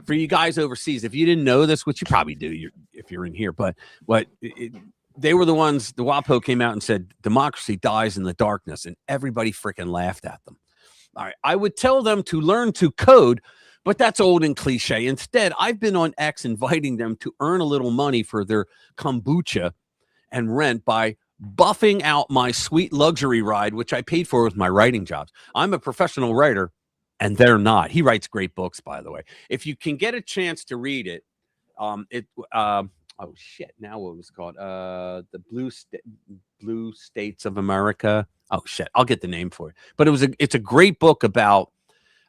For you guys overseas, if you didn't know this, which you probably do if you're in here, but they were the ones, the WAPO came out and said, democracy dies in the darkness, and everybody freaking laughed at them. All right, I would tell them to learn to code, but that's old and cliche. Instead, I've been on X inviting them to earn a little money for their kombucha and rent by buffing out my sweet luxury ride, which I paid for with my writing jobs. I'm a professional writer, and they're not. He writes great books, by the way. If you can get a chance to read it, oh shit, now what was it called? The Blue States of America. Oh shit, I'll get the name for it. But it's a great book about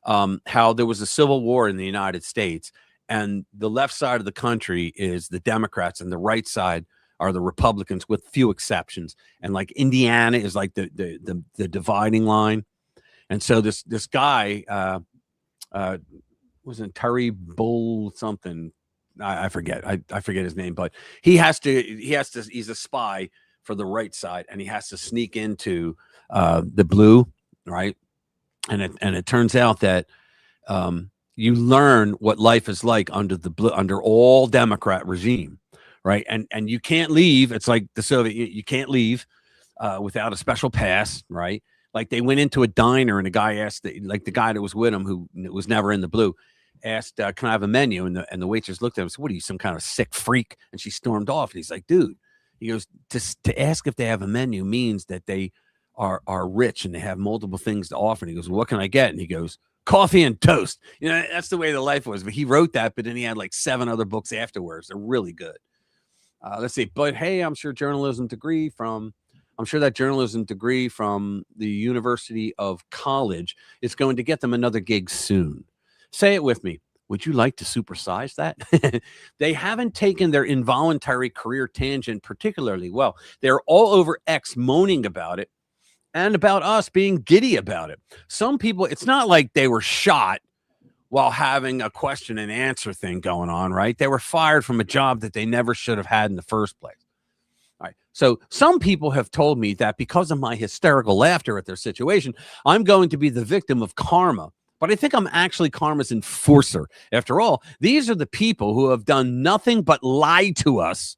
how there was a civil war in the United States, and the left side of the country is the Democrats, and the right side are the Republicans, with few exceptions. And like Indiana is like the dividing line. And so this guy wasn't Terry Bull something. I forget. I forget his name, but he's a spy for the right side, and he has to sneak into the blue, right? And it turns out that you learn what life is like under the blue, under all Democrat regime, right? And you can't leave. It's like the Soviet. You can't leave without a special pass, right? Like they went into a diner and a guy asked, the guy that was with him, who was never in the blue, asked, "Can I have a menu?" And the waitress looked at him and said, "What are you, some kind of sick freak?" And she stormed off. And he's like, "Dude," he goes, to ask if they have a menu means that they are rich and they have multiple things to offer." And he goes, "Well, what can I get?" And he goes, "Coffee and toast." You know, that's the way the life was. But he wrote that, but then he had like 7 other books afterwards. They're really good. Let's see. But hey, I'm sure that journalism degree from the University of College is going to get them another gig soon. Say it with me. Would you like to supersize that? They haven't taken their involuntary career tangent particularly well. They're all over X moaning about it and about us being giddy about it. Some people, it's not like they were shot while having a question and answer thing going on, right? They were fired from a job that they never should have had in the first place. All right. So some people have told me that because of my hysterical laughter at their situation, I'm going to be the victim of karma but I think I'm actually karma's enforcer. After all, these are the people who have done nothing but lie to us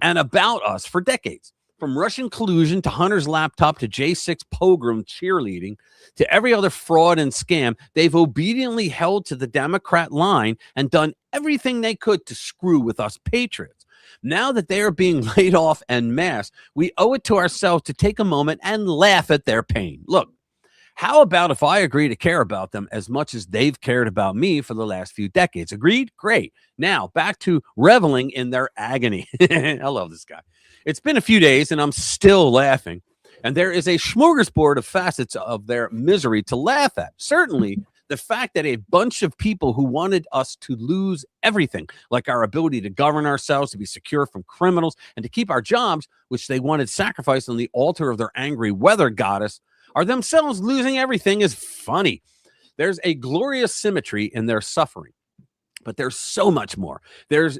and about us for decades. From Russian collusion to Hunter's laptop to J6 pogrom cheerleading to every other fraud and scam, they've obediently held to the Democrat line and done everything they could to screw with us patriots. Now that they are being laid off en masse, we owe it to ourselves to take a moment and laugh at their pain. Look, how about if I agree to care about them as much as they've cared about me for the last few decades? Agreed? Great. Now, back to reveling in their agony. I love this guy. It's been a few days, and I'm still laughing. And there is a smorgasbord of facets of their misery to laugh at. Certainly, the fact that a bunch of people who wanted us to lose everything, like our ability to govern ourselves, to be secure from criminals, and to keep our jobs, which they wanted sacrificed on the altar of their angry weather goddess, are themselves losing everything is funny. There's a glorious symmetry in their suffering. But there's so much more. There's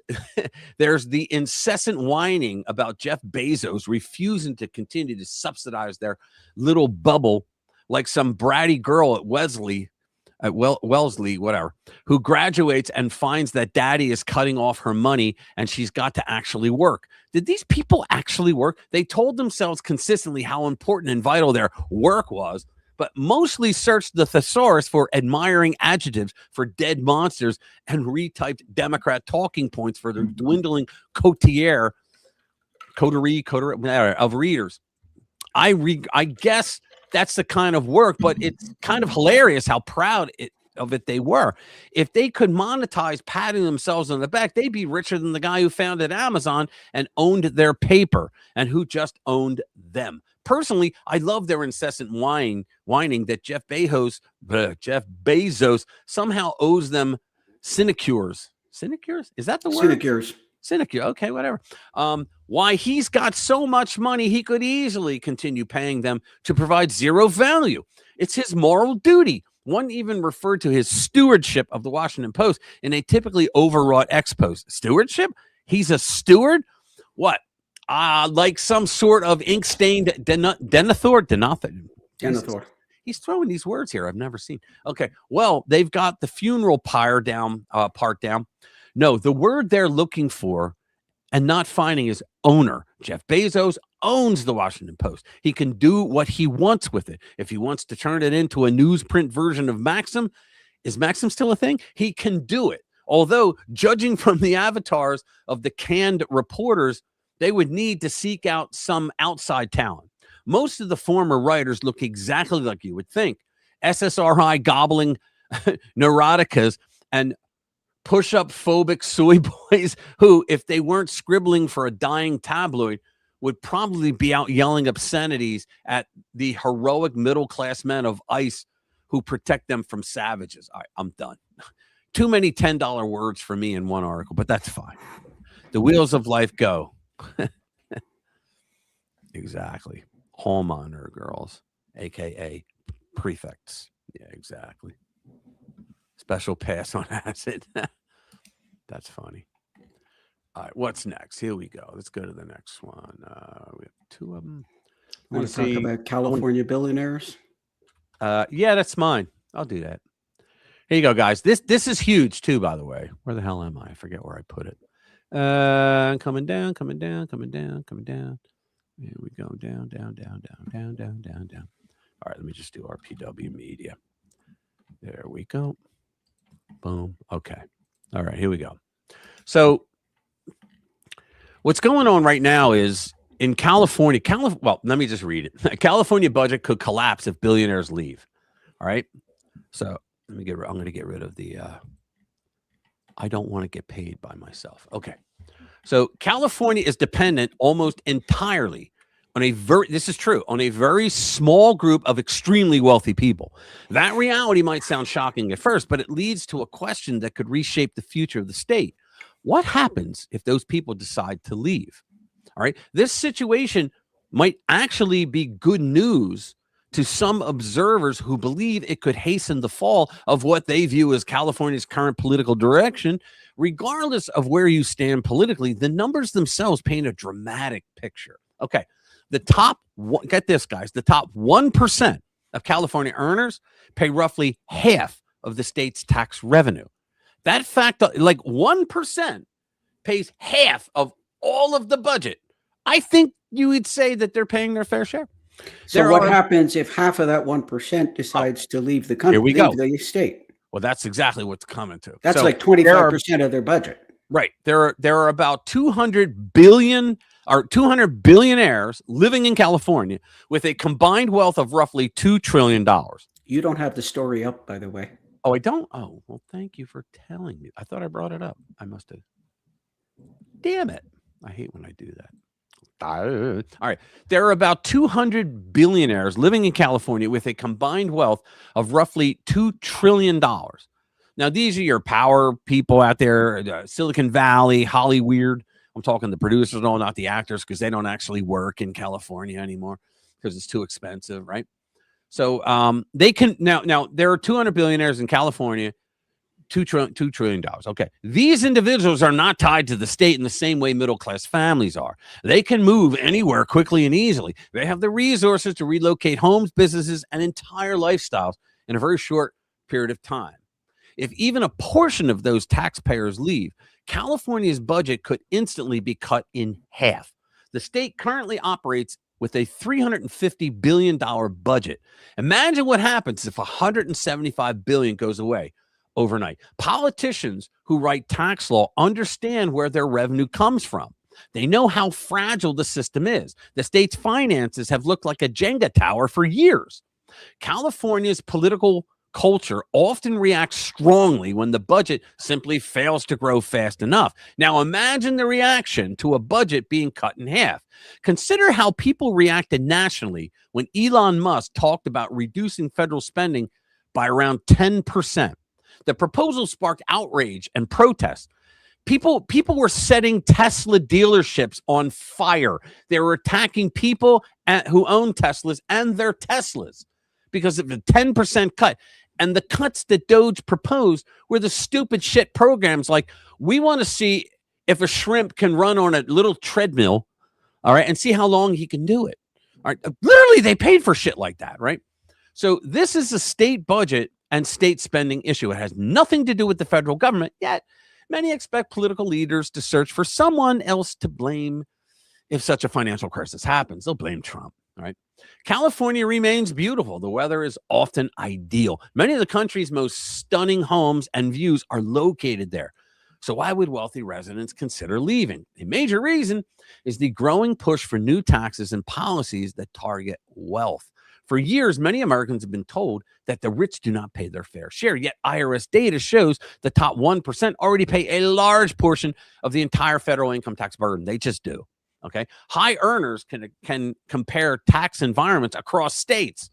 the incessant whining about Jeff Bezos refusing to continue to subsidize their little bubble like some bratty girl at Wellesley, whatever, who graduates and finds that daddy is cutting off her money and she's got to actually work. Did these people actually work? They told themselves consistently how important and vital their work was, but mostly searched the thesaurus for admiring adjectives for dead monsters and retyped Democrat talking points for their dwindling coterie of readers. I guess that's the kind of work, but it's kind of hilarious how proud of it they were. If they could monetize patting themselves on the back, they'd be richer than the guy who founded Amazon and owned their paper and who just owned them. Personally, I love their incessant whining that Jeff Bezos somehow owes them sinecures. Sinecures? Is that the word? Sinecures. Sinecure. Okay, whatever. Why he's got so much money, he could easily continue paying them to provide zero value. It's his moral duty. One even referred to his stewardship of the Washington Post in a typically overwrought post. Stewardship? He's a steward? What? Like some sort of ink-stained Denethor. He's throwing these words here I've never seen. Okay, well, they've got the funeral part down. No, the word they're looking for and not finding is owner. Jeff Bezos owns the Washington Post. He can do what he wants with it. If he wants to turn it into a newsprint version of Maxim, is Maxim still a thing? He can do it. Although, judging from the avatars of the canned reporters, they would need to seek out some outside talent. Most of the former writers look exactly like you would think. SSRI gobbling neuroticas and push-up phobic soy boys who, if they weren't scribbling for a dying tabloid, would probably be out yelling obscenities at the heroic middle-class men of ICE who protect them from savages. All right, I'm done. Too many $10 words for me in one article, but that's fine. The wheels of life go. Exactly. Home honor girls, aka prefects. Yeah, exactly. Special pass on acid. That's funny. All right, what's next? Here we go. Let's go to the next one. We have two of them. Want to talk about California billionaires? Yeah, that's mine. I'll do that. Here you go, guys. This is huge too, by the way. Where the hell am I? I forget where I put it. Coming down. Here we go. Down. All right, let me just do RPW media. There we go. Boom. Okay. All right, here we go. So what's going on right now is in California, well, let me just read it. A California budget could collapse if billionaires leave. All right. So I'm going to get rid of the, I don't want to get paid by myself. Okay. So California is dependent almost entirely on this is true, on a very small group of extremely wealthy people. That reality might sound shocking at first, but it leads to a question that could reshape the future of the state. What happens if those people decide to leave? All right. This situation might actually be good news to some observers who believe it could hasten the fall of what they view as California's current political direction. Regardless of where you stand politically, the numbers themselves paint a dramatic picture. Okay, get this, guys, the top 1% of California earners pay roughly half of the state's tax revenue. That fact, like 1%, pays half of all of the budget. I think you would say that they're paying their fair share. So what happens if half of that 1% decides to leave the country, leave the state? Well, that's exactly what's coming to. That's like 25% of their budget. Right. There are about 200 billion or 200 billionaires living in California with a combined wealth of roughly $2 trillion. You don't have the story up, by the way. Oh, I don't? Oh, well, thank you for telling me. I thought I brought it up. I must have. Damn it. I hate when I do that. All right. There are about 200 billionaires living in California with a combined wealth of roughly $2 trillion. Now, these are your power people out there, Silicon Valley, Hollywood. I'm talking the producers, no, not the actors, because they don't actually work in California anymore because it's too expensive, right? So they can now there are 200 billionaires in California, $2 trillion. Okay. These individuals are not tied to the state in the same way middle-class families are. They can move anywhere quickly and easily. They have the resources to relocate homes, businesses, and entire lifestyles in a very short period of time. If even a portion of those taxpayers leave, California's budget could instantly be cut in half. The state currently operates with a $350 billion budget. Imagine what happens if $175 billion goes away overnight. Politicians who write tax law understand where their revenue comes from. They know how fragile the system is. The state's finances have looked like a Jenga tower for years. California's political culture often reacts strongly when the budget simply fails to grow fast enough. Now imagine the reaction to a budget being cut in half. Consider how people reacted nationally when Elon Musk talked about reducing federal spending by around 10%. The proposal sparked outrage and protest. People were setting Tesla dealerships on fire. They were attacking people who own Teslas and their Teslas because of the 10% cut. And the cuts that Doge proposed were the stupid shit programs like, we want to see if a shrimp can run on a little treadmill, all right, and see how long he can do it. All right. Literally, they paid for shit like that, right? So this is a state budget and state spending issue. It has nothing to do with the federal government, yet many expect political leaders to search for someone else to blame if such a financial crisis happens. They'll blame Trump, right? California remains beautiful. The weather is often ideal. Many of the country's most stunning homes and views are located there. So why would wealthy residents consider leaving? A major reason is the growing push for new taxes and policies that target wealth. For years, many Americans have been told that the rich do not pay their fair share, yet IRS data shows the top 1% already pay a large portion of the entire federal income tax burden. They just do. Okay. High earners can compare tax environments across states,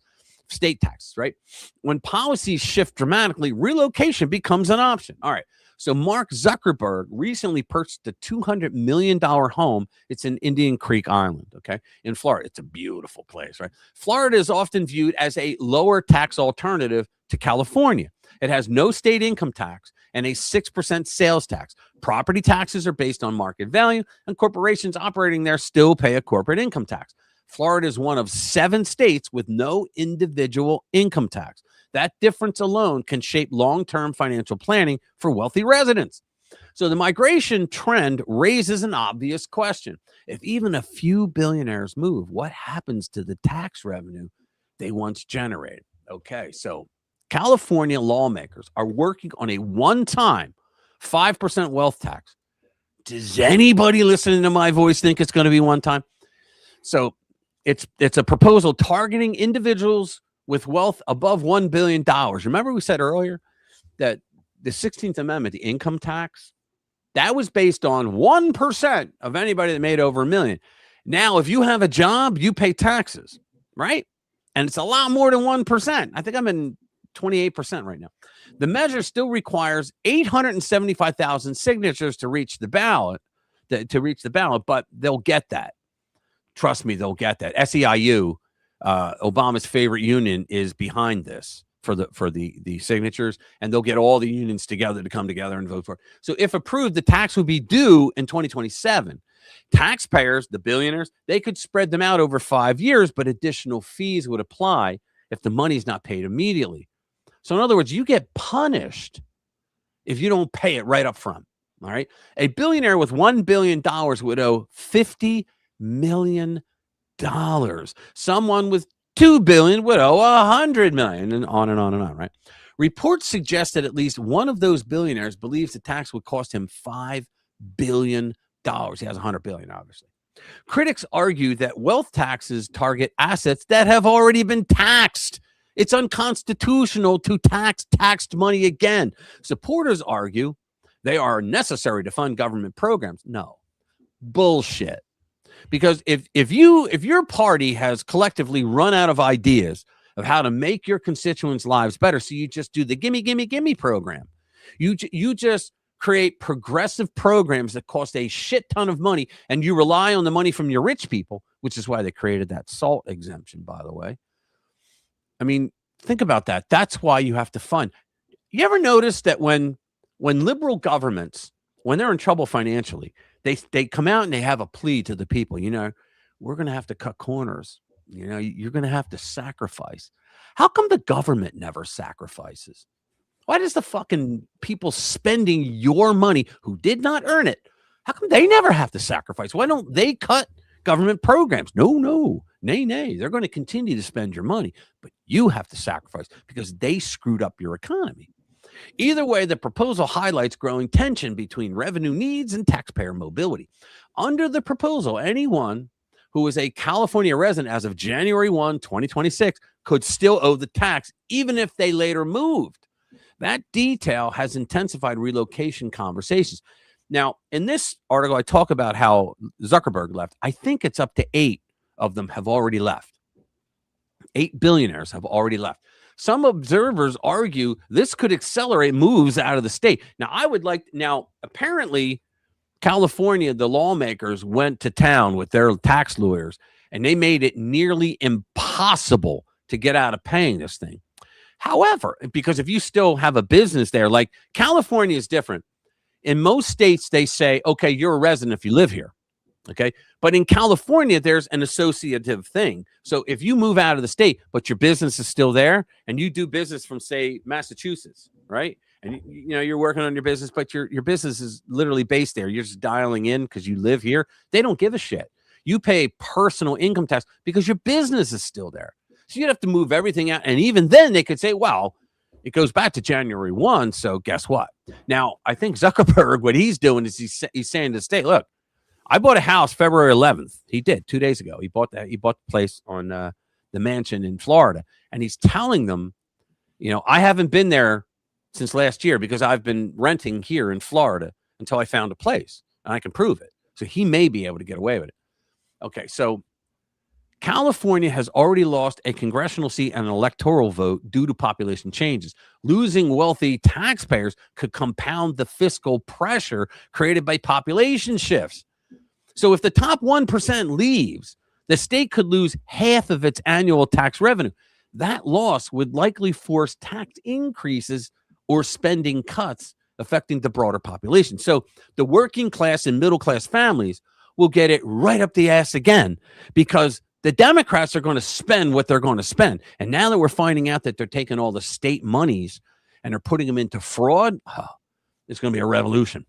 state taxes, right? When policies shift dramatically, relocation becomes an option. All right. So Mark Zuckerberg recently purchased a $200 million home. It's in Indian Creek Island, okay, in Florida. It's a beautiful place, right? Florida is often viewed as a lower tax alternative to California. It has no state income tax and a 6% sales tax. Property taxes are based on market value, and corporations operating there still pay a corporate income tax. Florida is one of 7 states with no individual income tax. That difference alone can shape long-term financial planning for wealthy residents. So the migration trend raises an obvious question. If even a few billionaires move, what happens to the tax revenue they once generated? Okay, so California lawmakers are working on a one-time 5% wealth tax. Does anybody listening to my voice think it's going to be one time? So it's a proposal targeting individuals with wealth above $1 billion. Remember we said earlier that the 16th Amendment, the income tax, that was based on 1% of anybody that made over $1 million. Now, if you have a job, you pay taxes, right? And it's a lot more than 1%. I think I'm in 28% right now. The measure still requires 875,000 signatures to reach the ballot, but they'll get that. Trust me, they'll get that. SEIU, Obama's favorite union, is behind this for the signatures, and they'll get all the unions together to come together and vote for it. So if approved, the tax will be due in 2027. Taxpayers, the billionaires, they could spread them out over 5 years, but additional fees would apply if the money's not paid immediately. So in other words, you get punished if you don't pay it right up front. All right. A billionaire with $1 billion would owe $50 million. Someone with $2 billion would owe $100 million, and on and on and on, right? Reports suggest that at least one of those billionaires believes the tax would cost him $5 billion. He has $100 billion, obviously. Critics argue that wealth taxes target assets that have already been taxed. It's unconstitutional to tax taxed money again. Supporters argue they are necessary to fund government programs. No, bullshit. Because if your party has collectively run out of ideas of how to make your constituents' lives better, so you just do the gimme program. You just create progressive programs that cost a shit ton of money, and you rely on the money from your rich people, which is why they created that SALT exemption, by the way. I mean, think about that. That's why you have to fund. You ever notice that when liberal governments, when they're in trouble financially, they come out and they have a plea to the people, we're going to have to cut corners. You're going to have to sacrifice. How come the government never sacrifices? Why does the fucking people spending your money who did not earn it, how come they never have to sacrifice? Why don't they cut government programs? No, nay. They're going to continue to spend your money, but you have to sacrifice because they screwed up your economy. Either way, the proposal highlights growing tension between revenue needs and taxpayer mobility. Under the proposal, anyone who is a California resident as of January 1, 2026 could still owe the tax even if they later moved. That detail has intensified relocation conversations. Now, in this article, I talk about how Zuckerberg left. I think it's up to 8 of them have already left. 8 billionaires have already left. Some observers argue this could accelerate moves out of the state. Now, apparently, California, the lawmakers went to town with their tax lawyers, and they made it nearly impossible to get out of paying this thing. However, because if you still have a business there, like California is different. In most states, they say, okay, you're a resident if you live here. Okay. But in California, there's an associative thing. So if you move out of the state, but your business is still there and you do business from, say, Massachusetts, right? And you're working on your business, but your business is literally based there. You're just dialing in because you live here. They don't give a shit. You pay personal income tax because your business is still there. So you'd have to move everything out. And even then they could say, well, it goes back to January 1. So guess what? Now, I think Zuckerberg, what he's doing is he's saying to the state, look, I bought a house February 11th. He did 2 days ago. He bought the place on the mansion in Florida. And he's telling them, I haven't been there since last year because I've been renting here in Florida until I found a place and I can prove it. So he may be able to get away with it. Okay. So California has already lost a congressional seat and an electoral vote due to population changes. Losing wealthy taxpayers could compound the fiscal pressure created by population shifts. So if the top 1% leaves, the state could lose half of its annual tax revenue. That loss would likely force tax increases or spending cuts affecting the broader population. So the working class and middle class families will get it right up the ass again because the Democrats are going to spend what they're going to spend. And now that we're finding out that they're taking all the state monies and they're putting them into fraud, it's going to be a revolution.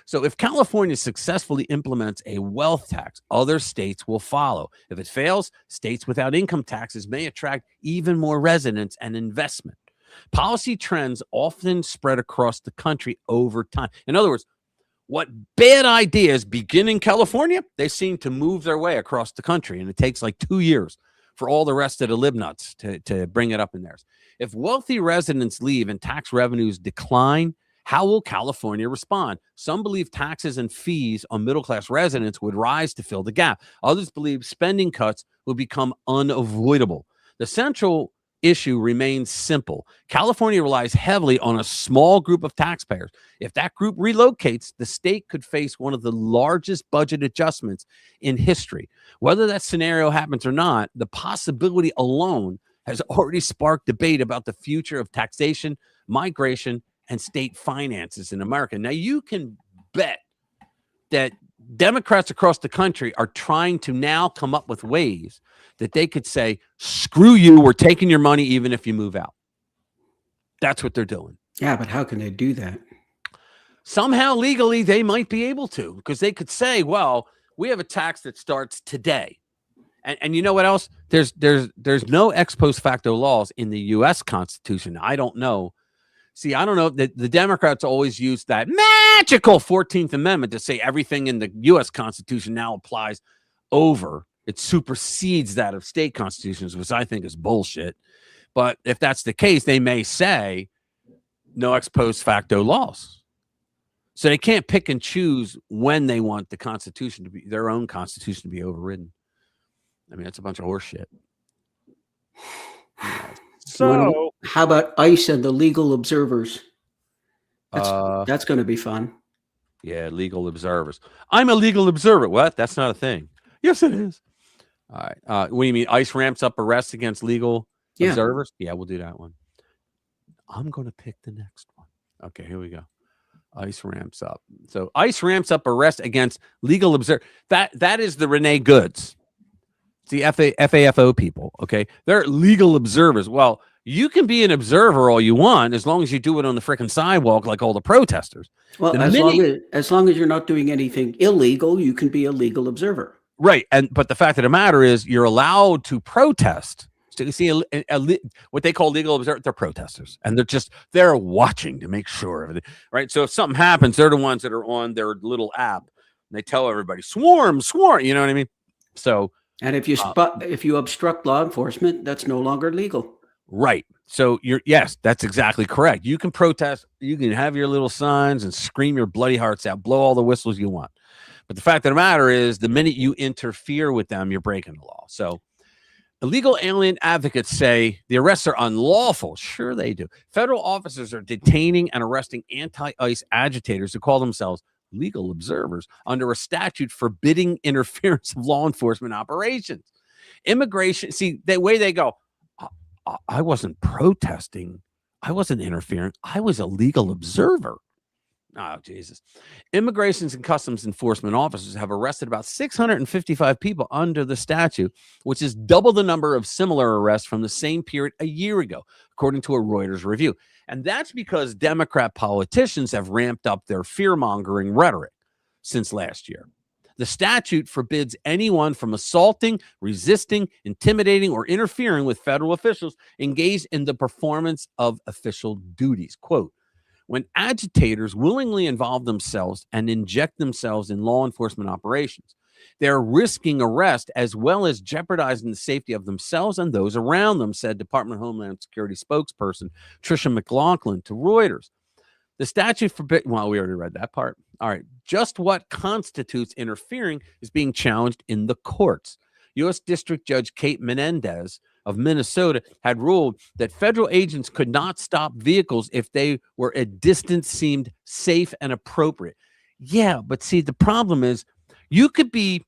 So if California successfully implements a wealth tax, other states will follow. If it fails, states without income taxes may attract even more residents and investment. Policy trends often spread across the country over time. In other words, what bad ideas begin in California, they seem to move their way across the country. And it takes like 2 years for all the rest of the libnuts to bring it up in theirs. If wealthy residents leave and tax revenues decline, how will California respond? Some believe taxes and fees on middle-class residents would rise to fill the gap. Others believe spending cuts will become unavoidable. The central issue remains simple. California relies heavily on a small group of taxpayers. If that group relocates, the state could face one of the largest budget adjustments in history. Whether that scenario happens or not, the possibility alone has already sparked debate about the future of taxation, migration, and state finances in America. Now, you can bet that Democrats across the country are trying to now come up with ways that they could say, screw you, we're taking your money even if you move out. That's what they're doing. Yeah, but how can they do that? Somehow legally they might be able to, because they could say, well, we have a tax that starts today. And you know what else? There's no ex post facto laws in the U.S. Constitution. I don't know. See, I don't know. The Democrats always use that magical 14th Amendment to say everything in the U.S. Constitution now applies over. It supersedes that of state constitutions, which I think is bullshit. But if that's the case, they may say no ex post facto laws. So they can't pick and choose when they want the Constitution to be, their own Constitution to be overridden. I mean, it's a bunch of horse shit. So, how about ICE and the legal observers? That's going to be fun. Yeah, legal observers. I'm a legal observer. What? That's not a thing. Yes, it is. All right. What do you mean? ICE ramps up arrests against legal observers? Yeah, we'll do that one. I'm going to pick the next one. Okay, here we go. ICE ramps up. So ICE ramps up arrest against legal observer. That is the Renee Goods. It's the FAFO people. Okay, they're legal observers. Well, you can be an observer all you want as long as you do it on the freaking sidewalk like all the protesters. Well, as long as you're not doing anything illegal, you can be a legal observer. Right. But the fact of the matter is you're allowed to protest. So you see what they call legal observers, they're protesters, and they're watching to make sure of it. Right. So if something happens, they're the ones that are on their little app and they tell everybody swarm, you know what I mean? So, and if you obstruct law enforcement, that's no longer legal. Right. So yes, that's exactly correct. You can protest, you can have your little signs and scream your bloody hearts out, blow all the whistles you want. But the fact of the matter is, the minute you interfere with them, you're breaking the law. So illegal alien advocates say the arrests are unlawful. Sure, they do. Federal officers are detaining and arresting anti-ICE agitators who call themselves legal observers under a statute forbidding interference of law enforcement operations. Immigration, see, the way they go, I wasn't protesting. I wasn't interfering. I was a legal observer. Oh, Jesus. Immigrations and Customs Enforcement officers have arrested about 655 people under the statute, which is double the number of similar arrests from the same period a year ago, according to a Reuters review. And that's because Democrat politicians have ramped up their fear-mongering rhetoric since last year. The statute forbids anyone from assaulting, resisting, intimidating, or interfering with federal officials engaged in the performance of official duties. Quote, when agitators willingly involve themselves and inject themselves in law enforcement operations, they're risking arrest as well as jeopardizing the safety of themselves and those around them, said Department of Homeland Security spokesperson Tricia McLaughlin to Reuters. The statute forbids, well, we already read that part. All right. Just what constitutes interfering is being challenged in the courts. U.S. District Judge Kate Menendez of Minnesota had ruled that federal agents could not stop vehicles if they were at distance seemed safe and appropriate. Yeah, but see, the problem is you could be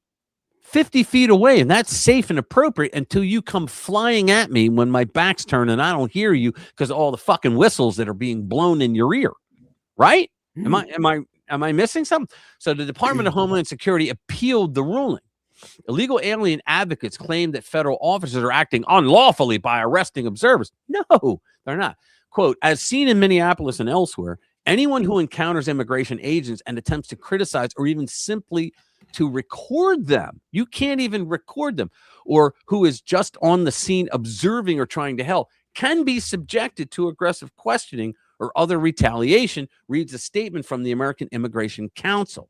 50 feet away and that's safe and appropriate until you come flying at me when my back's turned and I don't hear you because of all the fucking whistles that are being blown in your ear. Right? Am I missing something? So the Department of Homeland Security appealed the ruling. Illegal alien advocates claim that federal officers are acting unlawfully by arresting observers. No, they're not. Quote, as seen in Minneapolis and elsewhere, anyone who encounters immigration agents and attempts to criticize or even simply to record them, you can't even record them, or who is just on the scene observing or trying to help, can be subjected to aggressive questioning or other retaliation, reads a statement from the American Immigration Council.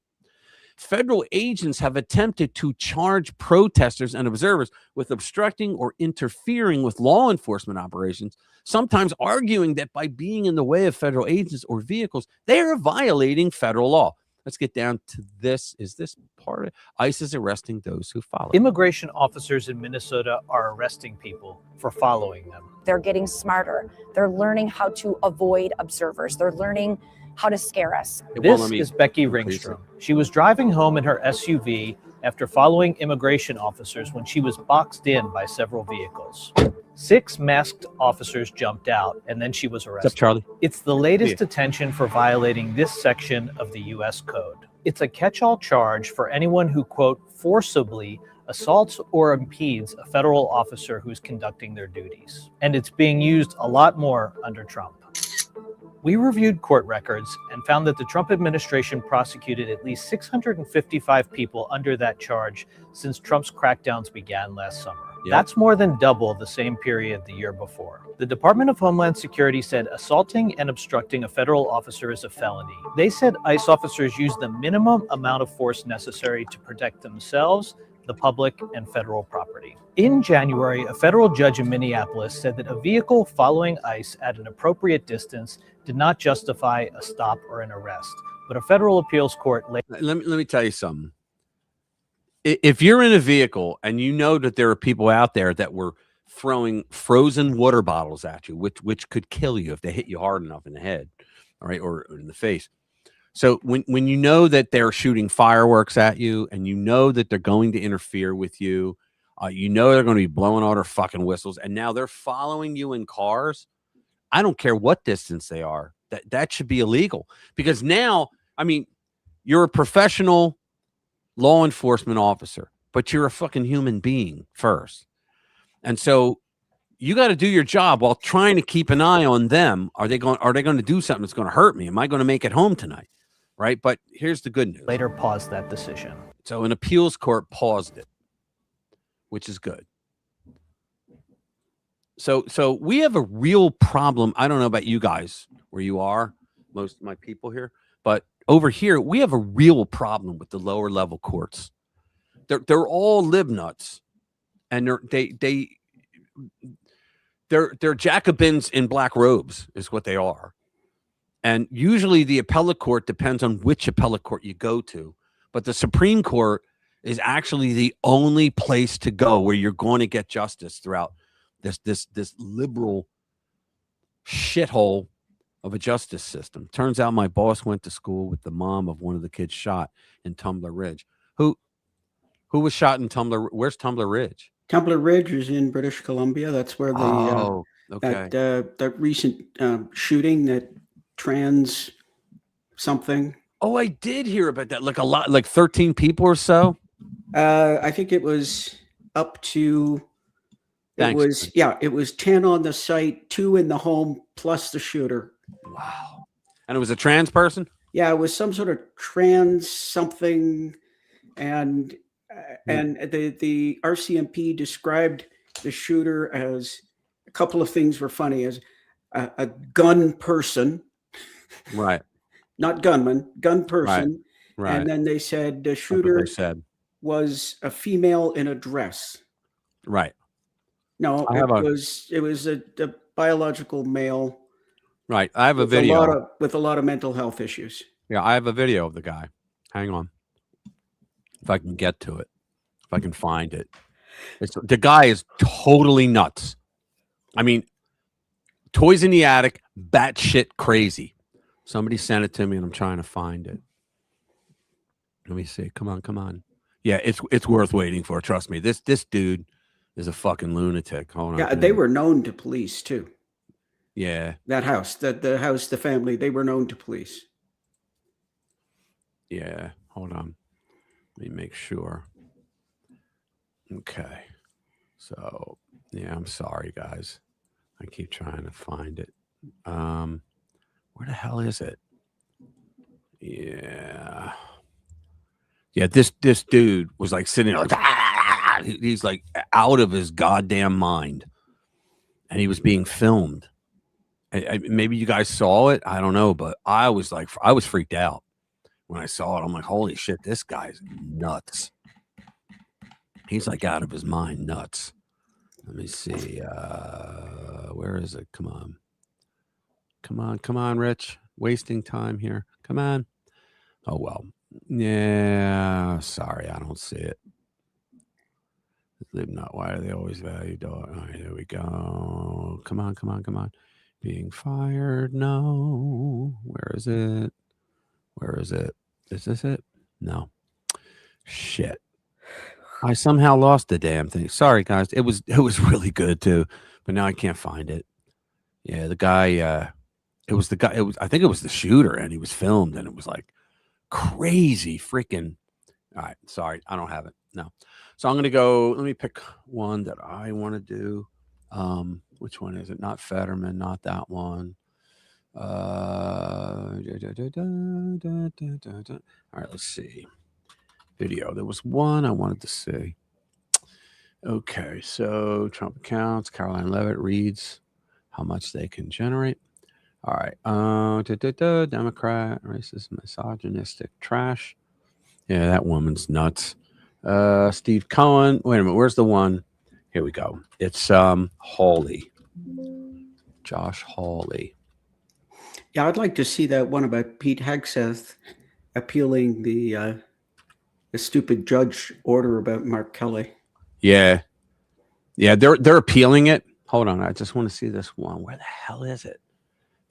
Federal agents have attempted to charge protesters and observers with obstructing or interfering with law enforcement operations, sometimes arguing that by being in the way of federal agents or vehicles, they are violating federal law. Let's get down to this. Is this part of it? ICE is arresting those who follow. Immigration officers in Minnesota are arresting people for following them. They're getting smarter. They're learning how to avoid observers. They're learning how to scare us. This is Becky Ringstrom. She was driving home in her SUV after following immigration officers when she was boxed in by several vehicles. 6 masked officers jumped out, and then she was arrested. What's up, Charlie? It's the latest detention for violating this section of the U.S. Code. It's a catch-all charge for anyone who, quote, forcibly assaults or impedes a federal officer who's conducting their duties. And it's being used a lot more under Trump. We reviewed court records and found that the Trump administration prosecuted at least 655 people under that charge since Trump's crackdowns began last summer. Yep. That's more than double the same period the year before. The Department of Homeland Security said assaulting and obstructing a federal officer is a felony. They said ICE officers use the minimum amount of force necessary to protect themselves, the public, and federal property. In January, a federal judge in Minneapolis said that a vehicle following ICE at an appropriate distance did not justify a stop or an arrest. But a federal appeals court later... Let me tell you something. If you're in a vehicle and you know that there are people out there that were throwing frozen water bottles at you, which could kill you if they hit you hard enough in the head, all right, or in the face. So when you know that they're shooting fireworks at you and you know that they're going to interfere with you, you know they're going to be blowing all their fucking whistles, and now they're following you in cars, I don't care what distance they are. That should be illegal, because now, I mean, you're a professional law enforcement officer, but you're a fucking human being first. And so you got to do your job while trying to keep an eye on them. Are they going to do something that's going to hurt me? Am I going to make it home tonight? Right? But here's the good news. later paused that decision. So an appeals court paused it, which is good. So we have a real problem. I don't know about you guys where you are, most of my people here, but over here we have a real problem with the lower level courts. They're all lib nuts, and they're Jacobins in black robes is what they are. And usually the appellate court depends on which appellate court you go to, but the Supreme Court is actually the only place to go where you're going to get justice throughout this liberal shithole of a justice system. Turns out my boss went to school with the mom of one of the kids shot in Tumbler Ridge. Who was shot in Tumbler? Where's Tumbler Ridge? Tumbler Ridge is in British Columbia. That's where the okay. that recent shooting, that trans something. Oh, I did hear about that. Like a lot, like 13 people or so. I think it was up to. Thanks. It was 10 on the site, 2 in the home, plus the shooter. Wow. And it was a trans person? Yeah, it was some sort of trans something, and the RCMP described the shooter as, a couple of things were funny, as a gun person. Right. Not gunman, gun person. Right. And then they said the shooter said was a female in a dress. Right. No, it was a biological male. Right. I have a video with a lot of mental health issues. Yeah, I have a video of the guy. Hang on. If I can get to it. If I can find it. The guy is totally nuts. I mean, toys in the attic, batshit crazy. Somebody sent it to me and I'm trying to find it. Let me see. Come on. Yeah, it's worth waiting for. Trust me. This dude is a fucking lunatic. Hold on. Yeah, they were known to police too. Yeah. That house, the family, they were known to police. Yeah. Hold on. Let me make sure. Okay. So, yeah, I'm sorry, guys. I keep trying to find it. Where the hell is it? Yeah. Yeah, this dude was like sitting there, he's like out of his goddamn mind, and he was being filmed. Maybe you guys saw it. I don't know, but I was freaked out when I saw it. I'm like, holy shit, this guy's nuts. He's like out of his mind, nuts. Let me see. Where is it? Come on, Rich. Wasting time here. Come on. Oh well. Yeah. Sorry, I don't see it. Live not. Why are they always valued? All right, here we go. Come on. Being fired. No. Where is it? Is this it? No. Shit. I somehow lost the damn thing. Sorry, guys. It was really good too, but now I can't find it. Yeah, the guy. I think it was the shooter, and he was filmed, and it was like crazy freaking. All right, sorry, I don't have it. No. So I'm going to go, let me pick one that I want to do. Which one is it? Not Fetterman, not that one. All right, let's see. Video. There was one I wanted to see. Okay, so Trump accounts, Caroline Leavitt reads how much they can generate. All right. Democrat, racist, misogynistic trash. Yeah, that woman's nuts. Steve Cohen. Wait a minute. Where's the one? Here we go. It's Hawley. Josh Hawley. Yeah, I'd like to see that one about Pete Hegseth appealing the stupid judge order about Mark Kelly. Yeah. Yeah, they're appealing it. Hold on. I just want to see this one. Where the hell is it?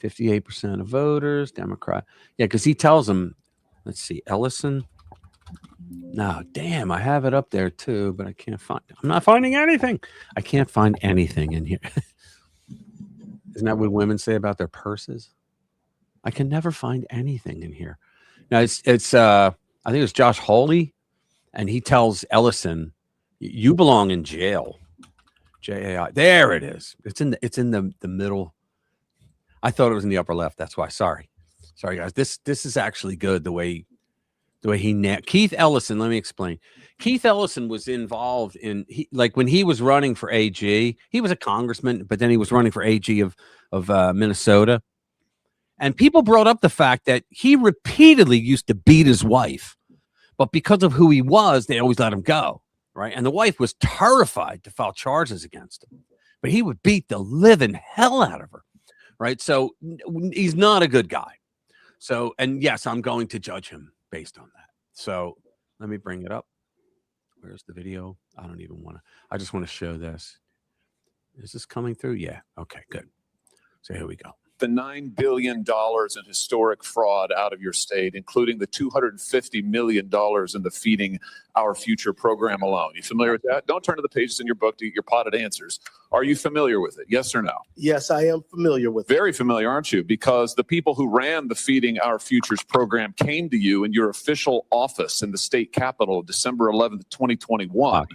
58% of voters, Democrat. Yeah, because he tells them, let's see, Ellison. No, damn, I have it up there too, but I can't find it. I'm not finding anything. I can't find anything in here. Isn't that what women say about their purses? I can never find anything in here. Now it's I think it's Josh Hawley, and he tells Ellison, you belong in jail. JAI. There it is. It's in the middle. I thought it was in the upper left. That's why. Sorry guys. This is actually good the way he Keith Ellison. Let me explain. Keith Ellison was involved in when he was running for AG. He was a congressman, but then he was running for AG of Minnesota. And people brought up the fact that he repeatedly used to beat his wife, but because of who he was, they always let him go, right? And the wife was terrified to file charges against him, but he would beat the living hell out of her, right? So he's not a good guy. So, and yes, I'm going to judge him based on that. So let me bring it up. Where's the video? I don't even want to. I just want to show this. Is this coming through? Yeah. Okay, good. So here we go. The $9 billion in historic fraud out of your state, including the $250 million in the Feeding Our Future program alone. You familiar with that? Don't turn to the pages in your book to get your potted answers. Are you familiar with it? Yes or no? Yes, I am familiar with it. Very familiar, aren't you? Because the people who ran the Feeding Our Futures program came to you in your official office in the state capitol December 11th, 2021,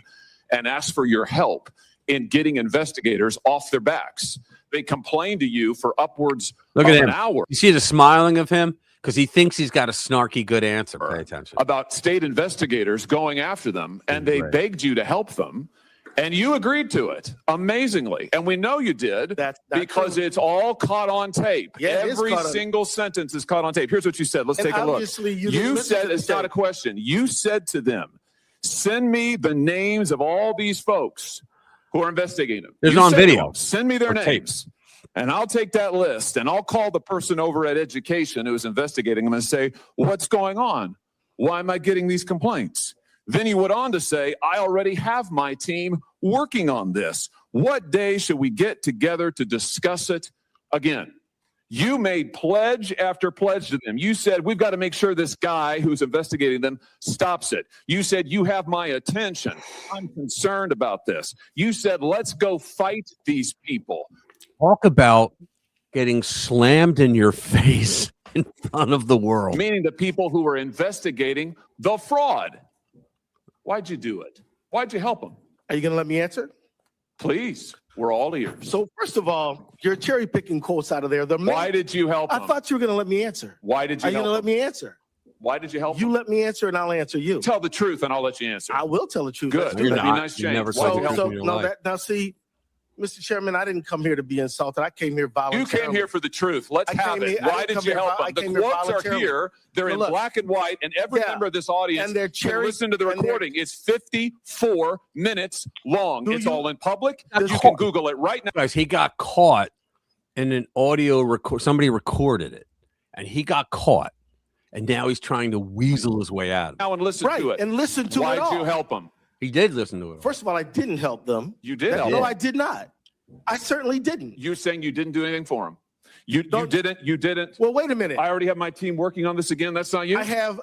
and asked for your help in getting investigators off their backs. They complained to you for upwards of an hour. You see the smiling of him? Because he thinks he's got a snarky good answer. Pay attention. About state investigators going after them, and they begged you to help them, and you agreed to it, amazingly. And we know you did because it's all caught on tape. Yeah, every single sentence is caught on tape. Here's what you said. Let's take a look. You said, it's not a question. You said to them, send me the names of all these folks who are investigating them. There's on video. Send me their names. And I'll take that list and I'll call the person over at education who is investigating them and say, what's going on? Why am I getting these complaints? Then he went on to say, I already have my team working on this. What day should we get together to discuss it again? You made pledge after pledge to them. You said, we've got to make sure this guy who's investigating them stops it. You said, you have my attention. I'm concerned about this. You said, let's go fight these people. Talk about getting slammed in your face in front of the world. Meaning the people who were investigating the fraud. Why'd you do it? Why'd you help them? Are you going to let me answer? Please. We're all ears. So first of all, you're cherry picking quotes out of there. Why did you help them? I thought you were going to let me answer. Why did you Are you going to let me answer? Why did you help You let me answer and I'll answer you. Tell the truth and I'll let you answer. I will tell the truth. Good. Let's do That'd that. be a nice change. never said the truth in your life. Now see, Mr. Chairman, I didn't come here to be insulted. I came here voluntarily. You came here for the truth. Let's have it. Why did you help them? The quotes are here. They're in black and white, and every member of this audience can listen to the recording. It's 54 minutes long. It's all in public. You can Google it right now. Guys, he got caught in an audio record. Somebody recorded it, and he got caught, and now he's trying to weasel his way out of it. Now and listen to it. And listen to it all. Why'd you help them? He did listen to it. First of all, I didn't help them. You did help them. No, I did not. I certainly didn't. You're saying you didn't do anything for them. You didn't. Well, wait a minute. I already have my team working on this again. That's not you. I have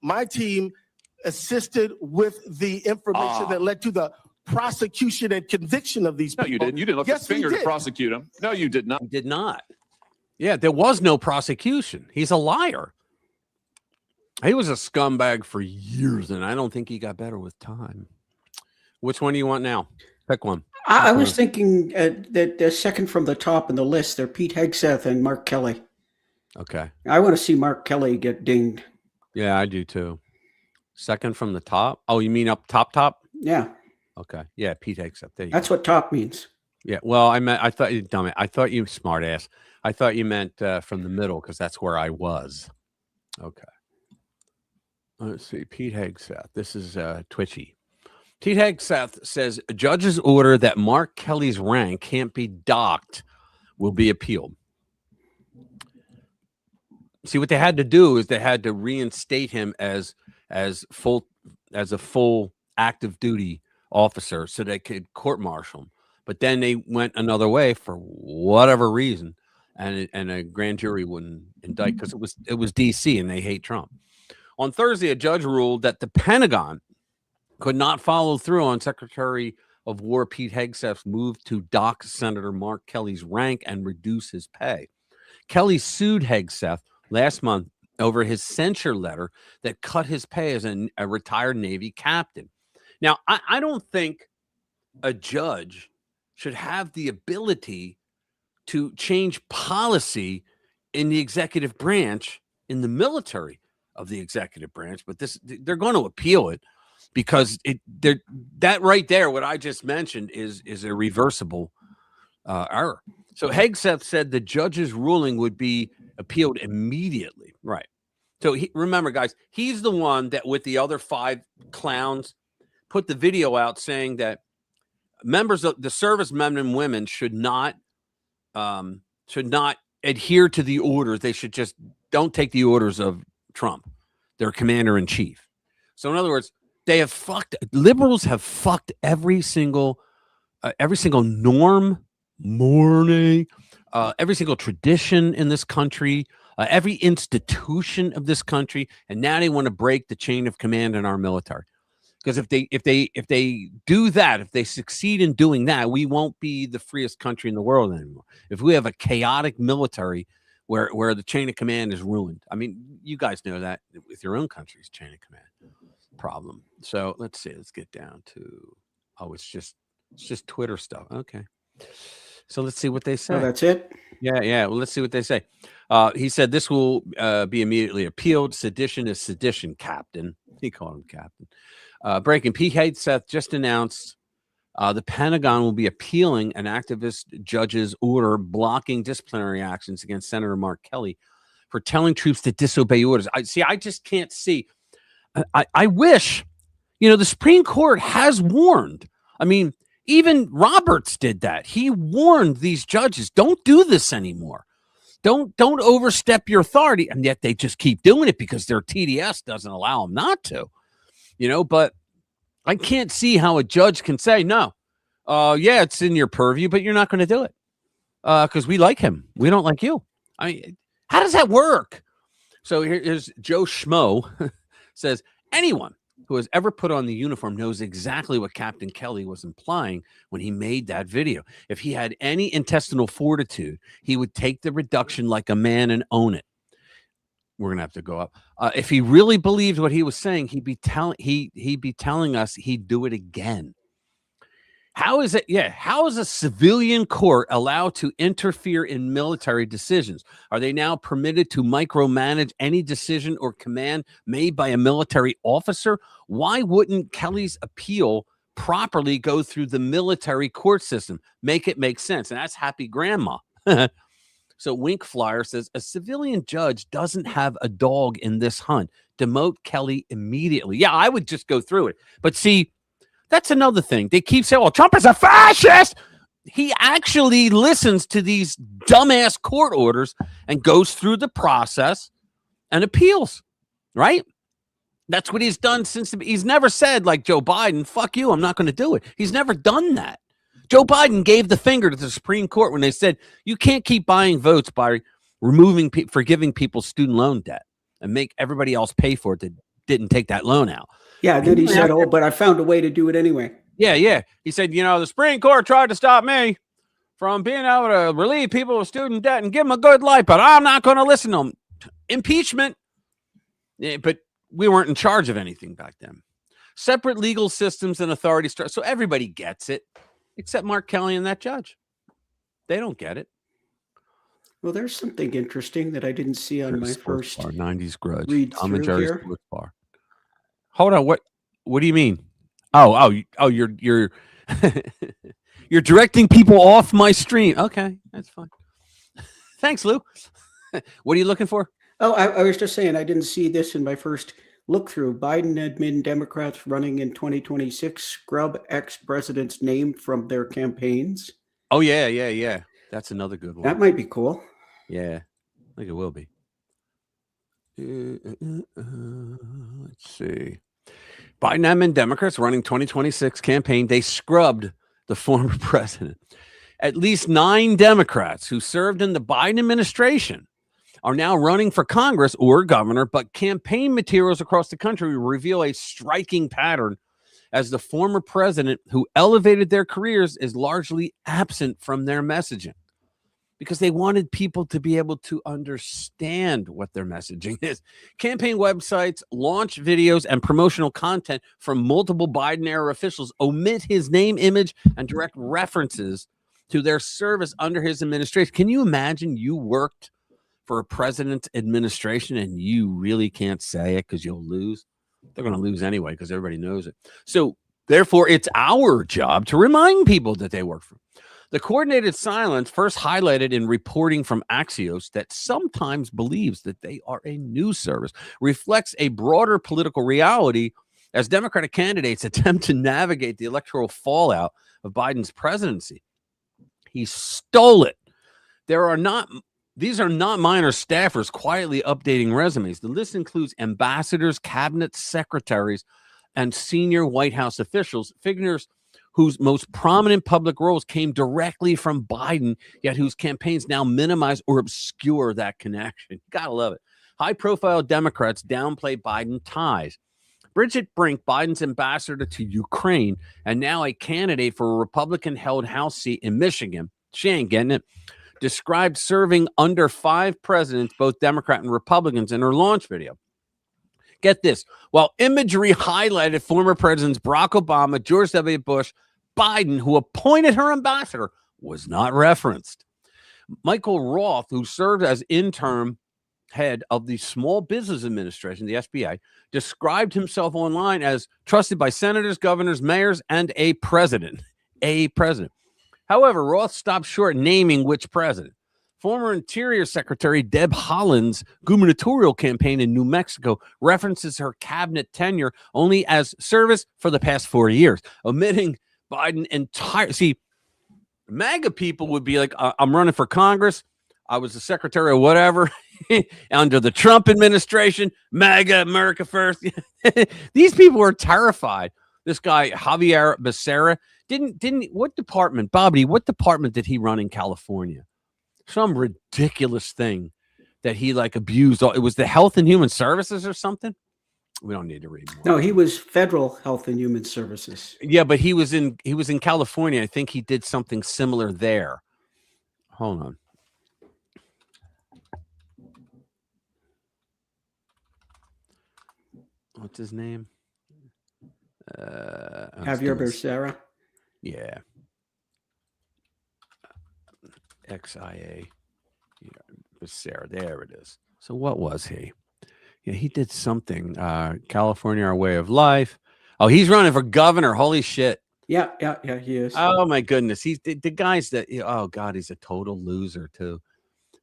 my team assisted with the information that led to the prosecution and conviction of these people. No, you didn't. You didn't lift a finger to prosecute them. No, you did not. He did not. Yeah, there was no prosecution. He's a liar. He was a scumbag for years, and I don't think he got better with time. Which one do you want now? Pick one. I was thinking that the second from the top in the list, they're Pete Hegseth and Mark Kelly. Okay. I want to see Mark Kelly get dinged. Yeah, I do too. Second from the top. Oh, you mean up top? Yeah. Okay. Yeah, Pete Hegseth. There you That's go. what top means. Yeah. Well, I thought you dumb it. I thought you smart ass. I thought you meant from the middle because that's where I was. Okay. Let's see. Pete Hegseth. This is Twitchy. Pete Hegseth says a judge's order that Mark Kelly's rank can't be docked will be appealed. See, what they had to do is they had to reinstate him as a full active duty officer so they could court-martial him. But then they went another way for whatever reason, and a grand jury wouldn't indict because it was DC and they hate Trump. On Thursday, a judge ruled that the Pentagon could not follow through on Secretary of War Pete Hegseth's move to dock Senator Mark Kelly's rank and reduce his pay. Kelly sued Hegseth last month over his censure letter that cut his pay as a retired Navy captain. Now, I don't think a judge should have the ability to change policy in the executive branch, in the military of the executive branch, but they're going to appeal it because that right there, what I just mentioned, is a reversible error. So Hegseth said the judge's ruling would be appealed immediately. Right. So remember, guys, he's the one that with the other 5 clowns put the video out saying that members of the servicemen and women should not adhere to the orders. They should just don't take the orders of Trump, their commander in chief. So in other words, liberals have fucked every single norm, every single tradition in this country, every institution of this country, and now they want to break the chain of command in our military. Because if they do that, if they succeed in doing that, we won't be the freest country in the world anymore. If we have a chaotic military where the chain of command is ruined, I mean, you guys know that with your own country's chain of command problem. So let's see. Let's get down to it's just Twitter stuff. Okay. So let's see what they say. Oh, that's it? Yeah. Well, let's see what they say. He said this will be immediately appealed. Sedition is sedition, Captain. He called him Captain. Breaking. Pete Hegseth just announced the Pentagon will be appealing an activist judge's order blocking disciplinary actions against Senator Mark Kelly for telling troops to disobey orders. I just can't see. I wish, the Supreme Court has warned. I mean, even Roberts did that. He warned these judges, don't do this anymore. Don't overstep your authority. And yet they just keep doing it because their TDS doesn't allow them not to. But I can't see how a judge can say, no, yeah, it's in your purview, but you're not going to do it because we like him. We don't like you. I mean, how does that work? So here's Joe Schmo says, anyone who has ever put on the uniform knows exactly what Captain Kelly was implying when he made that video. If he had any intestinal fortitude, he would take the reduction like a man and own it. We're gonna have to go up. If he really believed what he was saying, he'd be telling us he'd do it again. How is it? Yeah. How is a civilian court allowed to interfere in military decisions? Are they now permitted to micromanage any decision or command made by a military officer? Why wouldn't Kelly's appeal properly go through the military court system? Make it make sense. And that's Happy Grandma. So Wink Flyer says a civilian judge doesn't have a dog in this hunt. Demote Kelly immediately. Yeah, I would just go through it. But see, that's another thing. They keep saying, well, Trump is a fascist. He actually listens to these dumbass court orders and goes through the process and appeals, right? That's what he's done he's never said, like Joe Biden, fuck you, I'm not going to do it. He's never done that. Joe Biden gave the finger to the Supreme Court when they said, you can't keep buying votes by forgiving people's student loan debt and make everybody else pay for it that didn't take that loan out. Yeah, then he said, but I found a way to do it anyway. Yeah. He said, the Supreme Court tried to stop me from being able to relieve people of student debt and give them a good life, but I'm not going to listen to them. Impeachment. Yeah, but we weren't in charge of anything back then. Separate legal systems and authority. So everybody gets it. except Mark Kelly and that judge. They don't get it. Well, there's something interesting that I didn't see on my Sports first bar, 90s grudge. read Tom and through Jerry's here. Sports Bar. Hold on. What do you mean? Oh, you're you're directing people off my stream. Okay, that's fine. Thanks, Lou. What are you looking for? Oh, I was just saying I didn't see this in my first look through. Biden admin Democrats running in 2026 scrub ex-president's name from their campaigns. Oh, yeah. That's another good one. That might be cool. Yeah, I think it will be. Let's see. Biden admin Democrats running 2026 campaign. They scrubbed the former president. At least 9 Democrats who served in the Biden administration are now running for Congress or governor, but campaign materials across the country reveal a striking pattern as the former president who elevated their careers is largely absent from their messaging because they wanted people to be able to understand what their messaging is. Campaign websites, launch videos, and promotional content from multiple Biden-era officials omit his name, image, and direct references to their service under his administration. Can you imagine you worked for a president's administration and you really can't say it because you'll lose? They're going to lose anyway because everybody knows it. So therefore, it's our job to remind people that they work for him. The coordinated silence, first highlighted in reporting from Axios that sometimes believes that they are a news service, reflects a broader political reality as Democratic candidates attempt to navigate the electoral fallout of Biden's presidency. He stole it. These are not minor staffers quietly updating resumes. The list includes ambassadors, cabinet secretaries, and senior White House officials, figures whose most prominent public roles came directly from Biden, yet whose campaigns now minimize or obscure that connection. Gotta love it. High-profile Democrats downplay Biden ties. Bridget Brink, Biden's ambassador to Ukraine, and now a candidate for a Republican-held House seat in Michigan, she ain't getting it, described serving under 5 presidents, both Democrat and Republicans, in her launch video. Get this. While imagery highlighted former presidents Barack Obama, George W. Bush, Biden, who appointed her ambassador, was not referenced. Michael Roth, who served as interim head of the Small Business Administration, the SBA, described himself online as trusted by senators, governors, mayors, and a president. A president. However, Roth stopped short naming which president. Former Interior Secretary Deb Haaland's gubernatorial campaign in New Mexico references her cabinet tenure only as service for the past 4 years, omitting Biden entire. See, MAGA people would be like, I'm running for Congress. I was the secretary of whatever under the Trump administration. MAGA, America first. These people are terrified. This guy, Javier Becerra, didn't what department, Bobby, what department did he run in California? Some ridiculous thing that he like abused. It was the Health and Human Services or something. We don't need to read more. No, he was Federal Health and Human Services. Yeah, but he was in California. I think he did something similar there. Hold on. What's his name? Javier Becerra. Yeah. XIA. Yeah, Becerra. There it is. So what was he? Yeah, he did something. California, Our Way of Life. Oh, he's running for governor. Holy shit. Yeah, he is. Oh my goodness. He's the guys that, oh God, he's a total loser too.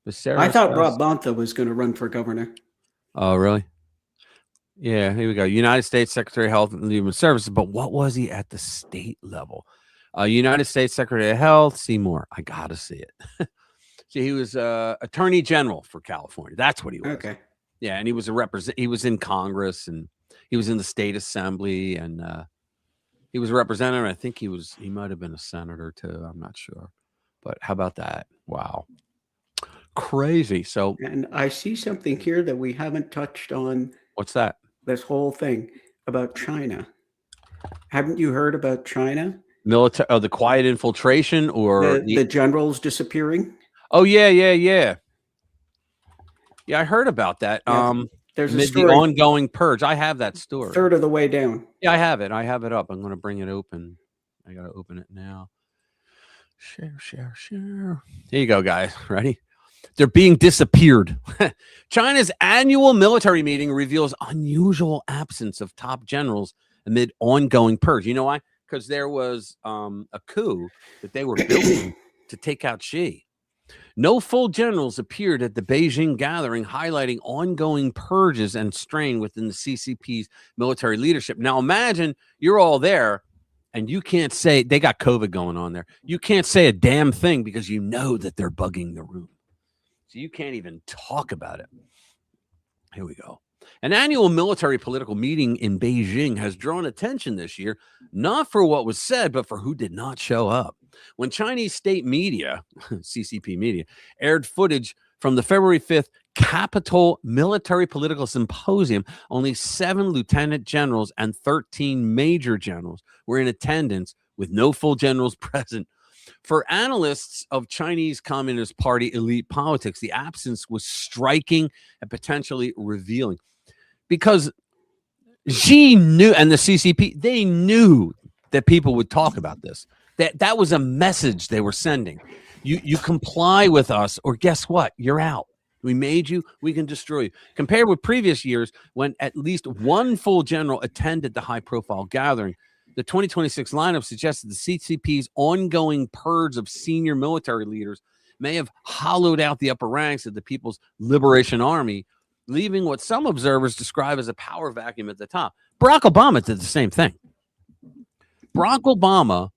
Becerra. I thought Rob Bonta was going to run for governor. Oh, really? Yeah, here we go. United States Secretary of Health and Human Services. But what was he at the state level? United States Secretary of Health, Seymour. I got to see it. See, he was Attorney General for California. That's what he was. Okay. Yeah, and he was he was in Congress and he was in the state assembly and he was a representative. I think he might have been a senator too. I'm not sure. But how about that? Wow. Crazy. So, and I see something here that we haven't touched on. What's that? This whole thing about China. Haven't you heard about China? Military, the quiet infiltration or the generals disappearing? Oh, yeah. Yeah, I heard about that. Yeah. There's a the story. Ongoing purge. I have that story. Third of the way down. Yeah, I have it. I have it up. I'm going to bring it open. I got to open it now. Share. Here you go, guys. Ready? They're being disappeared. China's annual military meeting reveals unusual absence of top generals amid ongoing purge. You know why? Because there was a coup that they were building to take out Xi. No full generals appeared at the Beijing gathering, highlighting ongoing purges and strain within the CCP's military leadership. Now imagine you're all there and you can't say, they got COVID going on there. You can't say a damn thing because you know that they're bugging the room. So you can't even talk about it. Here we go. An annual military political meeting in Beijing has drawn attention this year, not for what was said, but for who did not show up. When Chinese state media, CCP media, aired footage from the February 5th Capital Military Political Symposium, only 7 lieutenant generals and 13 major generals were in attendance, with no full generals present. For analysts of Chinese Communist Party elite politics, the absence was striking and potentially revealing, because Xi knew, and the CCP, they knew that people would talk about this. That was a message they were sending. You comply with us, or guess what? You're out. We made you, we can destroy you. Compared with previous years, when at least one full general attended the high-profile gathering, the 2026 lineup suggested the CCP's ongoing purge of senior military leaders may have hollowed out the upper ranks of the People's Liberation Army, leaving what some observers describe as a power vacuum at the top. Barack Obama did the same thing. Barack Obama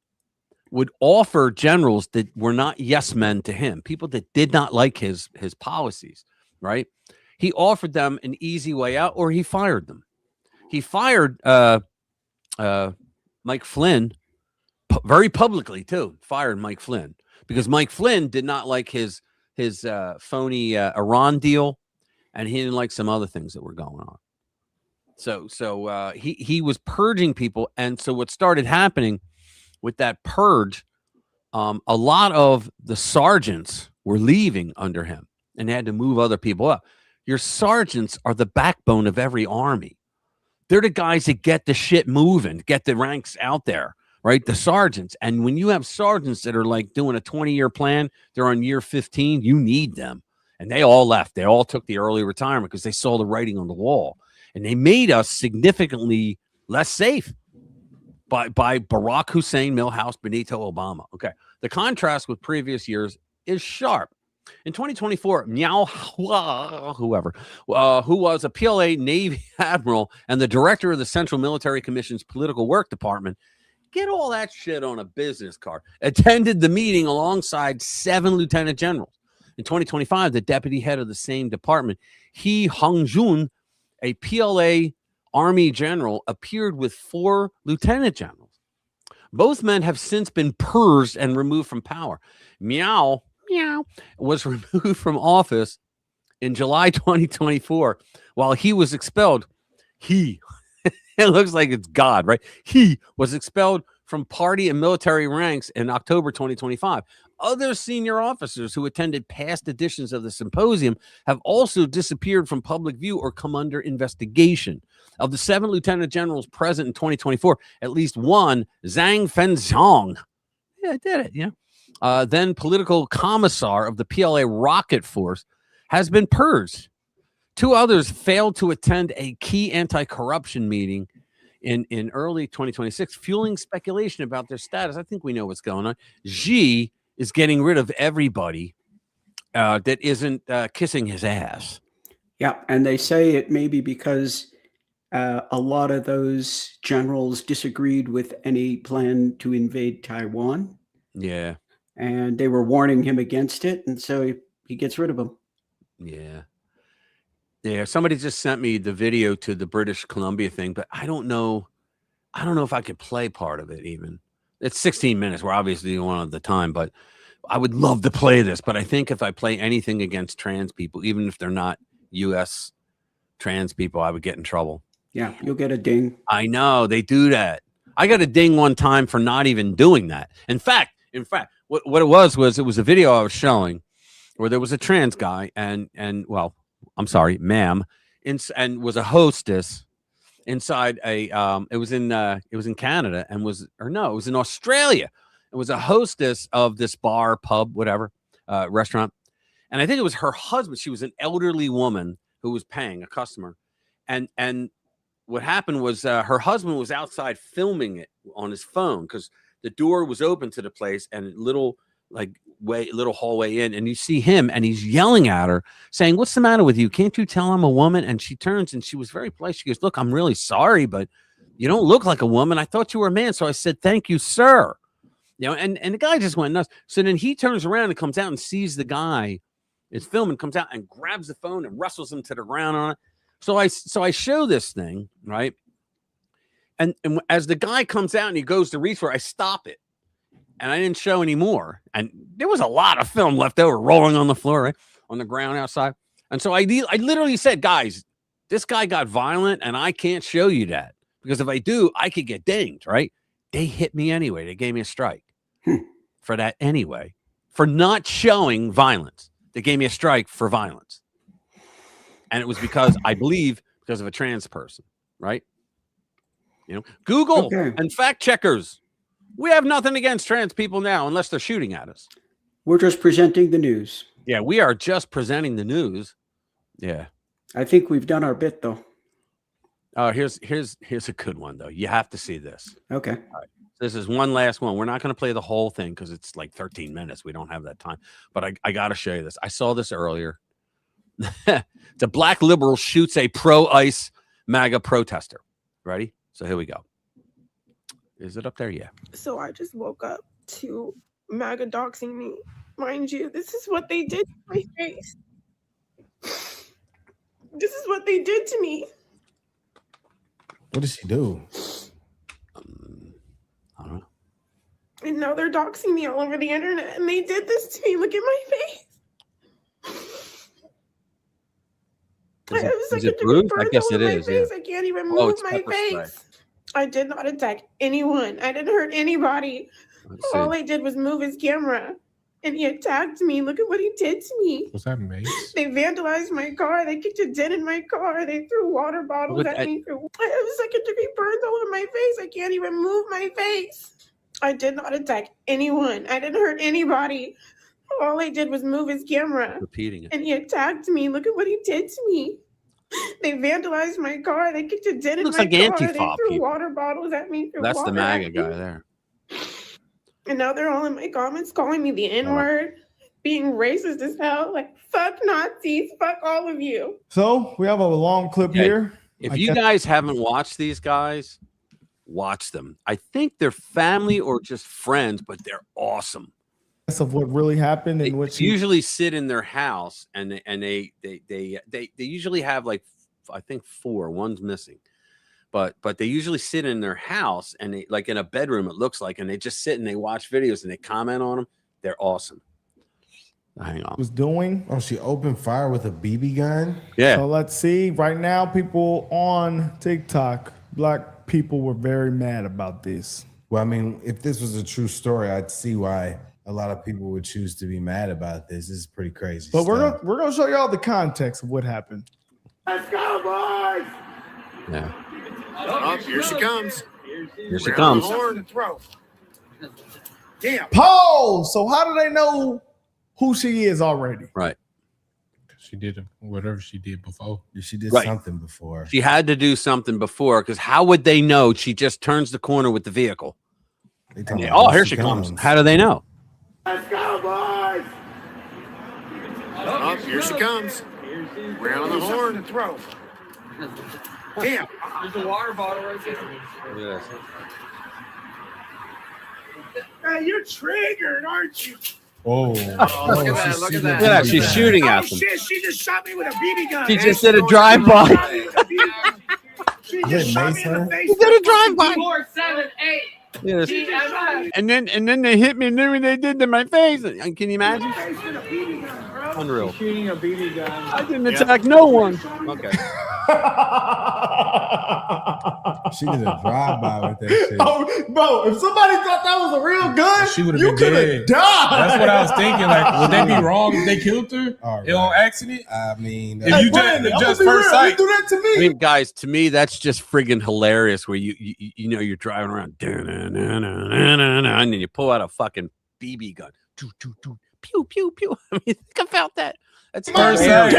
would offer generals that were not yes men to him, people that did not like his policies, right? He offered them an easy way out, or he fired them. He fired Mike Flynn very publicly too. Fired Mike Flynn because Mike Flynn did not like his phony Iran deal, and he didn't like some other things that were going on. So he was purging people, and so what started happening with that purge, a lot of the sergeants were leaving under him, and they had to move other people up. Your sergeants are the backbone of every army. They're the guys that get the shit moving, get the ranks out there, right? The sergeants. And when you have sergeants that are like doing a 20-year plan, they're on year 15, you need them. And they all left. They all took the early retirement because they saw the writing on the wall. And they made us significantly less safe by Barack Hussein, Milhouse, Benito, Obama. Okay. The contrast with previous years is sharp. In 2024, Miao Hua, whoever, who was a PLA Navy admiral and the director of the Central Military Commission's Political Work Department, get all that shit on a business card, attended the meeting alongside 7 lieutenant generals. In 2025, the deputy head of the same department, He Hongjun, a PLA Army general, appeared with 4 lieutenant generals. Both men have since been purged and removed from power. Miao was removed from office in July 2024 while he was expelled. It looks like it's God, right? He was expelled from party and military ranks in October 2025. Other senior officers who attended past editions of the symposium have also disappeared from public view or come under investigation. Of the 7 lieutenant generals present in 2024, at least one, Zhang Fengxiang, I did it, yeah. Then political commissar of the PLA rocket force, has been purged. 2 others failed to attend a key anti-corruption meeting in early 2026, fueling speculation about their status. I think we know what's going on. Xi is getting rid of everybody that isn't kissing his ass. Yeah, and they say it may be because a lot of those generals disagreed with any plan to invade Taiwan. Yeah. And they were warning him against it, and so he gets rid of them. Yeah. Yeah, somebody just sent me the video to the British Columbia thing, but I don't know if I could play part of it even. It's 16 minutes. We're obviously one at the time, but I would love to play this. But I think if I play anything against trans people, even if they're not U.S. trans people, I would get in trouble. Yeah, you'll get a ding. I know, they do that. I got a ding one time for not even doing that. In fact, what it was a video I was showing where there was a trans guy and well, I'm sorry, ma'am, and was a hostess inside a it was in Canada and it was in Australia, It was a hostess of this bar, pub, whatever, restaurant. And I think it was her husband. She was an elderly woman who was paying, a customer. And what happened was her husband was outside filming it on his phone because the door was open to the place and little hallway in. And you see him and he's yelling at her saying, "What's the matter with you? Can't you tell I'm a woman?" And she turns and she was very polite. She goes, "Look, I'm really sorry, but you don't look like a woman. I thought you were a man." So I said, "Thank you, sir." You know, and the guy just went nuts. So then he turns around and comes out and sees the guy is filming, comes out and grabs the phone and wrestles him to the ground on it. So I show this thing, right? And as the guy comes out and he goes to reach for it, I stop it. And I didn't show any more. And there was a lot of film left over rolling on the floor, right? On the ground outside. And so I literally said, "Guys, this guy got violent and I can't show you that. Because if I do, I could get dinged," right? They hit me anyway. They gave me a strike for that anyway. For not showing violence. They gave me a strike for violence. And it was because, I believe, because of a trans person, right? You know, Google and fact checkers. We have nothing against trans people now, unless they're shooting at us. We're just presenting the news. Yeah, we are just presenting the news. Yeah. I think we've done our bit, though. Oh, here's a good one, though. You have to see this. Okay. All right. This is one last one. We're not going to play the whole thing because it's like 13 minutes. We don't have that time. But I got to show you this. I saw this earlier. The black liberal shoots a pro-ICE MAGA protester. Ready? So here we go. Is it up there? Yeah. So I just woke up to MAGA doxing me. Mind you, this is what they did to my face. This is what they did to me. What did she do? I don't know. And now they're doxing me all over the internet. And they did this to me. Look at my face. Is it bruised? I guess it is. Yeah. I can't even move my face. Spray. I did not attack anyone. I didn't hurt anybody. All I did was move his camera. And he attacked me. Look at what he did to me. Was that mace? They vandalized my car. They kicked a dent in my car. They threw water bottles at me. I have second-degree burns all over my face. I can't even move my face. I did not attack anyone. I didn't hurt anybody. All I did was move his camera. Repeating it. And he attacked me. Look at what he did to me. They vandalized my car. They kicked a dent in my car. They threw water bottles at me. That's the MAGA guy there. And now they're all in my comments calling me the N-word, being racist as hell. Like, fuck Nazis, fuck all of you. So we have a long clip here. If you guys haven't watched these guys, watch them. I think they're family or just friends, but they're awesome. Of what really happened and what They usually sit in their house and they usually have like, I think 4. One's missing. But they usually sit in their house and they like in a bedroom, it looks like, and they just sit and they watch videos and they comment on them. They're awesome. Hang on. Was doing. Oh, she opened fire with a BB gun? Yeah. So let's see. Right now, people on TikTok, black people were very mad about this. Well, I mean, if this was a true story, I'd see why a lot of people would choose to be mad about this. This is pretty crazy. But we're gonna show y'all the context of what happened. Let's go, boys! Yeah. Oh, here she comes. Here she comes. Damn. Pause. So how do they know who she is already? Right. She did whatever she did before. She did Right. something before. She had to do something before because how would they know she just turns the corner with the vehicle? Oh, here she comes. How do they know? Let's go, boys! Oh, here she comes. We're on the horn. Damn. There's a water bottle right there. Yes. Hey, you're triggered, aren't you? Oh, look at that. Look at Look at that. She's shooting at them. Shit, she just shot me with a BB gun. She just did a drive-by. She just shot me in the face. She did a drive-by. 4, 7, 8. Yes. TMI. And then they hit me and then they did to my face. Can you imagine? Unreal. Shooting a BB gun. I didn't attack no one. Okay. She did a drive-by with that shit. Oh, bro, if somebody thought that was a real gun, She would have you been could dead. have died. That's what I was thinking. Like, would they be wrong if they killed her on accident? I mean, if you just first sight, do that to me. I mean, guys, to me, that's just friggin' hilarious. Where you know you're driving around, and then you pull out a fucking BB gun, pew pew pew. I mean, think about that. That's first sight.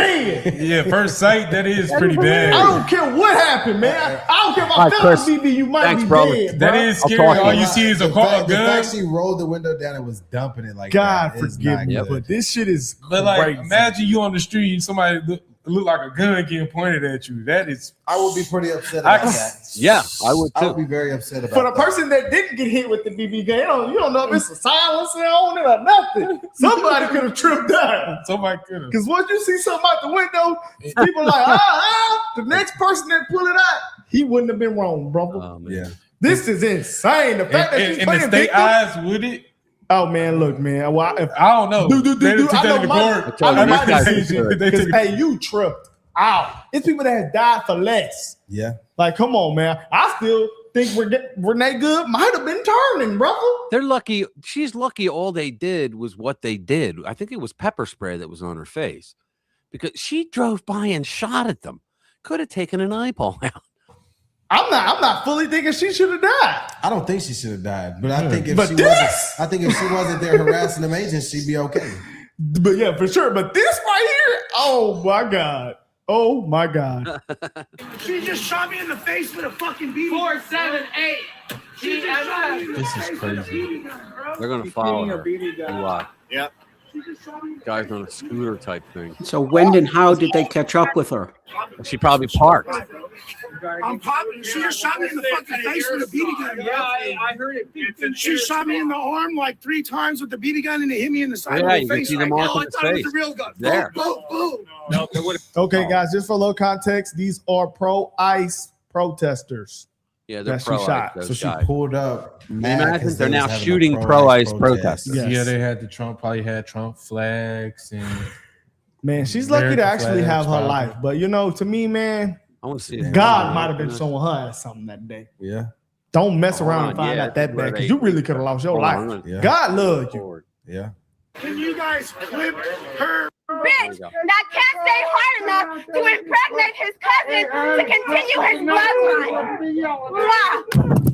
Yeah, first sight. That is pretty bad. I don't care what happened, man. I don't care if I fell on BB. You might be dead, bro. That is scary. All you see is a car, The gun. fact she rolled the window down and was dumping it like God that is forgive not me, good. but this shit is But like, crazy. imagine you on the street and somebody look like a gun getting pointed at you. That is. I would be pretty upset about that. Yeah, I would too. I would be very upset about For the that. person that didn't get hit with the BB gun, you don't know if it's a silencer on it or nothing. Somebody could have tripped down. Somebody could have. Because once you see something out the window, people are like, the next person that pull it out, he wouldn't have been wrong, brother. Yeah. This is insane. The fact that she's And playing the state victim. eyes with it. Oh man, look, man. Well, if I don't know. Do. They took I that know to my, court. I know my These guys decision. are good. They Because, took- hey, you tripped out. It's people that have died for less. Yeah. Like, come on, man. I still think Renee Good might have been turning, brother. They're lucky. She's lucky. All they did was what they did. I think it was pepper spray that was on her face because she drove by and shot at them. Could have taken an eyeball out. I'm not fully thinking she should have died. I don't think she should have died, but I think if But she this- wasn't, I think if she wasn't there harassing them agents, she'd be okay. But yeah, for sure. But this right here, oh my God. Oh my God. She just shot me in the face with a fucking BB. 478. She just shot me in the This is face with a crazy. BB gun, bro. They're gonna follow Shooting a her. BB gun. A lot. Yep. She just shot me in the Guys on a scooter type thing. So when and how did they catch up with her? She probably parked. I'm popping. She just shot me in the fucking face with a BB gun, bro. Yeah, I heard it. She shot me in the arm like 3 times with the BB gun and it hit me in the side Yeah, of you the can face. see the Like, mark oh, on I his thought it was face. a real gun. There. Boom, boom, boom. No, they would have. Okay, guys, just for low context, these are pro-ICE protesters. Yeah, they're that she pro-ICE, shot. those So she guys. pulled up. Can you mad imagine? 'cause They're they was now having a shooting pro-ICE protest. protesters. Yes. Yeah, they had probably had Trump flags and Man, she's lucky to American actually flags, have her probably. life. But you know, to me, man, I want to see it. God might have been showing her something that day. Yeah. Don't mess Hold around on, and find yeah, out that that's where bad because they- you really could have lost your Hold on, life. Yeah. God loves you. Yeah. Can you guys clip her? Bitch, that can't stay hard enough to impregnate his cousin to continue his bloodline.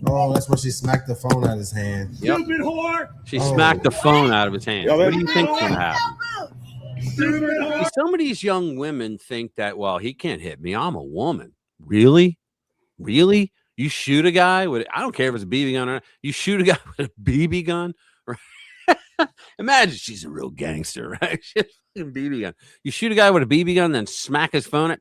Oh, that's when she smacked the phone out of his hand. Yep. Stupid whore. She smacked the phone out of his hand. What do you think's gonna happen? Stupid whore. Some of these young women think that, well, he can't hit me. I'm a woman. Really? Really? You shoot a guy with, I don't care if it's a BB gun or not. You shoot a guy with a BB gun? Right? Imagine she's a real gangster, right? She has a fucking BB gun. You shoot a guy with a BB gun, then smack his phone at.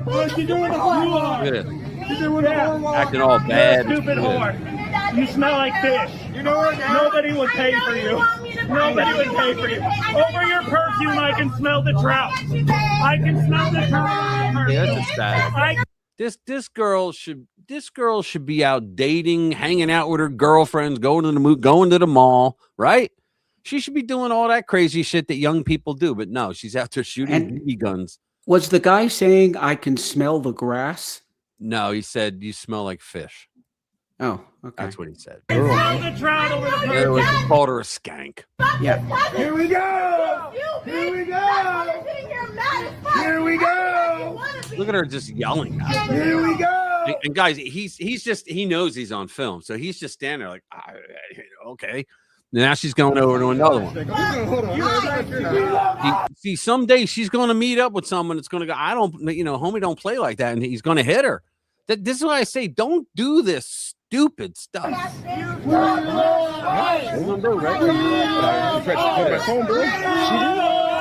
What you doing with the blue Look at it. You doing the whore. Acting all bad. Stupid whore. You smell like fish. You know what? Nobody would pay for you. Nobody would pay for you. Over your perfume, I can smell the trout. I can smell the trout. Yeah, that's just sad. This girl should be out dating, hanging out with her girlfriends, going to the mall, right? She should be doing all that crazy shit that young people do, but no, she's out there shooting BB guns. Was the guy saying I can smell the grass? No, he said you smell like fish. Oh, okay. That's what he said. Smell the trout over the It was called her a skank. Yeah. Here we go. Here we go. Here we go. Look at her just yelling. Here we go. And guys, he knows he's on film, so he's just standing there like, okay. Now she's going over to another one. See, someday she's going to meet up with someone that's going to go, homie, don't play like that, and he's going to hit her. This is why I say, don't do this stupid stuff.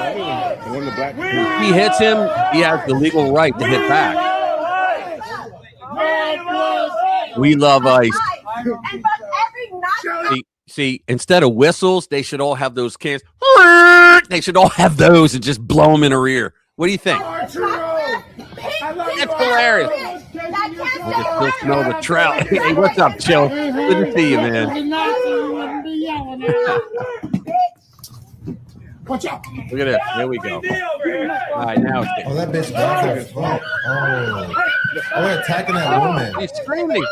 If he hits him, he has the legal right to hit back. We love ice. See, instead of whistles, they should all have those cans. They should all have those and just blow them in her ear. What do you think? That's hilarious. I can still smell the trout. Hey, what's up, Chill? Good to see you, man. Watch out. Look at this. Here we go. All right, now it's Oh, that bitch got her phone. Oh, they're attacking that woman. He's screaming.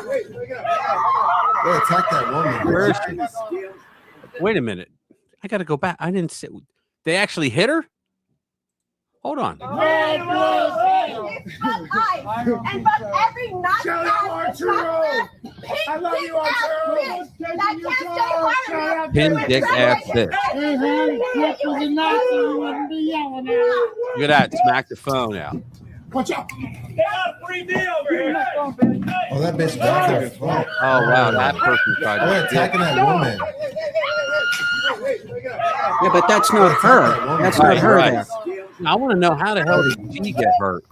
They attacked that woman. Where is she? Wait a minute. I got to go back. I didn't see. They actually hit her? Hold on. And but every night I love you, Arturo. Pin dick ass bitch. Look at that. Smack the phone out. Watch out. They got a free deal over here. Oh, that bitch got her phone. Oh, wow. That person tried to. They're attacking that woman. Yeah, but that's not her. That's not her. Right. I want to know how the hell did she get hurt?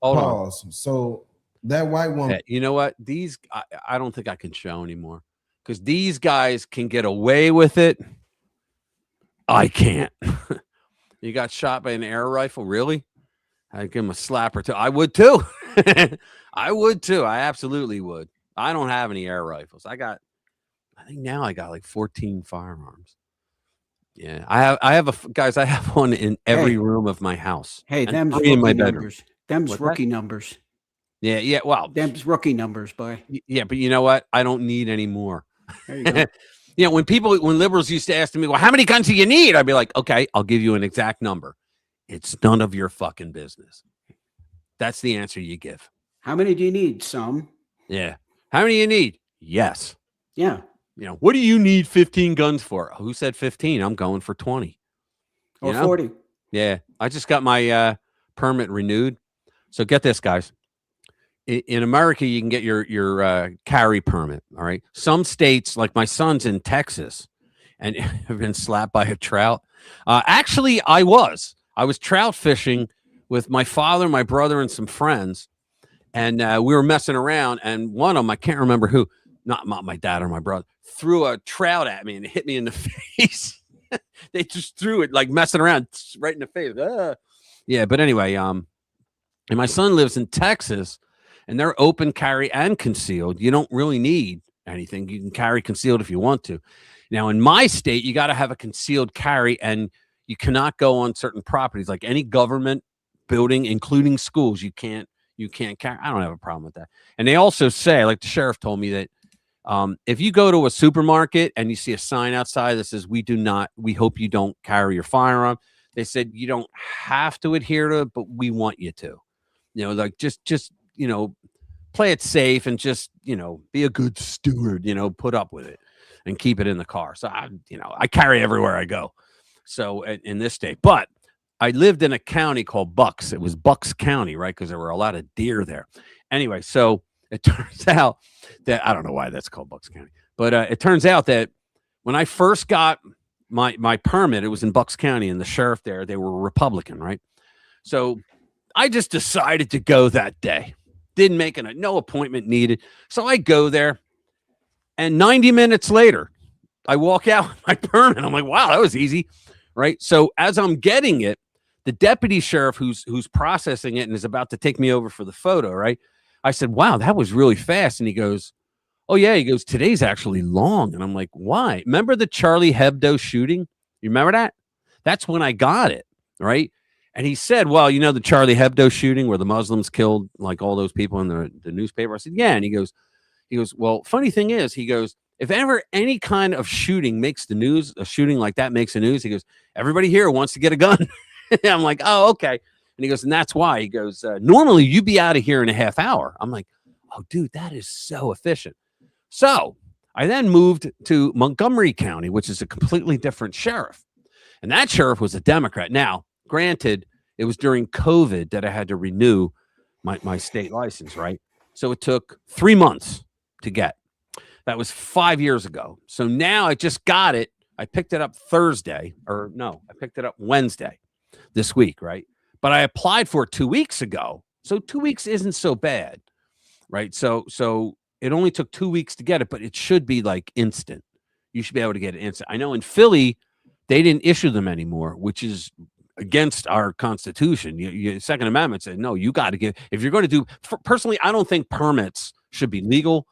Hold on. So that white woman. You know what? These I don't think I can show anymore because these guys can get away with it. I can't. You got shot by an air rifle, really? I'd give him a slap or two. I would too. I would too. I absolutely would. I don't have any air rifles. I think now I got like 14 firearms. Yeah, I have guys. I have one in every room of my house. Hey, and them's three in my rookie bedroom. numbers. Them's What's rookie that? numbers. Yeah. Well, them's rookie numbers, boy. Yeah, but you know what? I don't need any more. There you go. You know, when liberals used to ask me, well, how many guns do you need? I'd be like, okay, I'll give you an exact number. It's none of your fucking business. That's the answer you give. How many do you need? Some. Yeah. How many do you need? Yes. Yeah. You know, what do you need 15 guns for? Who said 15? I'm going for 20. Or 40. Yeah. I just got my permit renewed. So get this, guys. In America, you can get your carry permit. All right. Some states, like my son's in Texas, and have been slapped by a trout. Actually, I was trout fishing with my father, my brother, and some friends, and we were messing around. And one of them, I can't remember who, not my dad or my brother, threw a trout at me and it hit me in the face. They just threw it like messing around right in the face. Yeah, but anyway, and my son lives in Texas. And they're open carry and concealed. You don't really need anything. You can carry concealed if you want to. Now, in my state, you got to have a concealed carry, and you cannot go on certain properties, like any government building, including schools. You can't carry. I don't have a problem with that. And they also say, like the sheriff told me, that if you go to a supermarket and you see a sign outside that says, we hope you don't carry your firearm. They said you don't have to adhere to it, but we want you to. You know, like just play it safe and just, be a good steward, put up with it and keep it in the car. So I carry everywhere I go. So in this state, but I lived in a county called Bucks. It was Bucks County, right? Because there were a lot of deer there. Anyway, so it turns out that, I don't know why that's called Bucks County, but it turns out that when I first got my permit, it was in Bucks County, and the sheriff there, they were Republican, right? So I just decided to go that day. Didn't make no appointment needed. So I go there, and 90 minutes later, I walk out with my permit. I'm like, wow, that was easy, right? So as I'm getting it, the deputy sheriff who's processing it and is about to take me over for the photo, right? I said, wow, that was really fast. And he goes, oh, yeah. He goes, today's actually long. And I'm like, why? Remember the Charlie Hebdo shooting? You remember that? That's when I got it, right? And he said, well, the Charlie Hebdo shooting where the Muslims killed like all those people in the newspaper. I said, yeah. And he goes, well, funny thing is, he goes, if ever any kind of shooting makes the news, a shooting like that makes the news, he goes, everybody here wants to get a gun. I'm like, oh, okay. And he goes, and that's why. He goes, normally you'd be out of here in a half hour. I'm like, oh, dude, that is so efficient. So I then moved to Montgomery County, which is a completely different sheriff. And that sheriff was a Democrat. Now, granted, it was during COVID that I had to renew my state license, right? So it took 3 months to get. That was 5 years ago. So now I just got it. I picked it up Thursday, I picked it up Wednesday this week, right? But I applied for it 2 weeks ago. So 2 weeks isn't so bad, right? So it only took 2 weeks to get it, but it should be like instant. You should be able to get it instant. I know in Philly, they didn't issue them anymore, which is against our Constitution. Your Second Amendment said, no, you got to give, if you're going to do, personally, I don't think permits should be legal.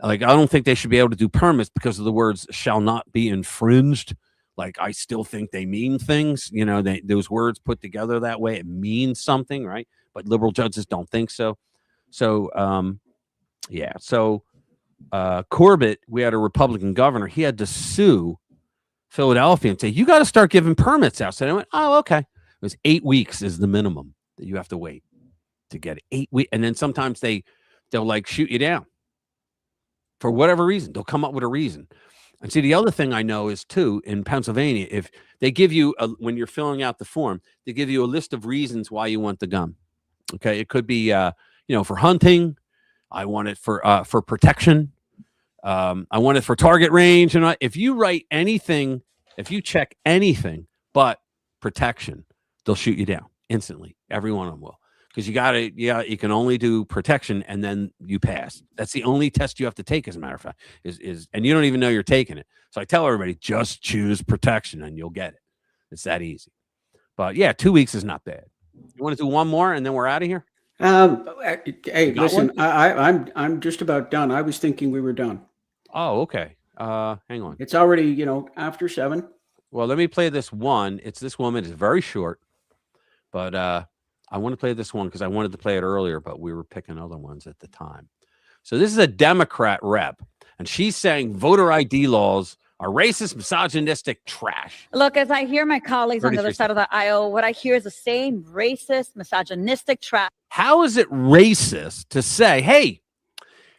Like, I don't think they should be able to do permits because of the words shall not be infringed, Like, I still think they mean things. You know, those words put together that way, it means something, right? But liberal judges don't think so. So, yeah. So Corbett, we had a Republican governor. He had to sue Philadelphia and say, you got to start giving permits out. So I went, oh, okay. It was 8 weeks is the minimum that you have to wait to get it. 8 weeks. And then sometimes they'll like shoot you down for whatever reason. They'll come up with a reason. And see, the other thing I know is too, in Pennsylvania, if they give you, when you're filling out the form, they give you a list of reasons why you want the gun. Okay. It could be, for hunting. I want it for protection. I want it for target range. And if you write anything, if you check anything but protection, they'll shoot you down instantly. Every one of them will. Because you can only do protection and then you pass. That's the only test you have to take, as a matter of fact, and you don't even know you're taking it. So I tell everybody, just choose protection and you'll get it. It's that easy. But yeah, 2 weeks is not bad. You want to do one more and then we're out of here? Hey, listen, I'm just about done. I was thinking we were done. Oh, okay. Hang on. It's already, after 7. Well, let me play this one. It's this woman. It's very short, but I want to play this one because I wanted to play it earlier, but we were picking other ones at the time. So this is a Democrat rep, and she's saying voter ID laws are racist, misogynistic trash. Look, as I hear my colleagues on the other side of the aisle, what I hear is the same racist, misogynistic trash. How is it racist to say, hey,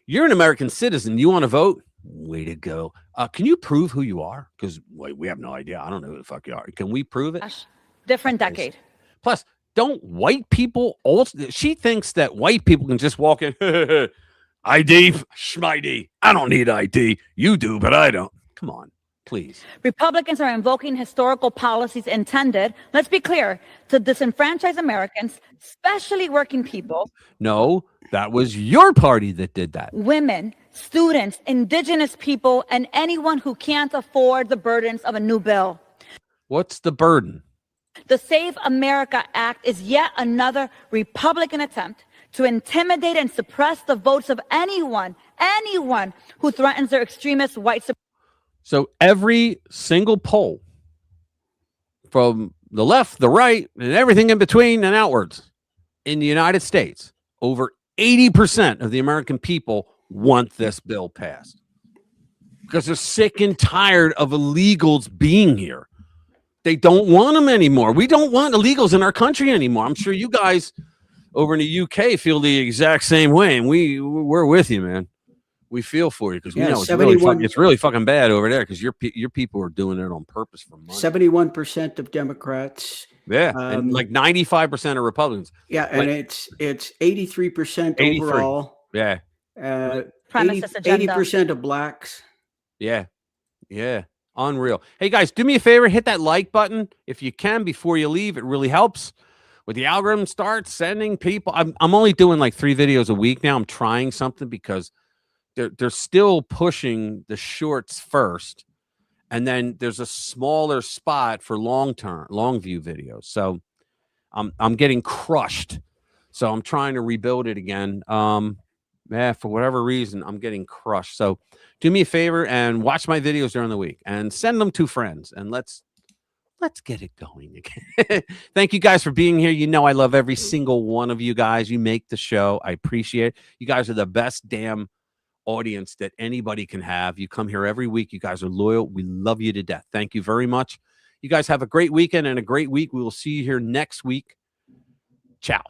you're an American citizen, you want to vote? Way to go. Can you prove who you are? Because we have no idea. I don't know who the fuck you are. Can we prove it? Different decade. Plus, don't white people also? She thinks that white people can just walk in, ID, schmid. I don't need ID. You do, but I don't. Come on, please. Republicans are invoking historical policies intended, let's be clear, to disenfranchise Americans, especially working people. No, that was your party that did that. Women, students, indigenous people, and anyone who can't afford the burdens of a new bill. What's the burden? The Save America Act is yet another Republican attempt to intimidate and suppress the votes of anyone who threatens their extremist white supremacy. So every single poll from the left, the right, and everything in between and outwards in the United States, over 80% of the American people want this bill passed because they're sick and tired of illegals being here. They don't want them anymore. We don't want illegals in our country anymore. I'm sure you guys over in the UK feel the exact same way, and we're with you, man. We feel for you because we know it's really fucking bad over there because your people are doing it on purpose for money. 71% of Democrats. Yeah, and like 95% of Republicans. Yeah, and it's 83% overall. Yeah. 80% of blacks. Yeah. Unreal. Hey guys, do me a favor, hit that like button if you can before you leave. It really helps. With the algorithm start sending people. I'm only doing like 3 videos a week now. I'm trying something because they're still pushing the shorts first, and then there's a smaller spot for long view videos. So I'm getting crushed. So I'm trying to rebuild it again. For whatever reason, I'm getting crushed. So do me a favor and watch my videos during the week and send them to friends, and let's get it going again. Thank you guys for being here. You know I love every single one of you guys. You make the show. I appreciate it. You guys are the best damn audience that anybody can have. You come here every week. You guys are loyal. We love you to death. Thank you very much. You guys have a great weekend and a great week. We will see you here next week. Ciao.